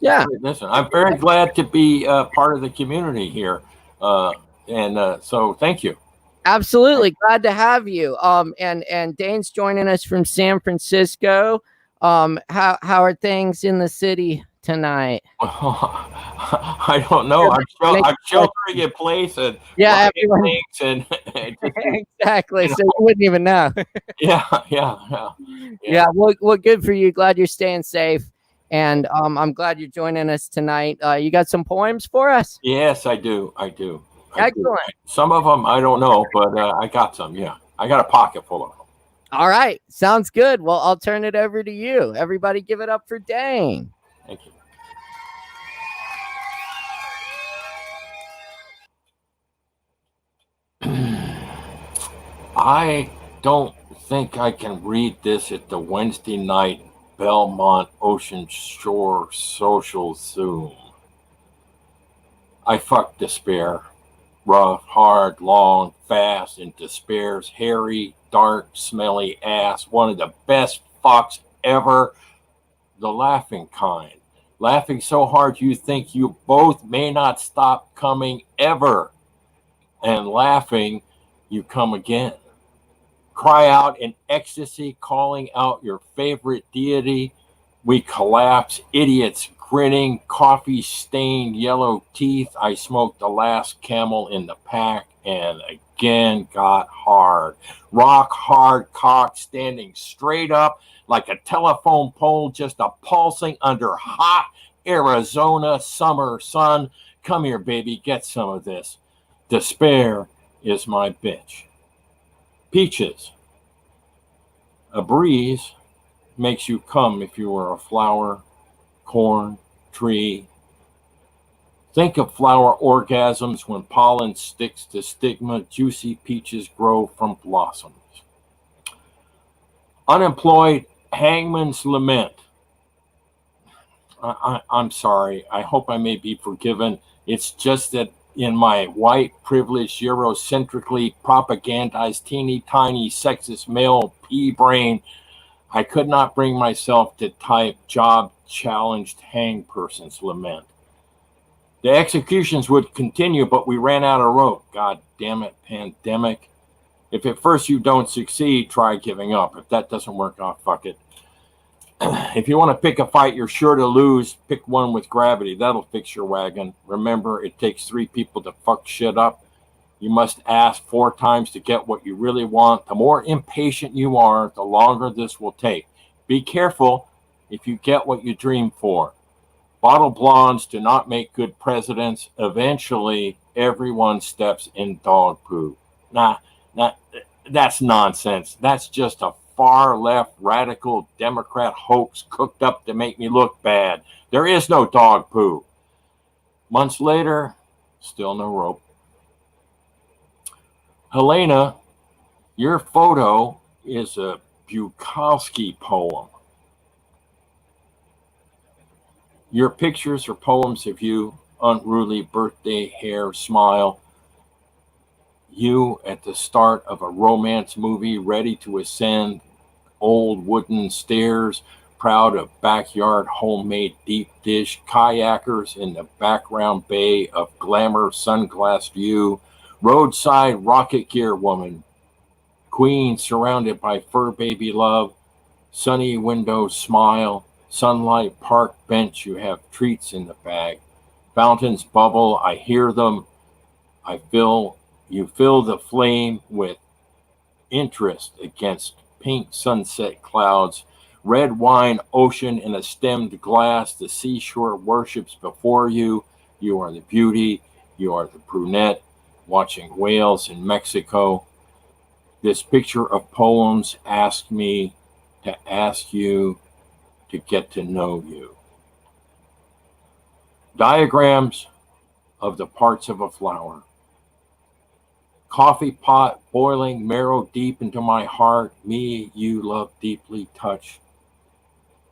Yeah, listen, I'm very glad to be part of the community here, and so thank you. Absolutely, glad to have you. And Dane's joining us from San Francisco. How are things in the city tonight? I don't know. I'm sheltering in place and things and exactly. So you wouldn't even know. Yeah. Well, good for you. Glad you're staying safe, and I'm glad you're joining us tonight. You got some poems for us? Yes, I do. Excellent. Some of them I don't know, but I got some. Yeah, I got a pocket full of them. All right, sounds good. Well, I'll turn it over to you. Everybody, give it up for Dane. Thank you. I don't think I can read this at the Wednesday night Belmont Ocean Shore social Zoom. I fuck despair. Rough, hard, long, fast, and despair's hairy, dark, smelly ass. One of the best fucks ever. The laughing kind. Laughing so hard you think you both may not stop coming ever. And laughing, you come again. cry out in ecstasy, calling out your favorite deity. We collapse, idiots grinning, coffee-stained yellow teeth. I smoked the last Camel in the pack and again got hard. Rock hard cock standing straight up like a telephone pole, just a pulsing under hot Arizona summer sun. Come here, baby, get some of this. Despair is my bitch. Peaches. A breeze makes you come if you were a flower, corn, tree. Think of flower orgasms when pollen sticks to stigma. Juicy peaches grow from blossoms. Unemployed, hangman's lament. I'm sorry. I hope I may be forgiven. It's just that in my white, privileged, Eurocentrically propagandized, teeny tiny, sexist male pea brain, I could not bring myself to type job-challenged hang person's lament. The executions would continue, but we ran out of rope. God damn it, pandemic. If at first you don't succeed, try giving up. If that doesn't work out, fuck it. If you want to pick a fight you're sure to lose, pick one with gravity. That'll fix your wagon. Remember, it takes 3 people to fuck shit up. You must ask 4 times to get what you really want. The more impatient you are, the longer this will take. Be careful if you get what you dream for. Bottle blondes do not make good presidents. Eventually, everyone steps in dog poo. That's nonsense. That's just a far-left radical Democrat hoax cooked up to make me look bad. There is no dog poo. Months later, still no rope. Helena, your photo is a Bukowski poem. Your pictures are poems of you, unruly birthday hair, smile. You at the start of a romance movie, ready to ascend old wooden stairs, proud of backyard homemade deep dish, kayakers in the background bay of glamour sunglass view, roadside rocket gear woman, queen surrounded by fur baby love, sunny window smile, sunlight park bench, you have treats in the bag, fountains bubble, I hear them, you fill the flame with interest against pink sunset clouds, red wine ocean in a stemmed glass, the seashore worships before you. You are the beauty, you are the brunette, watching whales in Mexico. This picture of poems asked me to ask you to get to know you. Diagrams of the parts of a flower. Coffee pot boiling, marrow deep into my heart, me you love deeply touch.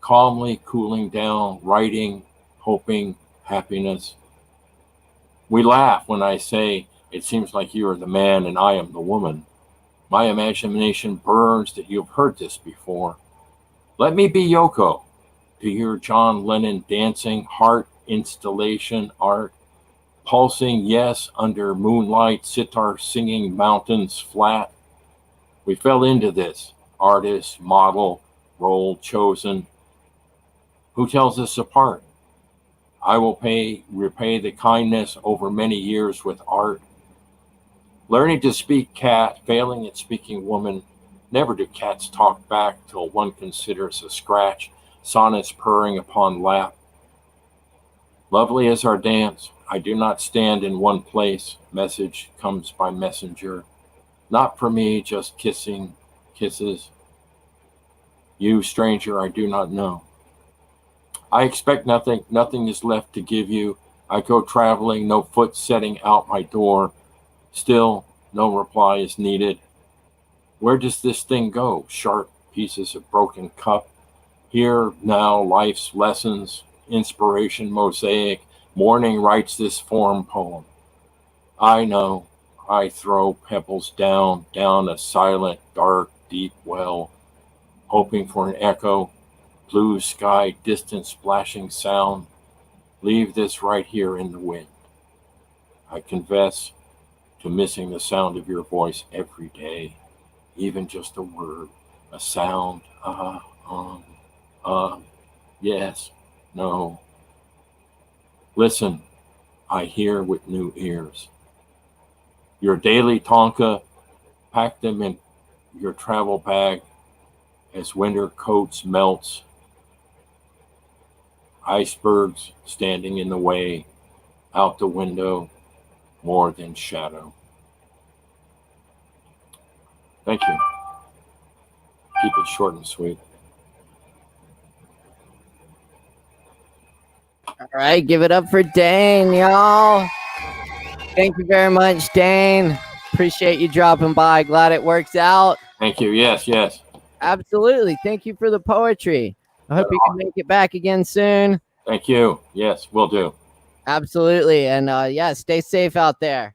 Calmly cooling down, writing, hoping, happiness. We laugh when I say, it seems like you are the man and I am the woman. My imagination burns that you've heard this before. Let me be Yoko. To hear John Lennon dancing, heart installation art. Pulsing, yes, under moonlight, sitar singing mountains flat. We fell into this, artist, model, role chosen. Who tells us apart? I will repay the kindness over many years with art. Learning to speak cat, failing at speaking woman. Never do cats talk back till one considers a scratch, sonnets purring upon lap. Lovely as our dance, I do not stand in one place. Message comes by messenger. Not for me, just kisses. You, stranger, I do not know. I expect nothing is left to give you. I go traveling, no foot setting out my door. Still, no reply is needed. Where does this thing go? Sharp pieces of broken cup. Here, now, life's lessons, inspiration, mosaic. Morning writes this form poem. I know, I throw pebbles down a silent, dark, deep well, hoping for an echo, blue sky, distant splashing sound. Leave this right here in the wind. I confess to missing the sound of your voice every day. even just a word, a sound, yes, no. Listen, I hear with new ears. Your daily Tonka, pack them in your travel bag as winter coats melts, icebergs standing in the way, out the window, more than shadow. Thank you. Keep it short and sweet. All right, give it up for Dane, y'all. Thank you very much, Dane. Appreciate you dropping by. Glad it works out. Thank you. Yes, yes. Absolutely. Thank you for the poetry. I hope you can make it back again soon. Thank you. Yes, will do. Absolutely. And yeah, stay safe out there.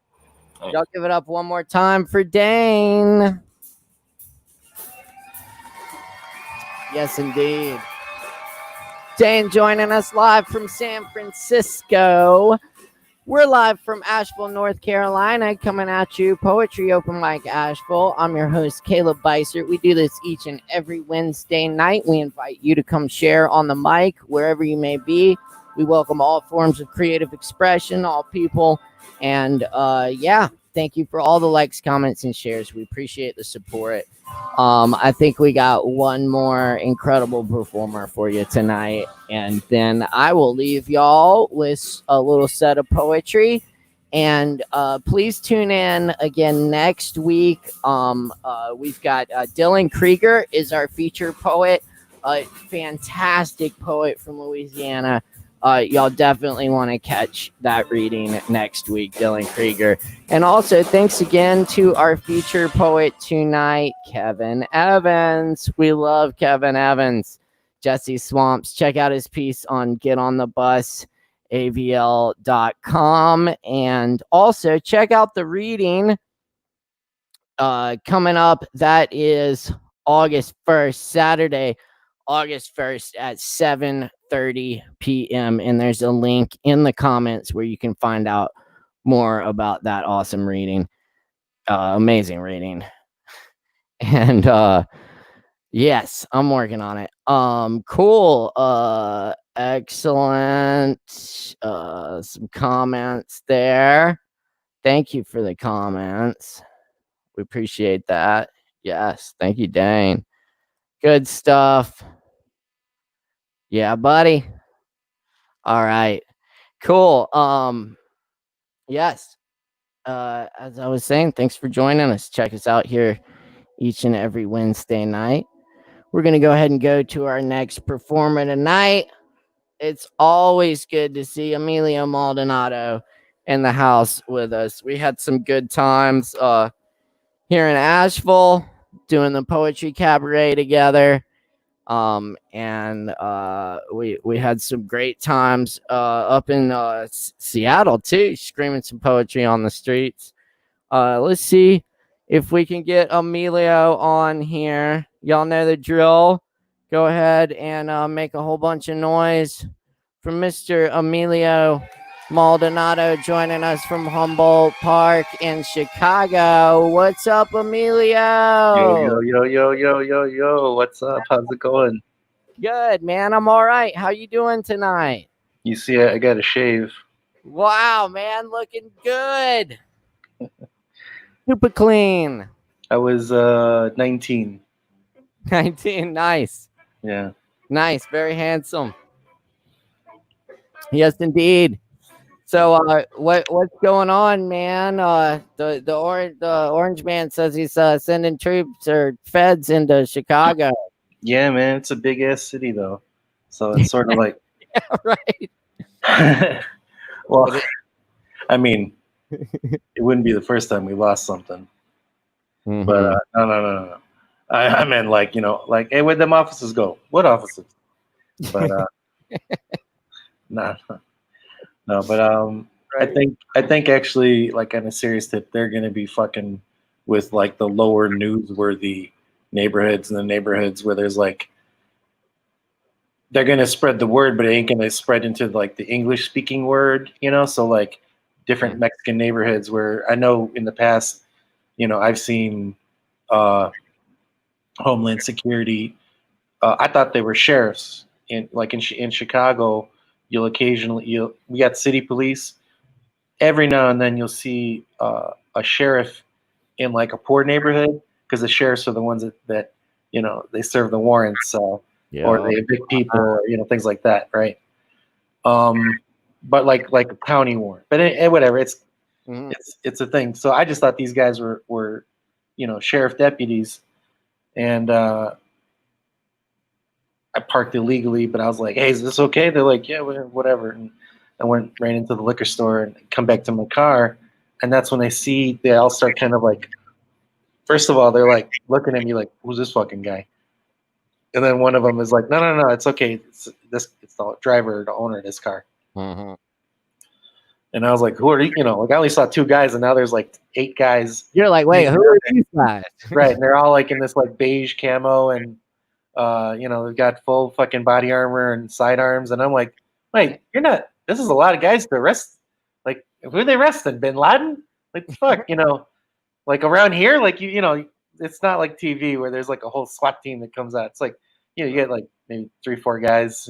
Thanks. Y'all give it up one more time for Dane. Yes, indeed. Dane joining us live from San Francisco. We're live from Asheville, North Carolina, coming at you. Poetry Open Mic Asheville. I'm your host, Caleb Beisert. We do this each and every Wednesday night. We invite you to come share on the mic, wherever you may be. We welcome all forms of creative expression, all people. And yeah, thank you for all the likes, comments, and shares. We appreciate the support. I think we got one more incredible performer for you tonight, and then I will leave y'all with a little set of poetry. And please tune in again next week. We've got Dylan Krieger is our featured poet, a fantastic poet from Louisiana. Y'all definitely want to catch that reading next week, Dylan Krieger. And also, thanks again to our feature poet tonight, Kevin Evans. We love Kevin Evans. Jesse Swamps. Check out his piece on getonthebusavl.com. And also, check out the reading coming up. That is August 1st, Saturday, August 1st at 7:30 p.m. And there's a link in the comments where you can find out more about that awesome reading. Amazing reading. And yes, I'm working on it. Cool. Excellent. Some comments there. Thank you for the comments. We appreciate that. Yes, thank you, Dane. Good stuff. Yeah, buddy. All right. Cool. Yes. As I was saying, thanks for joining us. Check us out here each and every Wednesday night. We're going to go ahead and go to our next performer tonight. It's always good to see Emilio Maldonado in the house with us. We had some good times here in Asheville doing the poetry cabaret together. And we had some great times up in Seattle too, screaming some poetry on the streets. Let's see if we can get Emilio on here. Y'all know the drill. Go ahead and make a whole bunch of noise for Mr. Emilio Maldonado joining us from Humboldt Park in Chicago. What's up, Emilio? Yo. What's up? How's it going? Good, man. I'm all right. How you doing tonight? You see, I got a shave. Wow, man. Looking good. Super clean. I was 19. 19. Nice. Yeah. Nice. Very handsome. Yes, indeed. So, what's going on, man? The Orange Man says he's sending troops or feds into Chicago. Yeah, man. It's a big ass city, though. So it's sort of like. Yeah, right. Well, I mean, it wouldn't be the first time we lost something. Mm-hmm. But no. I meant like, like, hey, where'd them officers go? What officers? But no. But right. I think actually, like, on a serious tip, they're gonna be fucking with like the lower newsworthy neighborhoods and the neighborhoods where there's like they're gonna spread the word, but it ain't gonna spread into like the English speaking word, so like different Mexican neighborhoods where I know in the past, I've seen Homeland Security. I thought they were sheriffs. In Chicago, we got city police. Every now and then you'll see a sheriff in like a poor neighborhood, because the sheriffs are the ones that they serve the warrants, or they evict people, or things like that, right? But like a county warrant, but whatever, it's a thing. So I just thought these guys were sheriff deputies, and I parked illegally, but I was like, hey, is this okay? They're like, yeah, whatever. And I went right into the liquor store and come back to my car. And that's when they all start kind of like, first of all, they're like looking at me like, who's this fucking guy? And then one of them is like, no, it's okay. It's the driver, the owner of this car. Mm-hmm. And I was like, who are you? Like I only saw 2 guys, and now there's like 8 guys. You're like, wait, who are these guys? Right. And they're all like in this like beige camo, and they've got full fucking body armor and sidearms. And I'm like, wait, this is a lot of guys to arrest. Like, who are they arresting? Bin Laden? Like, fuck, like around here, like, it's not like TV where there's like a whole SWAT team that comes out. It's like, you get like maybe 3-4 guys,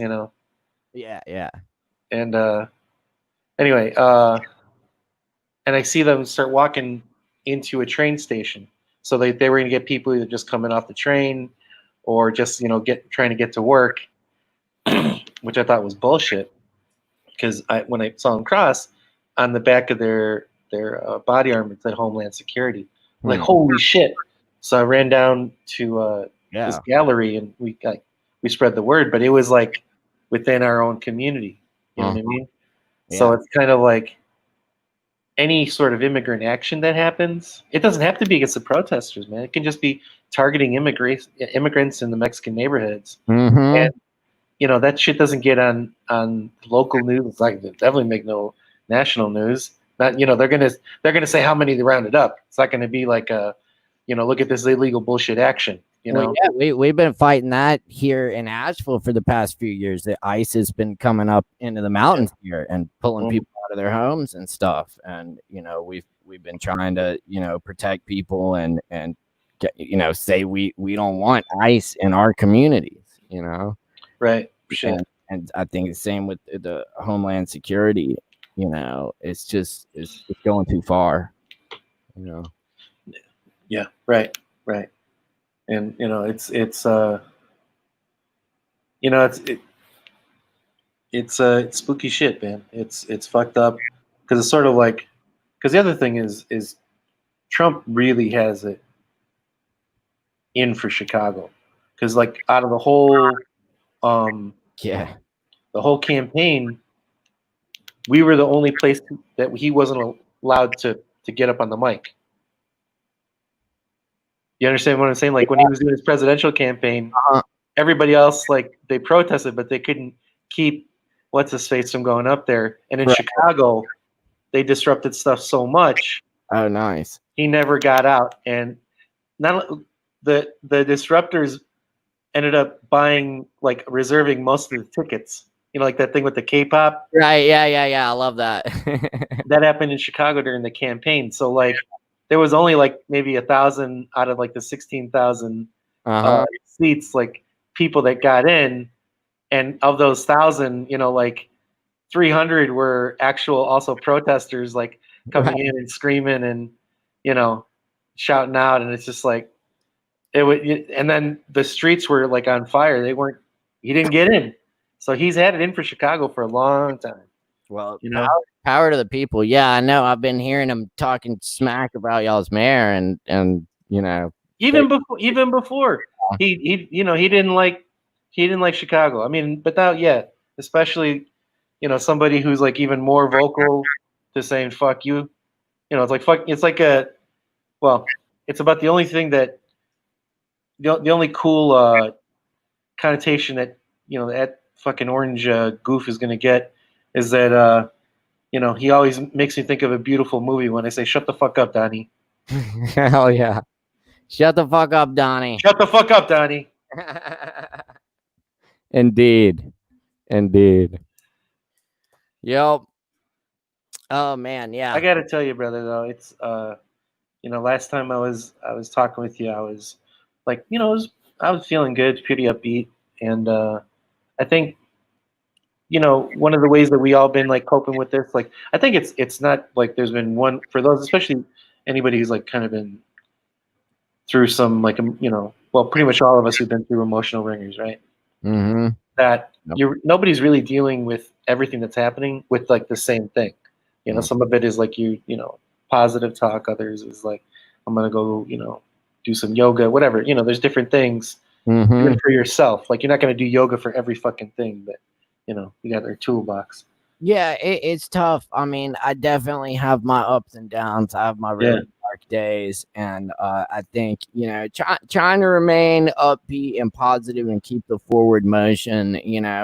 Yeah. And anyway, and I see them start walking into a train station. So they were going to get people either just coming off the train or just trying to get to work, which I thought was bullshit. Because when I saw them cross, on the back of their body armor it said Homeland Security. I'm like, holy shit! So I ran down to this gallery, and we spread the word. But it was like within our own community. You know what I mean? Yeah. So it's kind of like any sort of immigrant action that happens. It doesn't have to be against the protesters, man. It can just be targeting immigrants in the Mexican neighborhoods. Mm-hmm. And that shit doesn't get on local news. It's like, they definitely make no national news. Not they're gonna say how many they rounded up. It's not gonna be like look at this illegal bullshit action. Well, yeah, we've been fighting that here in Asheville for the past few years. That ICE has been coming up into the mountains here and pulling people out of their homes and stuff. And we've been trying to protect people and get, say we don't want ICE in our communities. Right. Sure. And I think the same with the Homeland Security. It's going too far. Yeah. Right. And it's spooky shit, man. It's fucked up, because it's sort of like, because the other thing is Trump really has it in for Chicago, because like out of the whole the whole campaign, we were the only place that he wasn't allowed to get up on the mic. You understand what I'm saying? Like when he was doing his presidential campaign, everybody else, like, they protested, but they couldn't keep what's his face from going up there. And in Chicago, they disrupted stuff so much. Oh, nice. He never got out, and not the disruptors ended up reserving most of the tickets. Like that thing with the K-pop. Right. Yeah. I love that. That happened in Chicago during the campaign. So like, there was only like maybe 1,000 out of like the 16,000 seats, like people that got in, and of those 1,000, like 300 were actual also protesters, like coming in and screaming and shouting out, and it's just like and then the streets were like on fire. He didn't get in, so he's had it in for Chicago for a long time. Well, power to the people. Yeah, I know. I've been hearing him talking smack about y'all's mayor, and even before he didn't like Chicago. I mean, but now, especially somebody who's like even more vocal to saying fuck you. It's like fuck. It's like it's about the only thing that the only cool connotation that that fucking orange goof is gonna get is that he always makes me think of a beautiful movie when I say shut the fuck up, Donnie. Hell yeah. Shut the fuck up, Donnie. Shut the fuck up, Donnie. Indeed. Yep. Oh man, yeah. I gotta tell you, brother, though, it's last time I was talking with you, I was like, I was feeling good, pretty upbeat, and I think, one of the ways that we all been like coping with this, like, I think it's not like there's been one for those, especially anybody who's like kind of been through some like well, pretty much all of us who've been through emotional ringers, right? Mm-hmm. That nobody's really dealing with everything that's happening with like the same thing. Some of it is like positive talk. Others is like, I'm gonna go, do some yoga, whatever. There's different things even for yourself. Like, you're not gonna do yoga for every fucking thing, but you got their toolbox. Yeah, it's tough. I mean, I definitely have my ups and downs. I have my really dark days, and I think trying to remain upbeat and positive and keep the forward motion.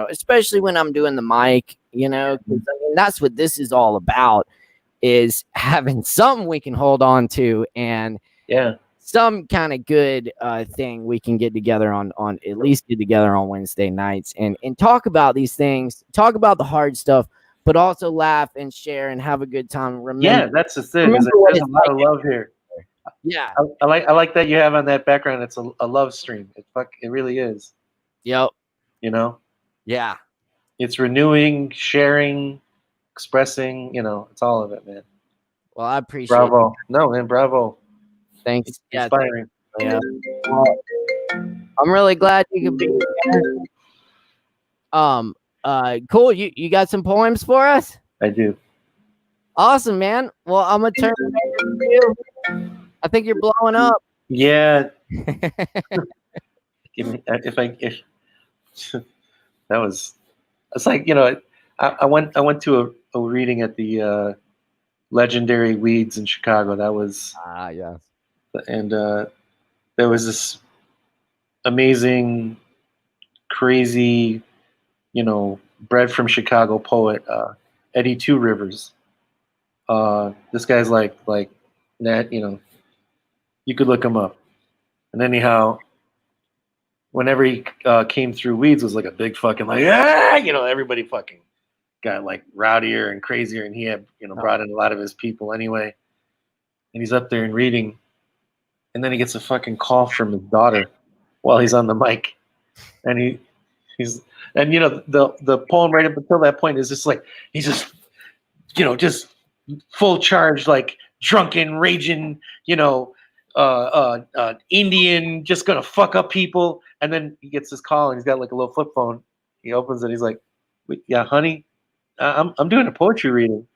Especially when I'm doing the mic. 'Cause, I mean, that's what this is all about: is having something we can hold on to, and some kind of good thing we can get together on at least get together on Wednesday nights and talk about these things, talk about the hard stuff, but also laugh and share and have a good time. Remember, that's just it. There's a lot of love here. Yeah, I like that you have on that background. It's a love stream. It really is. Yep. Yeah. It's renewing, sharing, expressing. It's all of it, man. Well, I appreciate Bravo. No, man, bravo. Thanks. It's inspiring. Yeah. I'm really glad you could be here. Cool. You got some poems for us? I do. Awesome, man. Well, I'm gonna turn it over to you. I think you're blowing up. Yeah. If that was, it's like, I went to a reading at the legendary Weeds in Chicago. That was yes. And there was this amazing, crazy, bred from Chicago poet, Eddie Two Rivers. This guy's like that, you could look him up. And anyhow, whenever he came through Weeds, was like a big fucking like, everybody fucking got like rowdier and crazier, and he had brought in a lot of his people anyway. And he's up there and reading, and then he gets a fucking call from his daughter while he's on the mic, and he's the poem right up until that point is just like he's just just full charge, like drunken, raging, Indian, just gonna fuck up people. And then he gets this call, and he's got like a little flip phone. He opens it. He's like, "Yeah, honey, I'm doing a poetry reading,"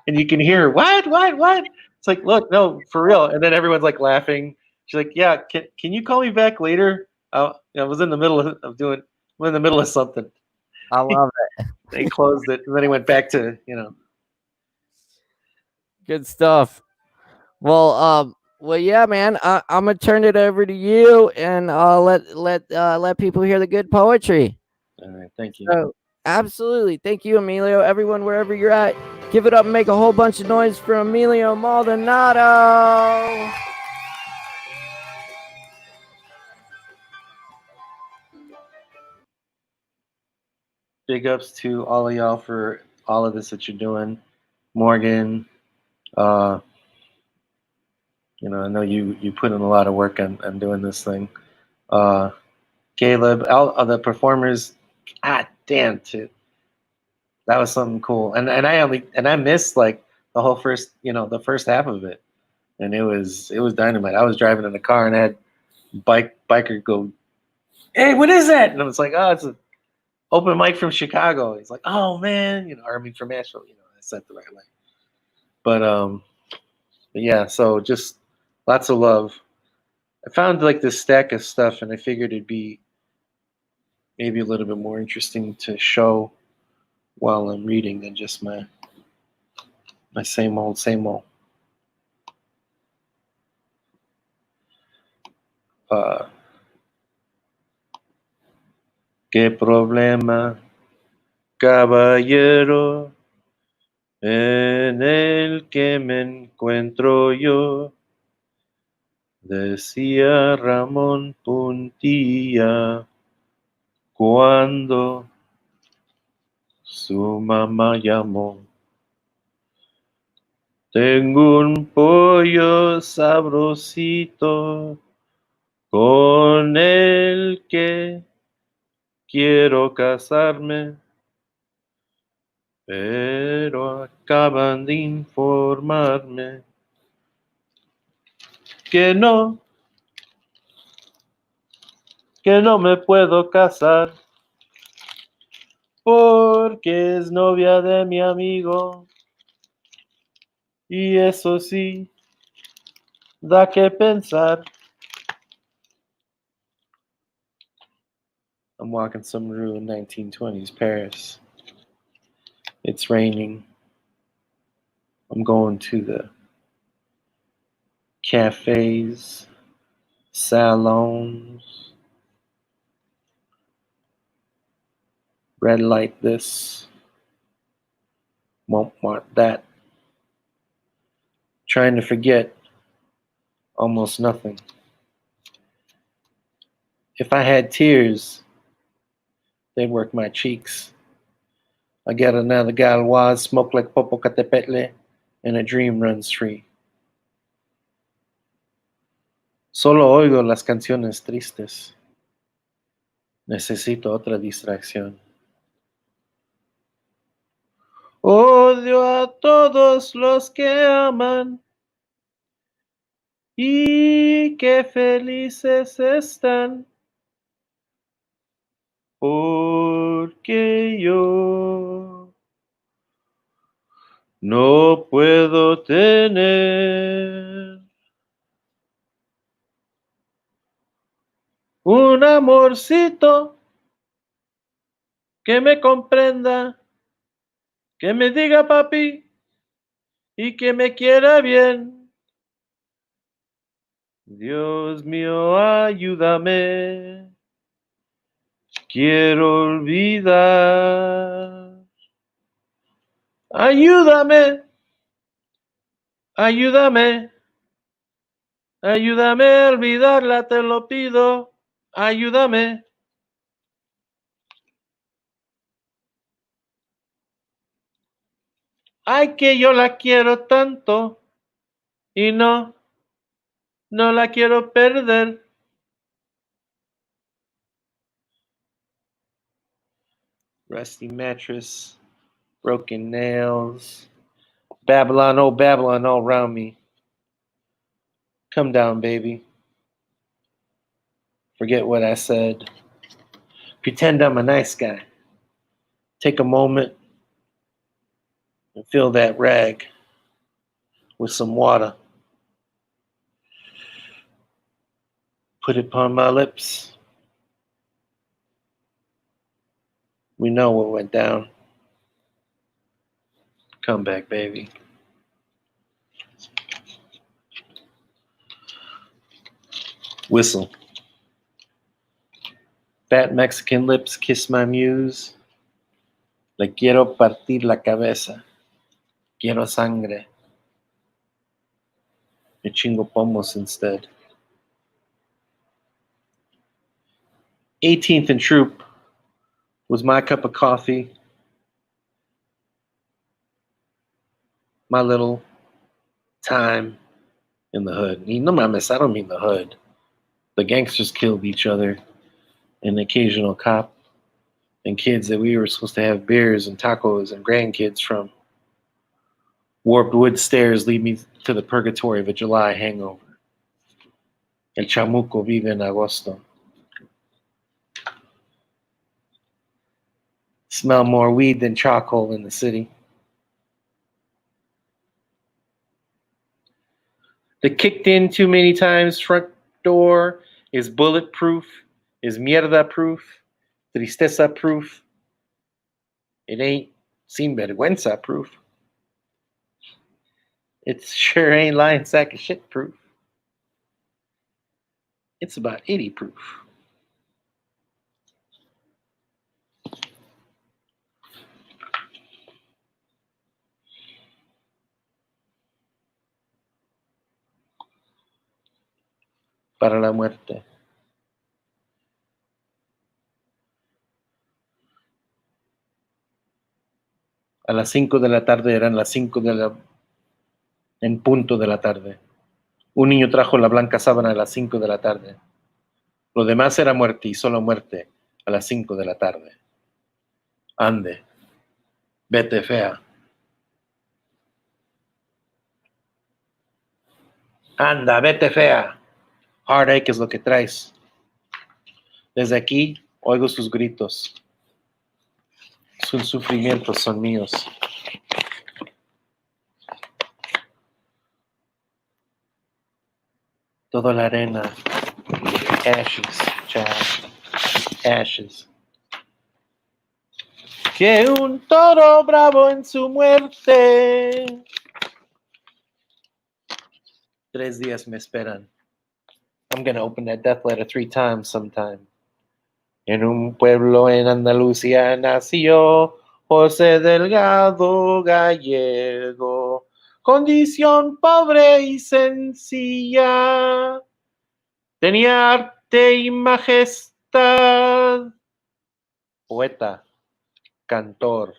and you can hear what? It's like, look, no, for real. And then everyone's like laughing. She's like, "Yeah, can you call me back later? I was in the middle of doing. We're in the middle of something." I love it. He closed it, and then he went back to Good stuff. Well, yeah, man. I'm gonna turn it over to you, and let people hear the good poetry. All right, thank you. So, absolutely, thank you, Emilio. Everyone, wherever you're at, give it up and make a whole bunch of noise for Emilio Maldonado. Big ups to all of y'all for all of this that you're doing. Morgan, I know you put in a lot of work on doing this thing. Caleb, all the performers, damn, too. That was something cool. And I missed like the whole first, the first half of it. And it was dynamite. I was driving in the car and I had biker go, "Hey, what is that?" And I was like, "Oh, it's an open mic from Chicago." He's like, "Oh man," from Asheville, I said the right way. But yeah, so just lots of love. I found like this stack of stuff, and I figured it'd be maybe a little bit more interesting to show while I'm reading than just my same old. ¿Qué problema, caballero, en el que me encuentro yo? Decía Ramón Puntilla cuando su mamá llamó. Tengo un pollo sabrosito con el que quiero casarme, pero acaban de informarme que no me puedo casar porque es novia de mi amigo y eso sí da que pensar. I'm walking some rue in 1920s Paris. It's raining. I'm going to the cafes, salons, red light this, won't want that. Trying to forget almost nothing. If I had tears, they'd work my cheeks. I get another galois, smoke like Popocatepetle, and a dream runs free. Solo oigo las canciones tristes. Necesito otra distracción. Odio a todos los que aman y que felices están, porque yo no puedo tener un amorcito que me comprenda, que me diga papi y que me quiera bien. Dios mío, ayúdame. Quiero olvidar. Ayúdame. Ayúdame. Ayúdame a olvidarla, te lo pido. Ayúdame. Ay, que yo la quiero tanto y no la quiero perder. Rusty mattress, broken nails, Babylon, oh Babylon all around me. Come down, baby. Forget what I said. Pretend I'm a nice guy. Take a moment and fill that rag with some water. Put it upon my lips. We know what went down. Come back, baby. Whistle. Fat Mexican lips kiss my muse. Le quiero partir la cabeza. Quiero sangre. Me chingo pomos instead. 18th and Troop was my cup of coffee. My little time in the hood. Y no mames, I don't mean the hood. The gangsters killed each other. An occasional cop. And kids that we were supposed to have beers and tacos and grandkids from. Warped wood stairs lead me to the purgatory of a July hangover. El chamuco vive en agosto. Smell more weed than charcoal in the city. The kicked in too many times front door is bulletproof, is mierda proof, tristeza proof. It ain't sin vergüenza proof. It sure ain't lying sack of shit proof. It's about 80 proof. Para la muerte. A las 5 de la tarde eran las 5 en punto de la tarde. Un niño trajo la blanca sábana a las 5 de la tarde. Lo demás era muerte y solo muerte a las 5 de la tarde. Ande, vete fea. Anda, vete fea. Heartache es lo que traes. Desde aquí oigo sus gritos. Sus sufrimientos son míos. Toda la arena. Ashes, child. Ashes. Que un toro bravo en su muerte. 3 días me esperan. I'm gonna open that death letter 3 times sometime. En un pueblo en Andalucía nació José Delgado Gallego, condición pobre y sencilla, tenía arte y majestad, poeta, cantor,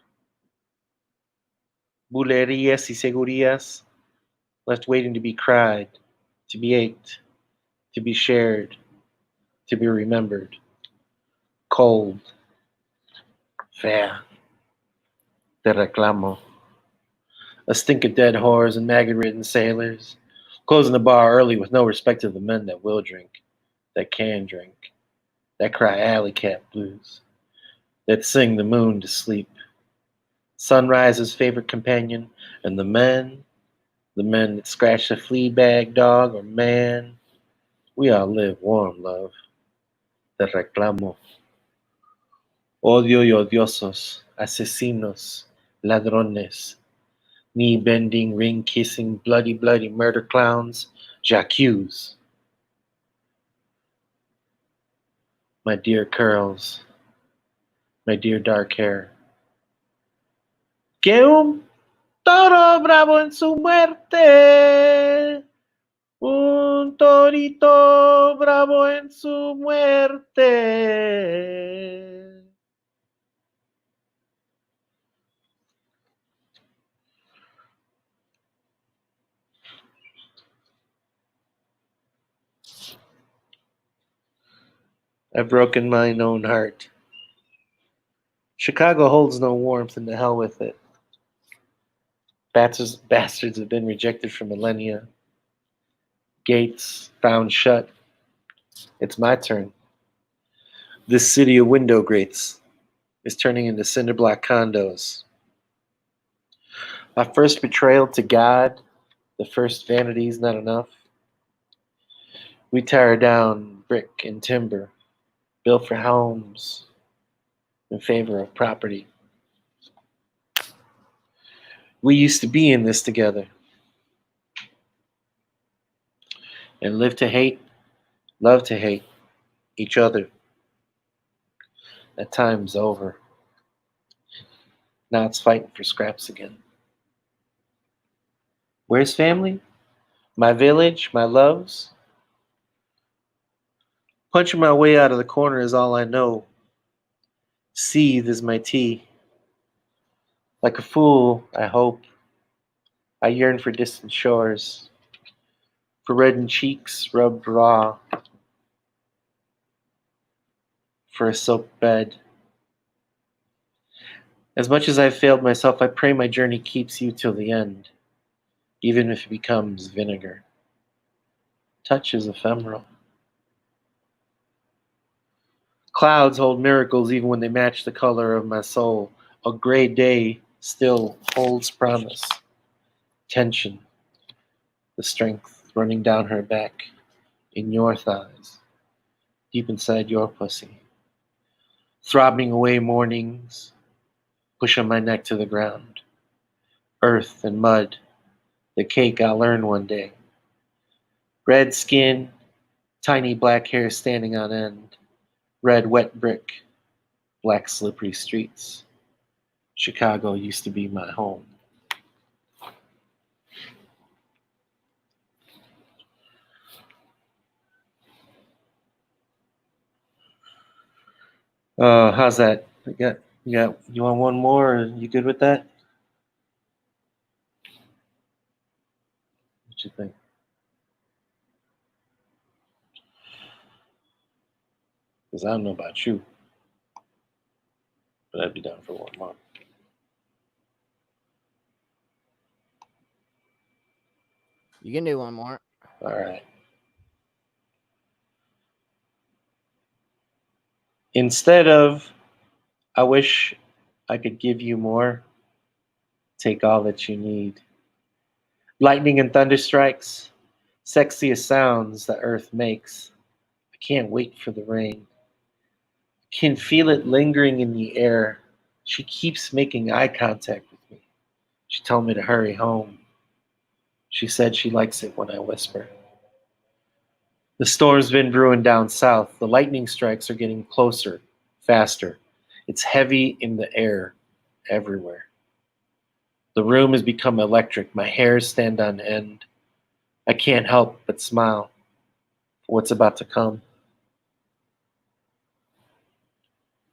bulerías y segurías, left waiting to be cried, to be ate, to be shared, to be remembered, cold, fea, te reclamo. A stink of dead whores and maggot-ridden sailors, closing the bar early with no respect to the men that will drink, that can drink, that cry alley cat blues, that sing the moon to sleep. Sunrise's favorite companion, and the men that scratch the flea bag dog or man, we all live warm, love. Te reclamo. Odio y odiosos, asesinos, ladrones, knee-bending, ring-kissing, bloody murder clowns, j'accuse. My dear curls, my dear dark hair. Que un toro bravo en su muerte. Un torito bravo en su muerte. I've broken mine own heart. Chicago holds no warmth, and the hell with it. Bastards have been rejected for millennia. Gates found shut. It's my turn. This city of window grates is turning into cinder block condos. My first betrayal to God, the first vanity is not enough. We tear down brick and timber, built for homes in favor of property. We used to be in this together and live to hate, love to hate each other. That time's over. Now it's fighting for scraps again. Where's family? My village, my loves? Punching my way out of the corner is all I know. Seethe is my tea. Like a fool, I hope. I yearn for distant shores, for reddened cheeks rubbed raw, for a soaked bed. As much as I've failed myself, I pray my journey keeps you till the end, even if it becomes vinegar. Touch is ephemeral. Clouds hold miracles even when they match the color of my soul. A gray day still holds promise. Tension, the strength running down her back, in your thighs, deep inside your pussy. Throbbing away mornings, pushing my neck to the ground. Earth and mud, the cake I'll earn one day. Red skin, tiny black hair standing on end. Red wet brick, black slippery streets. Chicago used to be my home. How's that? You want one more? Or you good with that? What you think? Because I don't know about you, but I'd be down for one more. You can do one more. All right. Instead of, I wish I could give you more, take all that you need. Lightning and thunder strikes, sexiest sounds the earth makes. I can't wait for the rain. Can feel it lingering in the air. She keeps making eye contact with me. She told me to hurry home. She said she likes it when I whisper. The storm's been brewing down south. The lightning strikes are getting closer, faster. It's heavy in the air, everywhere. The room has become electric. My hairs stand on end. I can't help but smile for what's about to come.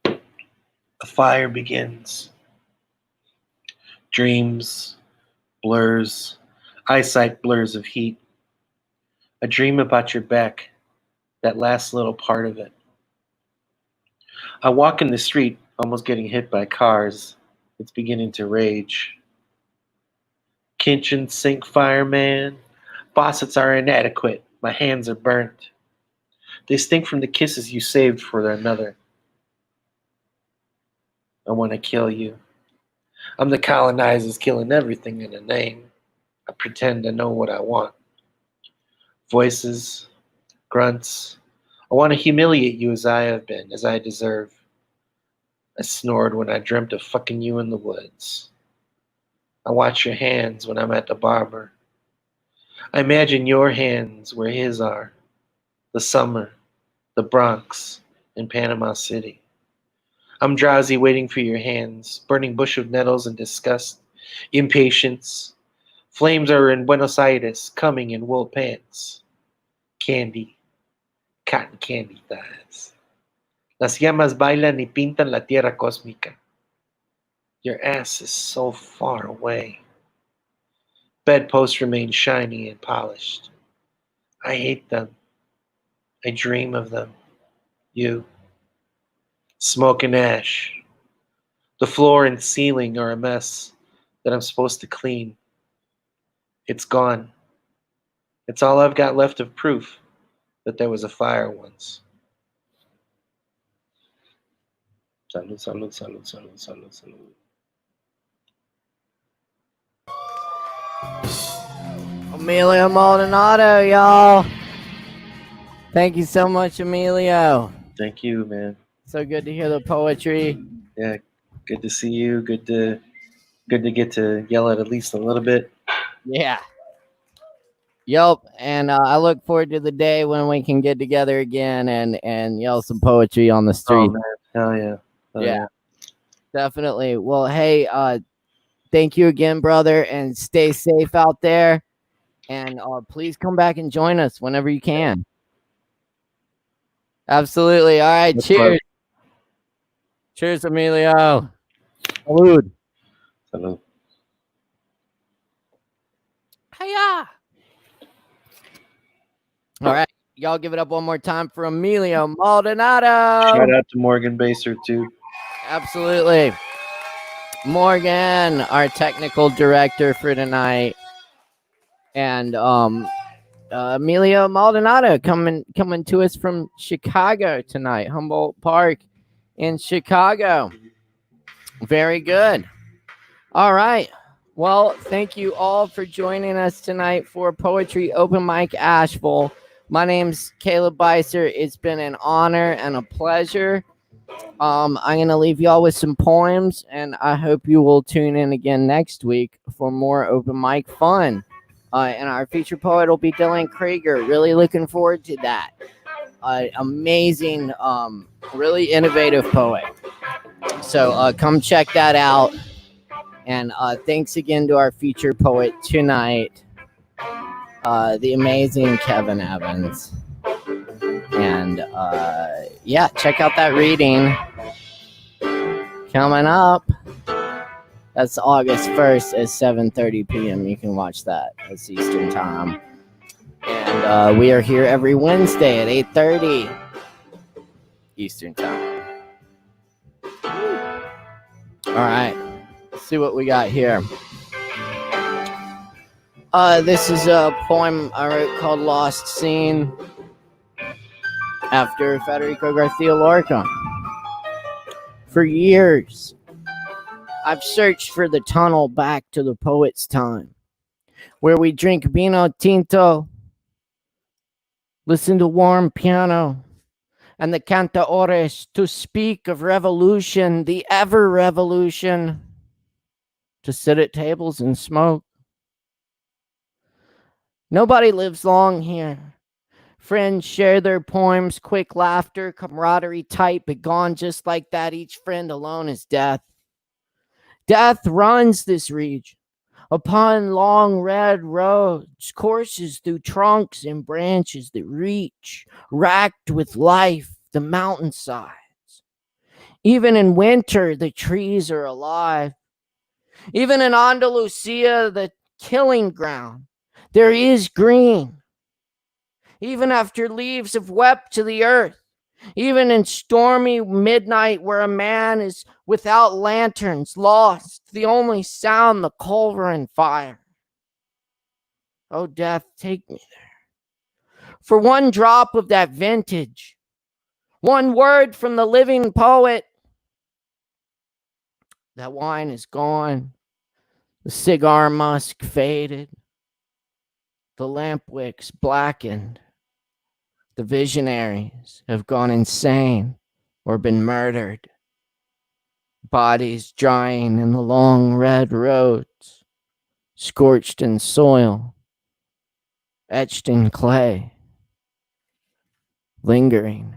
The fire begins. Dreams, blurs, eyesight blurs of heat. A dream about your back, that last little part of it. I walk in the street, almost getting hit by cars. It's beginning to rage. Kitchen sink fireman. Faucets are inadequate. My hands are burnt. They stink from the kisses you saved for another. I want to kill you. I'm the colonizers killing everything in a name. I pretend I know what I want. Voices, grunts. I want to humiliate you as I have been, as I deserve. I snored when I dreamt of fucking you in the woods. I watch your hands when I'm at the barber. I imagine your hands where his are. The summer, the Bronx, and Panama City. I'm drowsy waiting for your hands, burning bush of nettles in disgust, impatience. Flames are in Buenos Aires, coming in wool pants. Candy, cotton candy thighs. Las llamas bailan y pintan la tierra cósmica. Your ass is so far away. Bedposts remain shiny and polished. I hate them. I dream of them. You. Smoke and ash. The floor and ceiling are a mess that I'm supposed to clean. It's gone. It's all I've got left of proof that there was a fire once. Salud, salud, salud, salud, salud, salud. Emilio Maldonado, y'all. Thank you so much, Emilio. Thank you, man. So good to hear the poetry. Yeah, good to see you. Good to get to yell at least a little bit. Yeah. Yep. And I look forward to the day when we can get together again and yell some poetry on the street. Oh, man. Hell yeah. Hell yeah. Definitely. Well, hey, thank you again, brother, and stay safe out there. And please come back and join us whenever you can. Absolutely. All right. That's Cheers. fun. Cheers, Emilio. Salud. Salud. Hiya. All right. Y'all give it up one more time for Emilio Maldonado. Shout out to Morgan Baser, too. Absolutely. Morgan, our technical director for tonight. And Emilio Maldonado coming to us from Chicago tonight, Humboldt Park in Chicago. Very good. All right. Well, thank you all for joining us tonight for Poetry Open Mic Asheville. My name's Caleb Beiser. It's been an honor and a pleasure. I'm going to leave y'all with some poems, and I hope you will tune in again next week for more open mic fun. And our featured poet will be Dylan Krieger. Really looking forward to that. Amazing, really innovative poet. So come check that out. And thanks again to our featured poet tonight, the amazing Kevin Evans. And yeah, check out that reading coming up. That's August 1st at 7:30 p.m. You can watch that. That's Eastern time. And we are here every Wednesday at 8:30. Eastern Time. All right, let's see what we got here. This is a poem I wrote called Lost Scene after Federico Garcia Lorca. For years, I've searched for the tunnel back to the poet's time, where we drink vino tinto, listen to warm piano, and the cantaores to speak of revolution, the ever revolution, to sit at tables and smoke. Nobody lives long here. Friends share their poems, quick laughter, camaraderie tight, but gone just like that. Each friend alone is death. Death runs this region upon long red roads, courses through trunks and branches that reach, racked with life, the mountainsides. Even in winter, the trees are alive. Even in Andalusia, the killing ground, there is green. Even after leaves have wept to the earth, even in stormy midnight where a man is without lanterns, lost, the only sound the culverin fire. Oh, death, take me there. For one drop of that vintage, one word from the living poet, that wine is gone, the cigar musk faded, the lamp wicks blackened. The visionaries have gone insane or been murdered. Bodies drying in the long red roads, scorched in soil, etched in clay, lingering.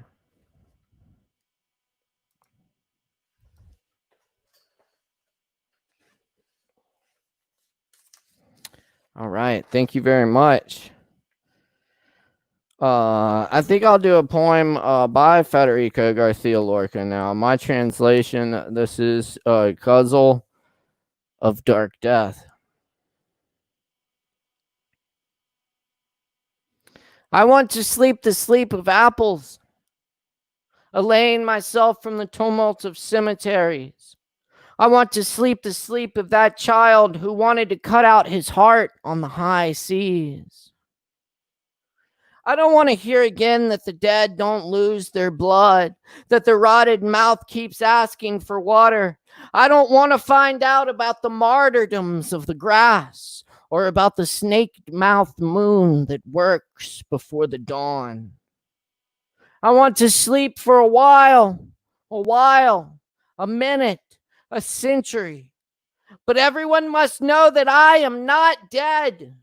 All right, thank you very much. I think I'll do a poem by Federico Garcia Lorca now. My translation, this is Guzzle of Dark Death. I want to sleep the sleep of apples, allaying myself from the tumult of cemeteries. I want to sleep the sleep of that child who wanted to cut out his heart on the high seas. I don't want to hear again that the dead don't lose their blood, that the rotted mouth keeps asking for water. I don't want to find out about the martyrdoms of the grass or about the snake-mouthed moon that works before the dawn. I want to sleep for a while, a minute, a century. But everyone must know that I am not dead.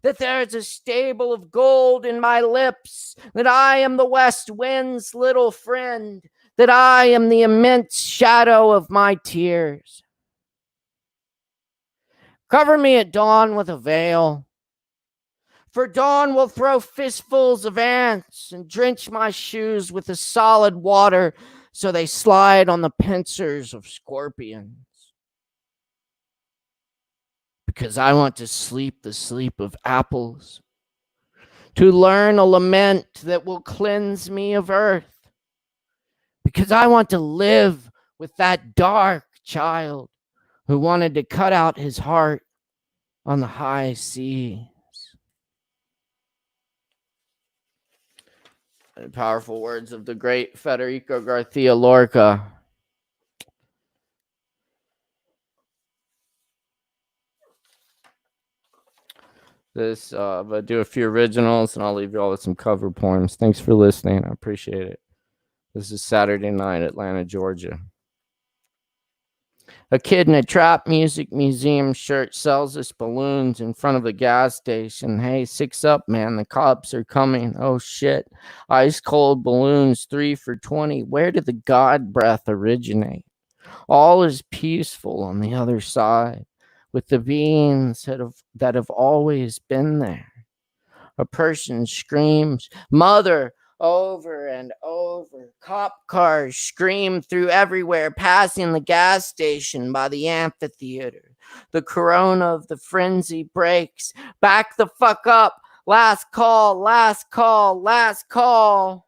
That there is a stable of gold in my lips, that I am the west wind's little friend, that I am the immense shadow of my tears. Cover me at dawn with a veil, for dawn will throw fistfuls of ants and drench my shoes with the solid water so they slide on the pincers of scorpions. Because I want to sleep the sleep of apples, to learn a lament that will cleanse me of earth. Because I want to live with that dark child who wanted to cut out his heart on the high seas. The powerful words of the great Federico Garcia Lorca. But do a few originals, and I'll leave you all with some cover poems. Thanks for listening. I appreciate it. This is Saturday night, Atlanta, Georgia. A kid in a trap music museum shirt sells us balloons in front of a gas station. Hey, 6 up, man. The cops are coming. Oh, shit. Ice cold balloons, 3 for $20. Where did the God breath originate? All is peaceful on the other side, with the beings that have always been there. A person screams, "Mother," over and over. Cop cars scream through everywhere, passing the gas station by the amphitheater. The corona of the frenzy breaks. Back the fuck up. Last call, last call, last call.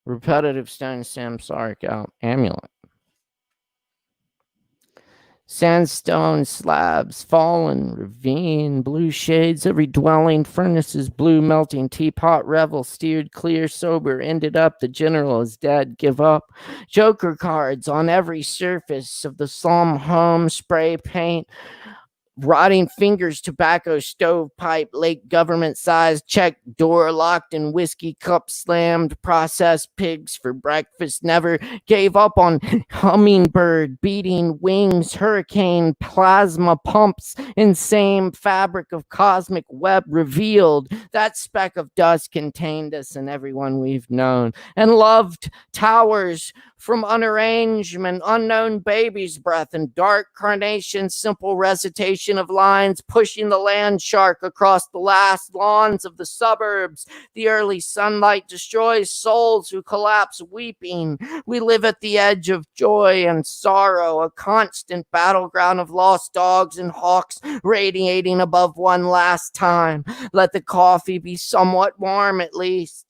repetitive stone samsaric amulet. Sandstone slabs, fallen, ravine, blue shades, every dwelling, furnaces, blue melting, teapot, revel, steered clear, sober, ended up, the general is dead, give up. Joker cards on every surface of the slum home, spray paint, rotting fingers, tobacco, stovepipe, lake government size, check door locked and whiskey cup slammed, processed pigs for breakfast, never gave up on hummingbird, beating wings, hurricane, plasma pumps, insane fabric of cosmic web revealed. That speck of dust contained us and everyone we've known and loved, towers from unarrangement, unknown baby's breath, and dark carnation, simple recitation of lines, pushing the land shark across the last lawns of the suburbs. The early sunlight destroys souls who collapse weeping. We live at the edge of joy and sorrow, a constant battleground of lost dogs and hawks radiating above one last time. Let the coffee be somewhat warm at least.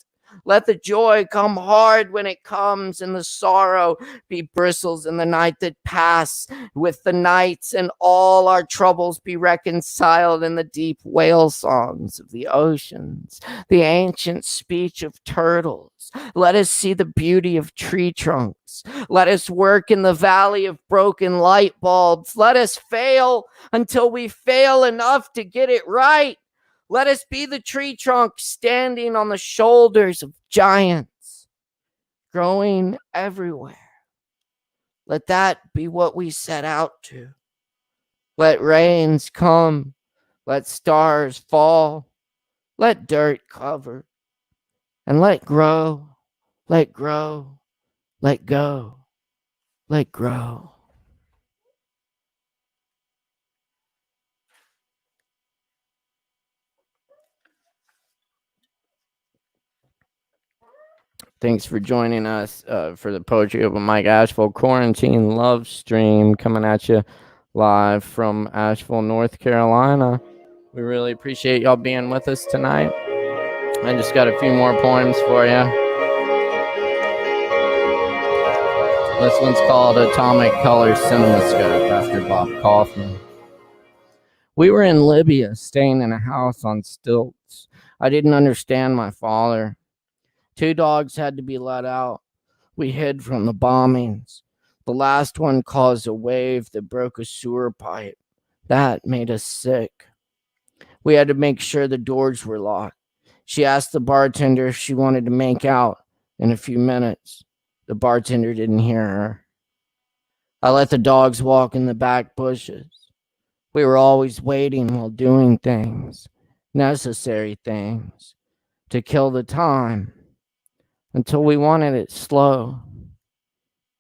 Let the joy come hard when it comes, and the sorrow be bristles in the night that pass with the nights, and all our troubles be reconciled in the deep whale songs of the oceans, the ancient speech of turtles. Let us see the beauty of tree trunks. Let us work in the valley of broken light bulbs. Let us fail until we fail enough to get it right. Let us be the tree trunk standing on the shoulders of giants, growing everywhere. Let that be what we set out to. Let rains come, let stars fall, let dirt cover, and let grow, let grow, let go, let grow. Thanks for joining us for the Poetry Open Mic Asheville Quarantine Lovestream, coming at you live from Asheville, North Carolina. We really appreciate y'all being with us tonight. I just got a few more poems for you. This one's called Atomic Color Cinemascope after Bob Kaufman. We were in Libya, staying in a house on stilts. I didn't understand my father. 2 dogs had to be let out. We hid from the bombings. The last one caused a wave that broke a sewer pipe. That made us sick. We had to make sure the doors were locked. She asked the bartender if she wanted to make out in a few minutes. The bartender didn't hear her. I let the dogs walk in the back bushes. We were always waiting while doing things, necessary things, to kill the time. Until we wanted it slow,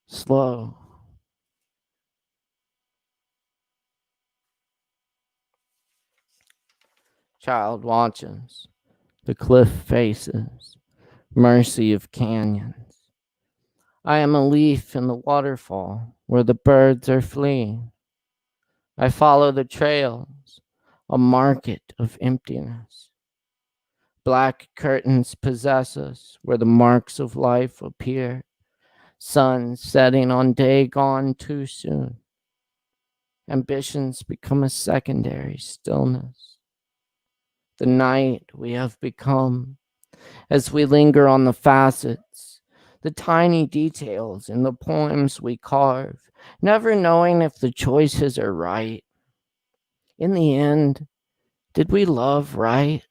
slow. Child watches, the cliff faces, mercy of canyons. I am a leaf in the waterfall where the birds are fleeing. I follow the trails, a market of emptiness. Black curtains possess us where the marks of life appear. Sun setting on day gone too soon. Ambitions become a secondary stillness. The night we have become as we linger on the facets, the tiny details in the poems we carve, never knowing if the choices are right. In the end, did we love right?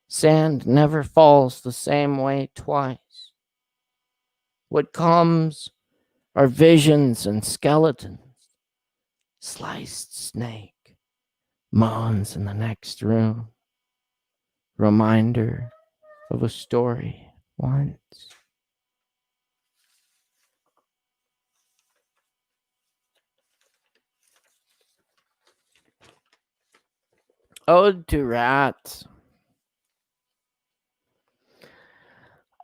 Sand never falls the same way twice. What comes are visions and skeletons. Sliced snake moans in the next room. Reminder of a story once. Ode to rats.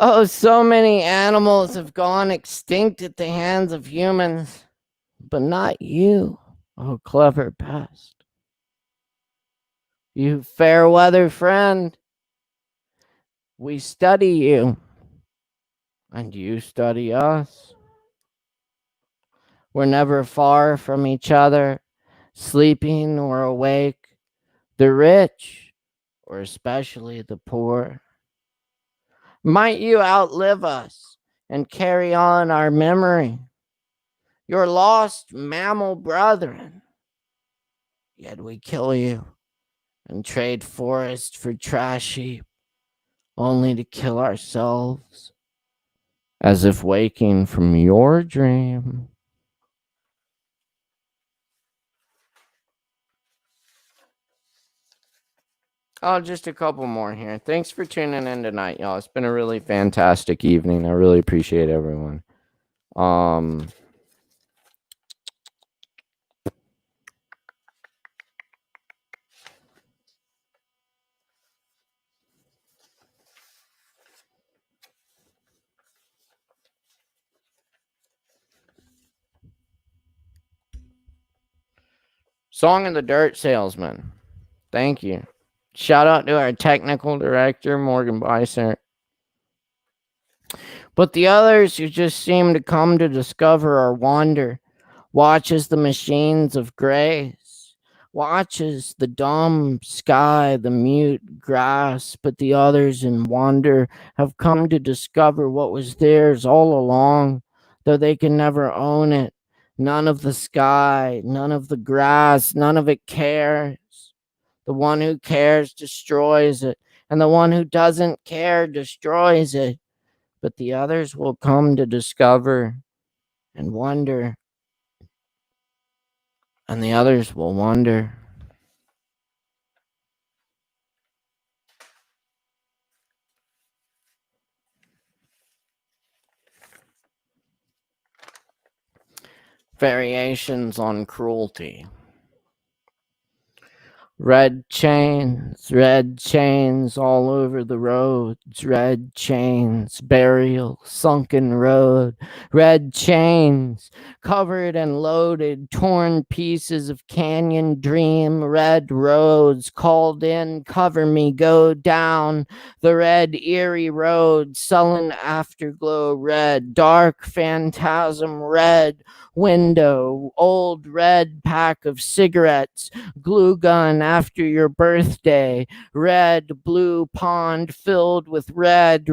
Oh, so many animals have gone extinct at the hands of humans, but not you, oh clever pest. You fair weather friend, we study you. and you study us. We're never far from each other, sleeping or awake, the rich or especially the poor. Might you outlive us and carry on our memory, your lost mammal brethren. Yet we kill you and trade forest for trash heap, only to kill ourselves, as if waking from your dream. Oh, just a couple more here. Thanks for tuning in tonight, y'all. It's been a really fantastic evening. I really appreciate everyone. Song of the Dirt Salesman. Thank you. Shout out to our technical director, Morgan Beiser. But the others who just seem to come to discover or wander, watches the machines of grace, watches the dumb sky, the mute grass, but the others in wonder have come to discover what was theirs all along, though they can never own it. None of the sky, none of the grass, none of it cares. The one who cares destroys it, and the one who doesn't care destroys it. But the others will come to discover and wonder, and the others will wonder. Variations on cruelty. Red chains all over the roads. Red chains, burial, sunken road. Red chains, covered and loaded, torn pieces of canyon dream. Red roads, called in, cover me, go down. The red eerie road, sullen afterglow. Red, dark phantasm. Red window, old red pack of cigarettes, glue gun after your birthday, red blue pond filled with red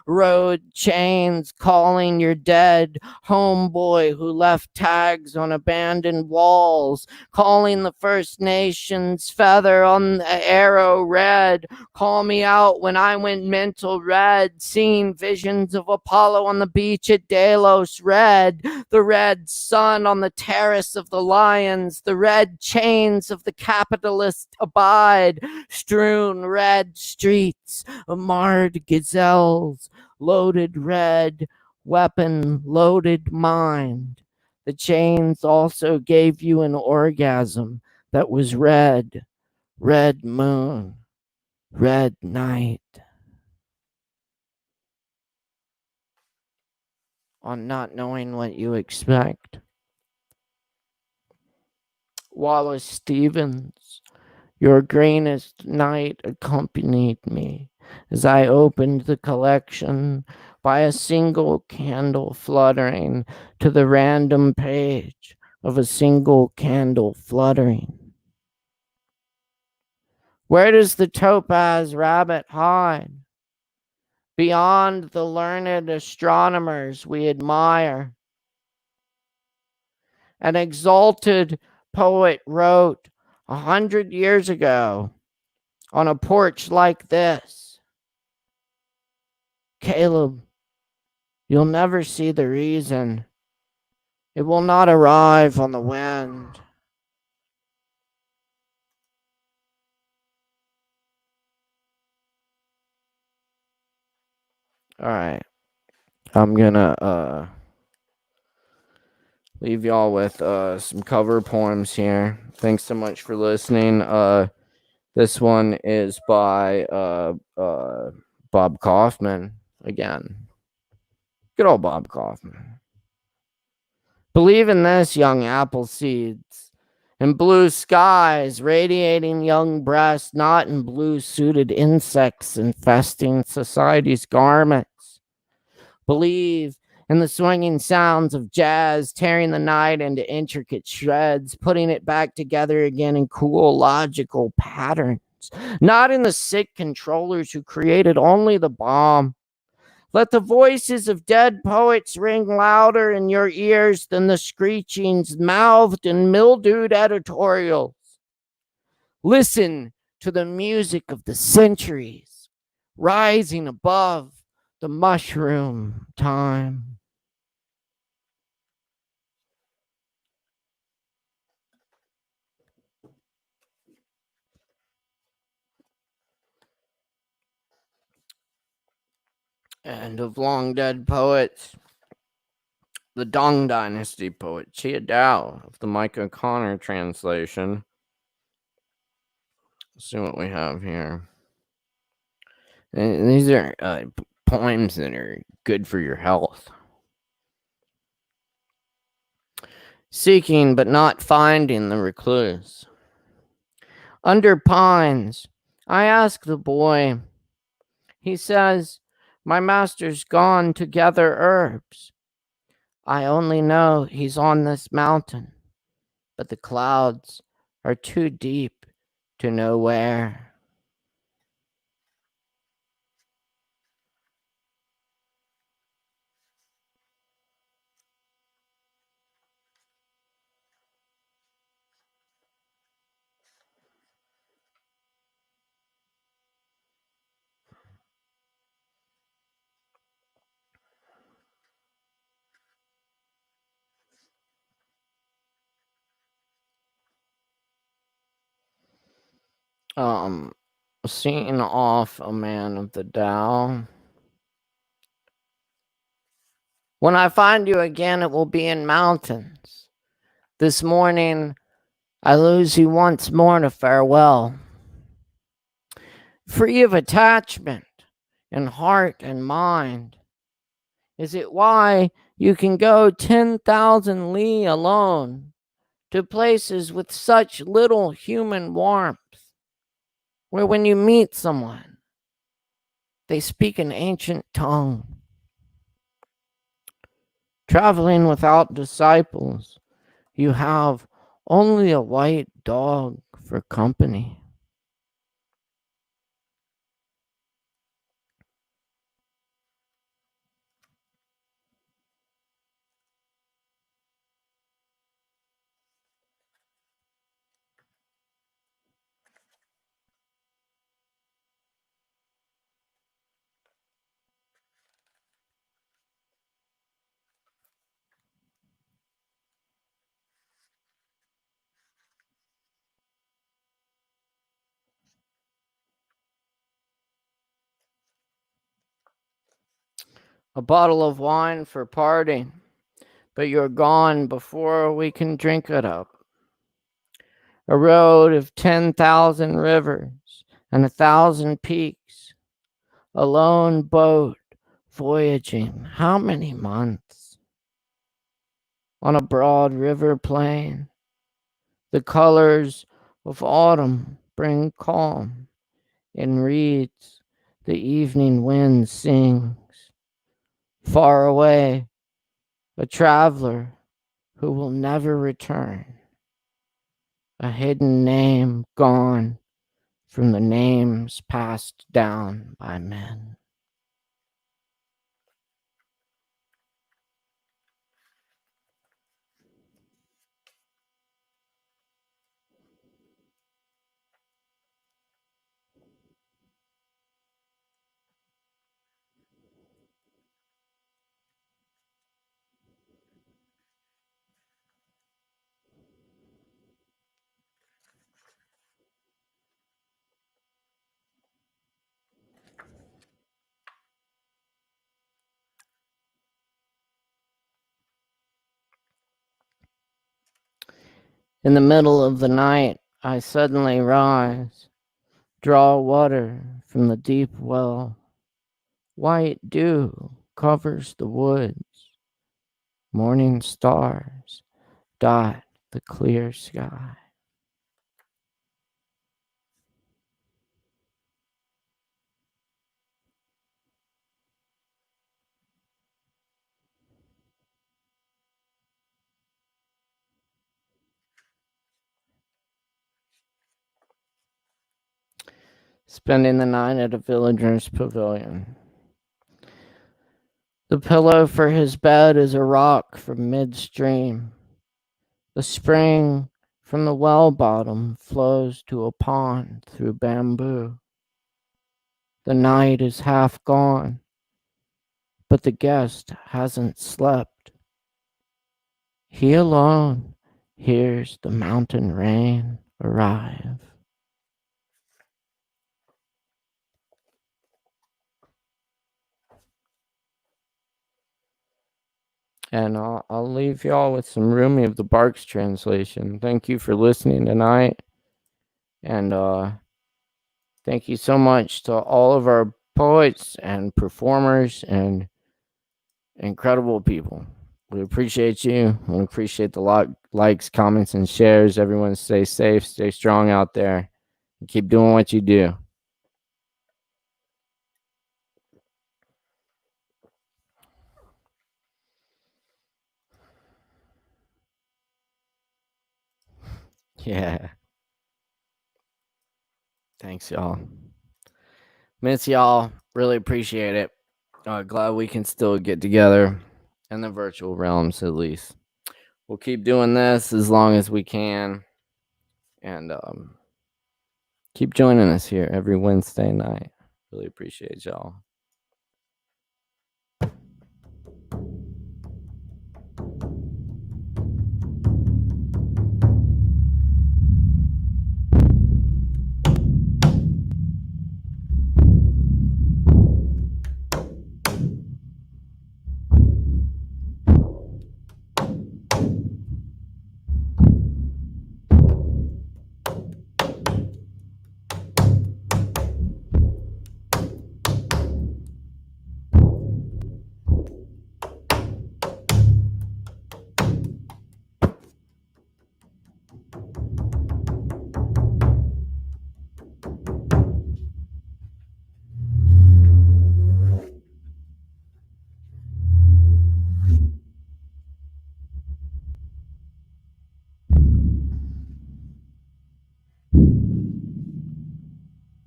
road chains calling your dead homeboy who left tags on abandoned walls, calling the First Nations feather on the arrow red, call me out when I went mental red, seeing visions of Apollo on the beach at Delos red, the red sun on the terrace of the lions, the red chains of the capitalist abide, strewn red streets, marred gazelles, loaded red, weapon loaded mind. The chains also gave you an orgasm that was red, red moon, red night. On not knowing what you expect. Wallace Stevens, your greenest night accompanied me as I opened the collection by a single candle fluttering to the random page of a single candle fluttering. Where does the topaz rabbit hide? Beyond the learned astronomers we admire. An exalted poet wrote 100 years ago on a porch like this, Caleb, you'll never see the reason. It will not arrive on the wind. All right. I'm gonna leave y'all with some cover poems here. Thanks so much for listening. This one is by Bob Kaufman again. Good old Bob Kaufman. Believe in this, young apple seeds, in blue skies, radiating young breasts, not in blue suited insects infesting society's garments. Believe in the swinging sounds of jazz, tearing the night into intricate shreds, putting it back together again in cool, logical patterns. Not in the sick controllers who created only the bomb. Let the voices of dead poets ring louder in your ears than the screechings, mouthed and mildewed editorials. Listen to the music of the centuries, rising above the mushroom time. And of long dead poets, the Dong Dynasty poet Chia Dao of the Mike O'Connor translation. Let's see what we have here. And these are poems that are good for your health. Seeking but not finding the recluse. Under pines, I ask the boy. He says, my master's gone to gather herbs. I only know he's on this mountain, but the clouds are too deep to know where. Seeing off a man of the Tao. When I find you again, it will be in mountains. This morning, I lose you once more to farewell. Free of attachment in heart and mind. Is it why you can go 10,000 li alone to places with such little human warmth, where when you meet someone, they speak an ancient tongue? Traveling without disciples, you have only a white dog for company. A bottle of wine for parting, but you're gone before we can drink it up. A road of 10,000 rivers and 1,000 peaks. A lone boat voyaging how many months? On a broad river plain, the colors of autumn bring calm. In reeds, the evening wind sings. Far away, a traveler who will never return. A hidden name gone from the names passed down by men. In the middle of the night, I suddenly rise, draw water from the deep well. White dew covers the woods. Morning stars dot the clear sky. spending the night at a villager's pavilion. The pillow for his bed is a rock from midstream. The spring from the well bottom flows to a pond through bamboo. The night is half gone, but the guest hasn't slept. He alone hears the mountain rain arrive. And I'll leave y'all with some Rumi of the Barks translation. Thank you for listening tonight. And thank you so much to all of our poets and performers and incredible people. We appreciate you. We appreciate the likes, comments, and shares. Everyone stay safe, stay strong out there, and keep doing what you do. Yeah. Thanks, y'all. Miss y'all. Really appreciate it. Glad we can still get together in the virtual realms, at least. We'll keep doing this as long as we can. And keep joining us here every Wednesday night. Really appreciate y'all.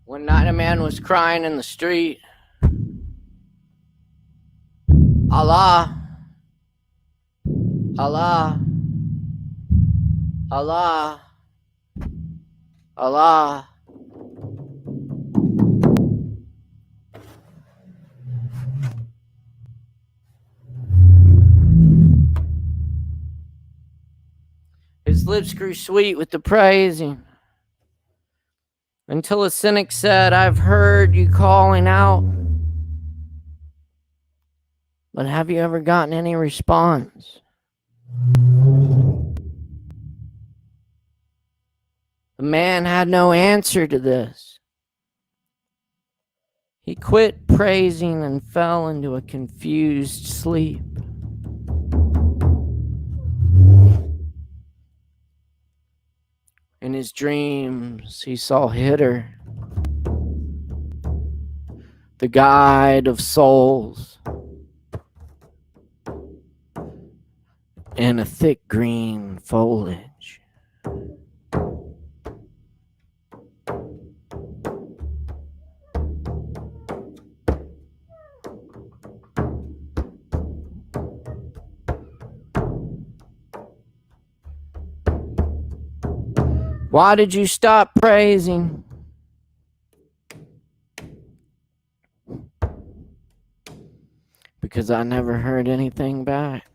One night a man was crying in the street, Allah, Allah, Allah, Allah. His lips grew sweet with the praising, until a cynic said, I've heard you calling out, but have you ever gotten any response? The man had no answer to this. He quit praising and fell into a confused sleep. In his dreams, he saw Hitter, the guide of souls, in a thick green foliage. Why did you stop praising? Because I never heard anything back.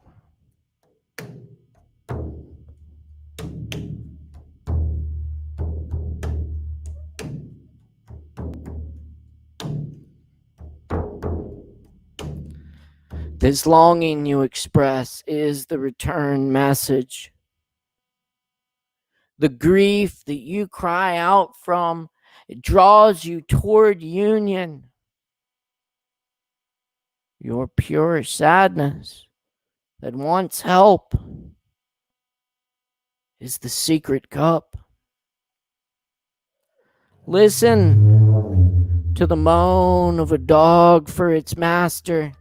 This longing you express is the return message. The grief that you cry out from, it draws you toward union. Your pure sadness that wants help is the secret cup. Listen to the moan of a dog for its master.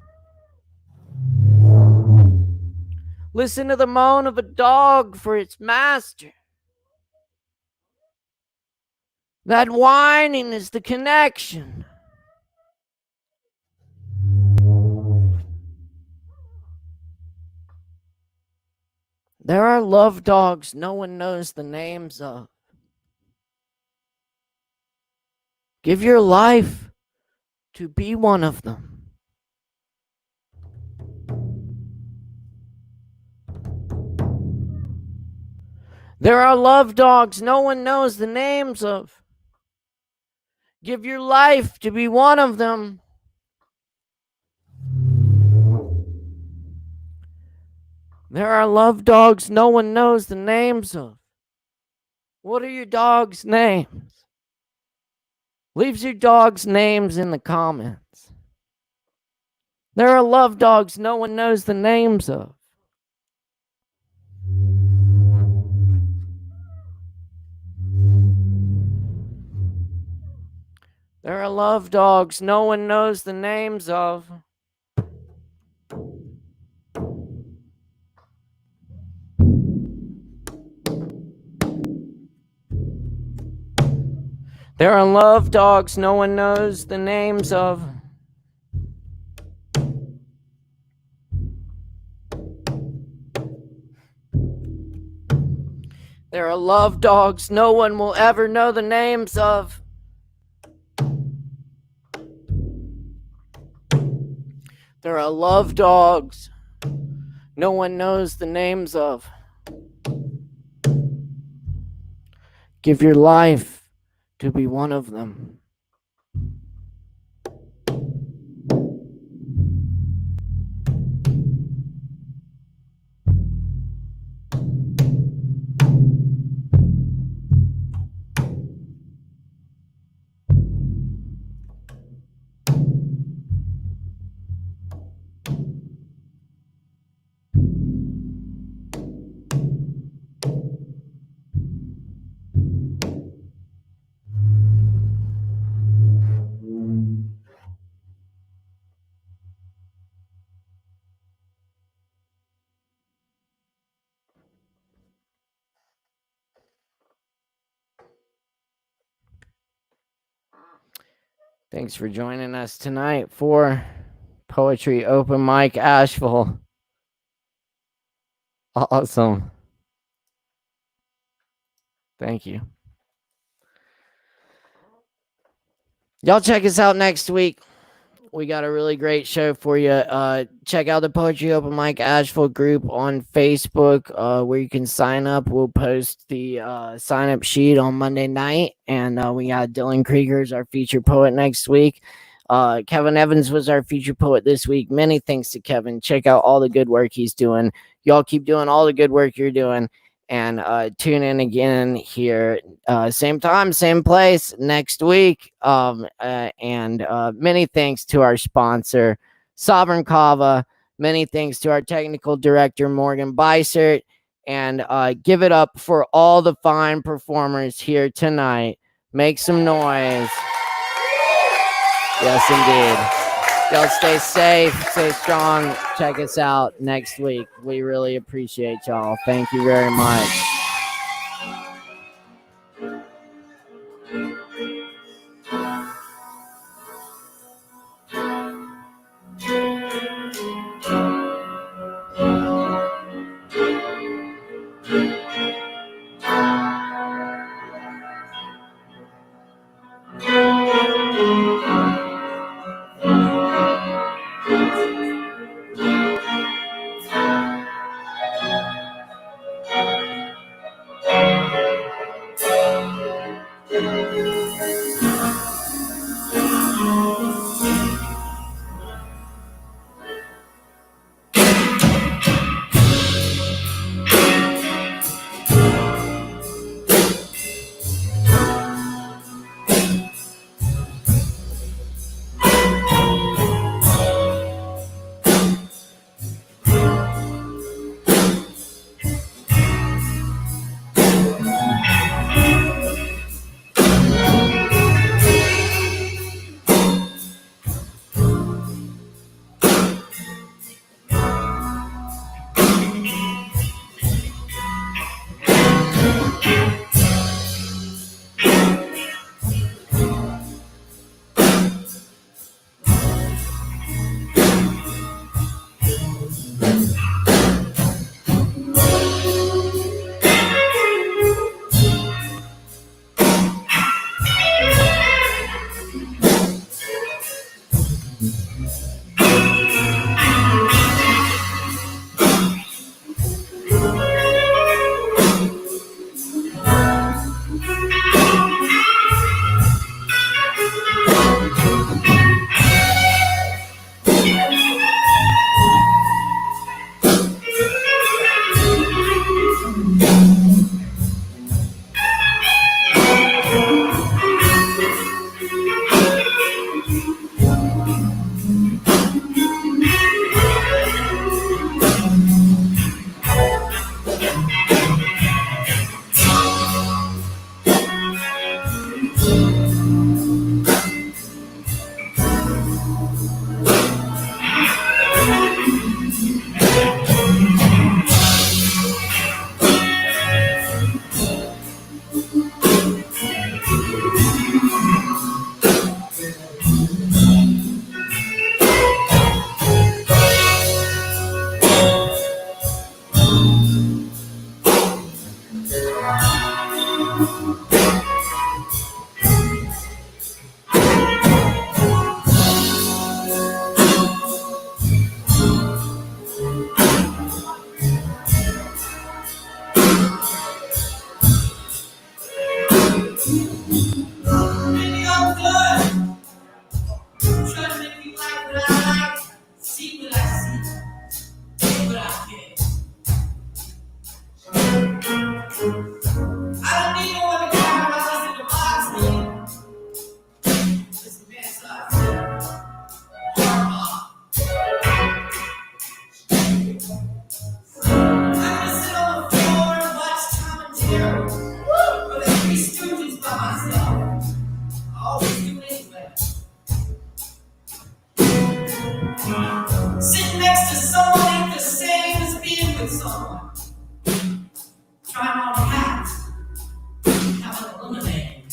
Listen to the moan of a dog for its master. That whining is the connection. There are love dogs no one knows the names of. Give your life to be one of them. There are love dogs no one knows the names of. Give your life to be one of them. There are love dogs no one knows the names of. What are your dog's names? Leave your dog's names in the comments. There are love dogs no one knows the names of. There are love dogs no one knows the names of. There are love dogs no one knows the names of. There are love dogs no one will ever know the names of. There are love dogs no one knows the names of. Give your life to be one of them. Thanks for joining us tonight for Poetry Open Mic Asheville. Awesome. Thank you. Y'all check us out next week. We got a really great show for you. Check out the Poetry Open Mic Asheville group on Facebook, where you can sign up. We'll post the sign up sheet on Monday night. And we got Dylan Krieger as our featured poet next week. Kevin Evans was our featured poet this week. Many thanks to Kevin. Check out all the good work he's doing. Y'all keep doing all the good work you're doing. And tune in again here, same time, same place next week. And many thanks to our sponsor, Sovereign Kava. Many thanks to our technical director, Morgan Bisert. And give it up for all the fine performers here tonight. Make some noise. Yes, indeed. Y'all stay safe, stay strong. Check us out next week. We really appreciate y'all. Thank you very much. Sitting next to someone ain't the same as being with someone. Trying on a hat, have a lemonade.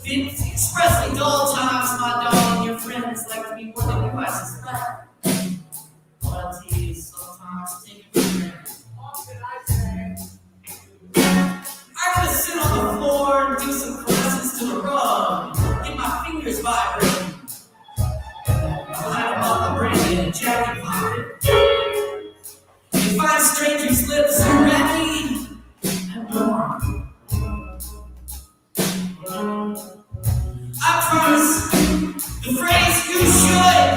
It's expressly dull times, my darling. Your friends like to be more than you, I suspect. Loyalty is sometimes taken for granted. I could sit on the floor and do some caresses to the rug, get my fingers vibrating. Light them up the brandy in a jacket pocket. You find strangers' lips ready and warm. I promise the phrase "you should"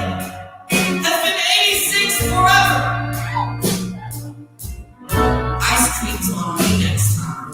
has been 86 forever. Ice cream's on me next time.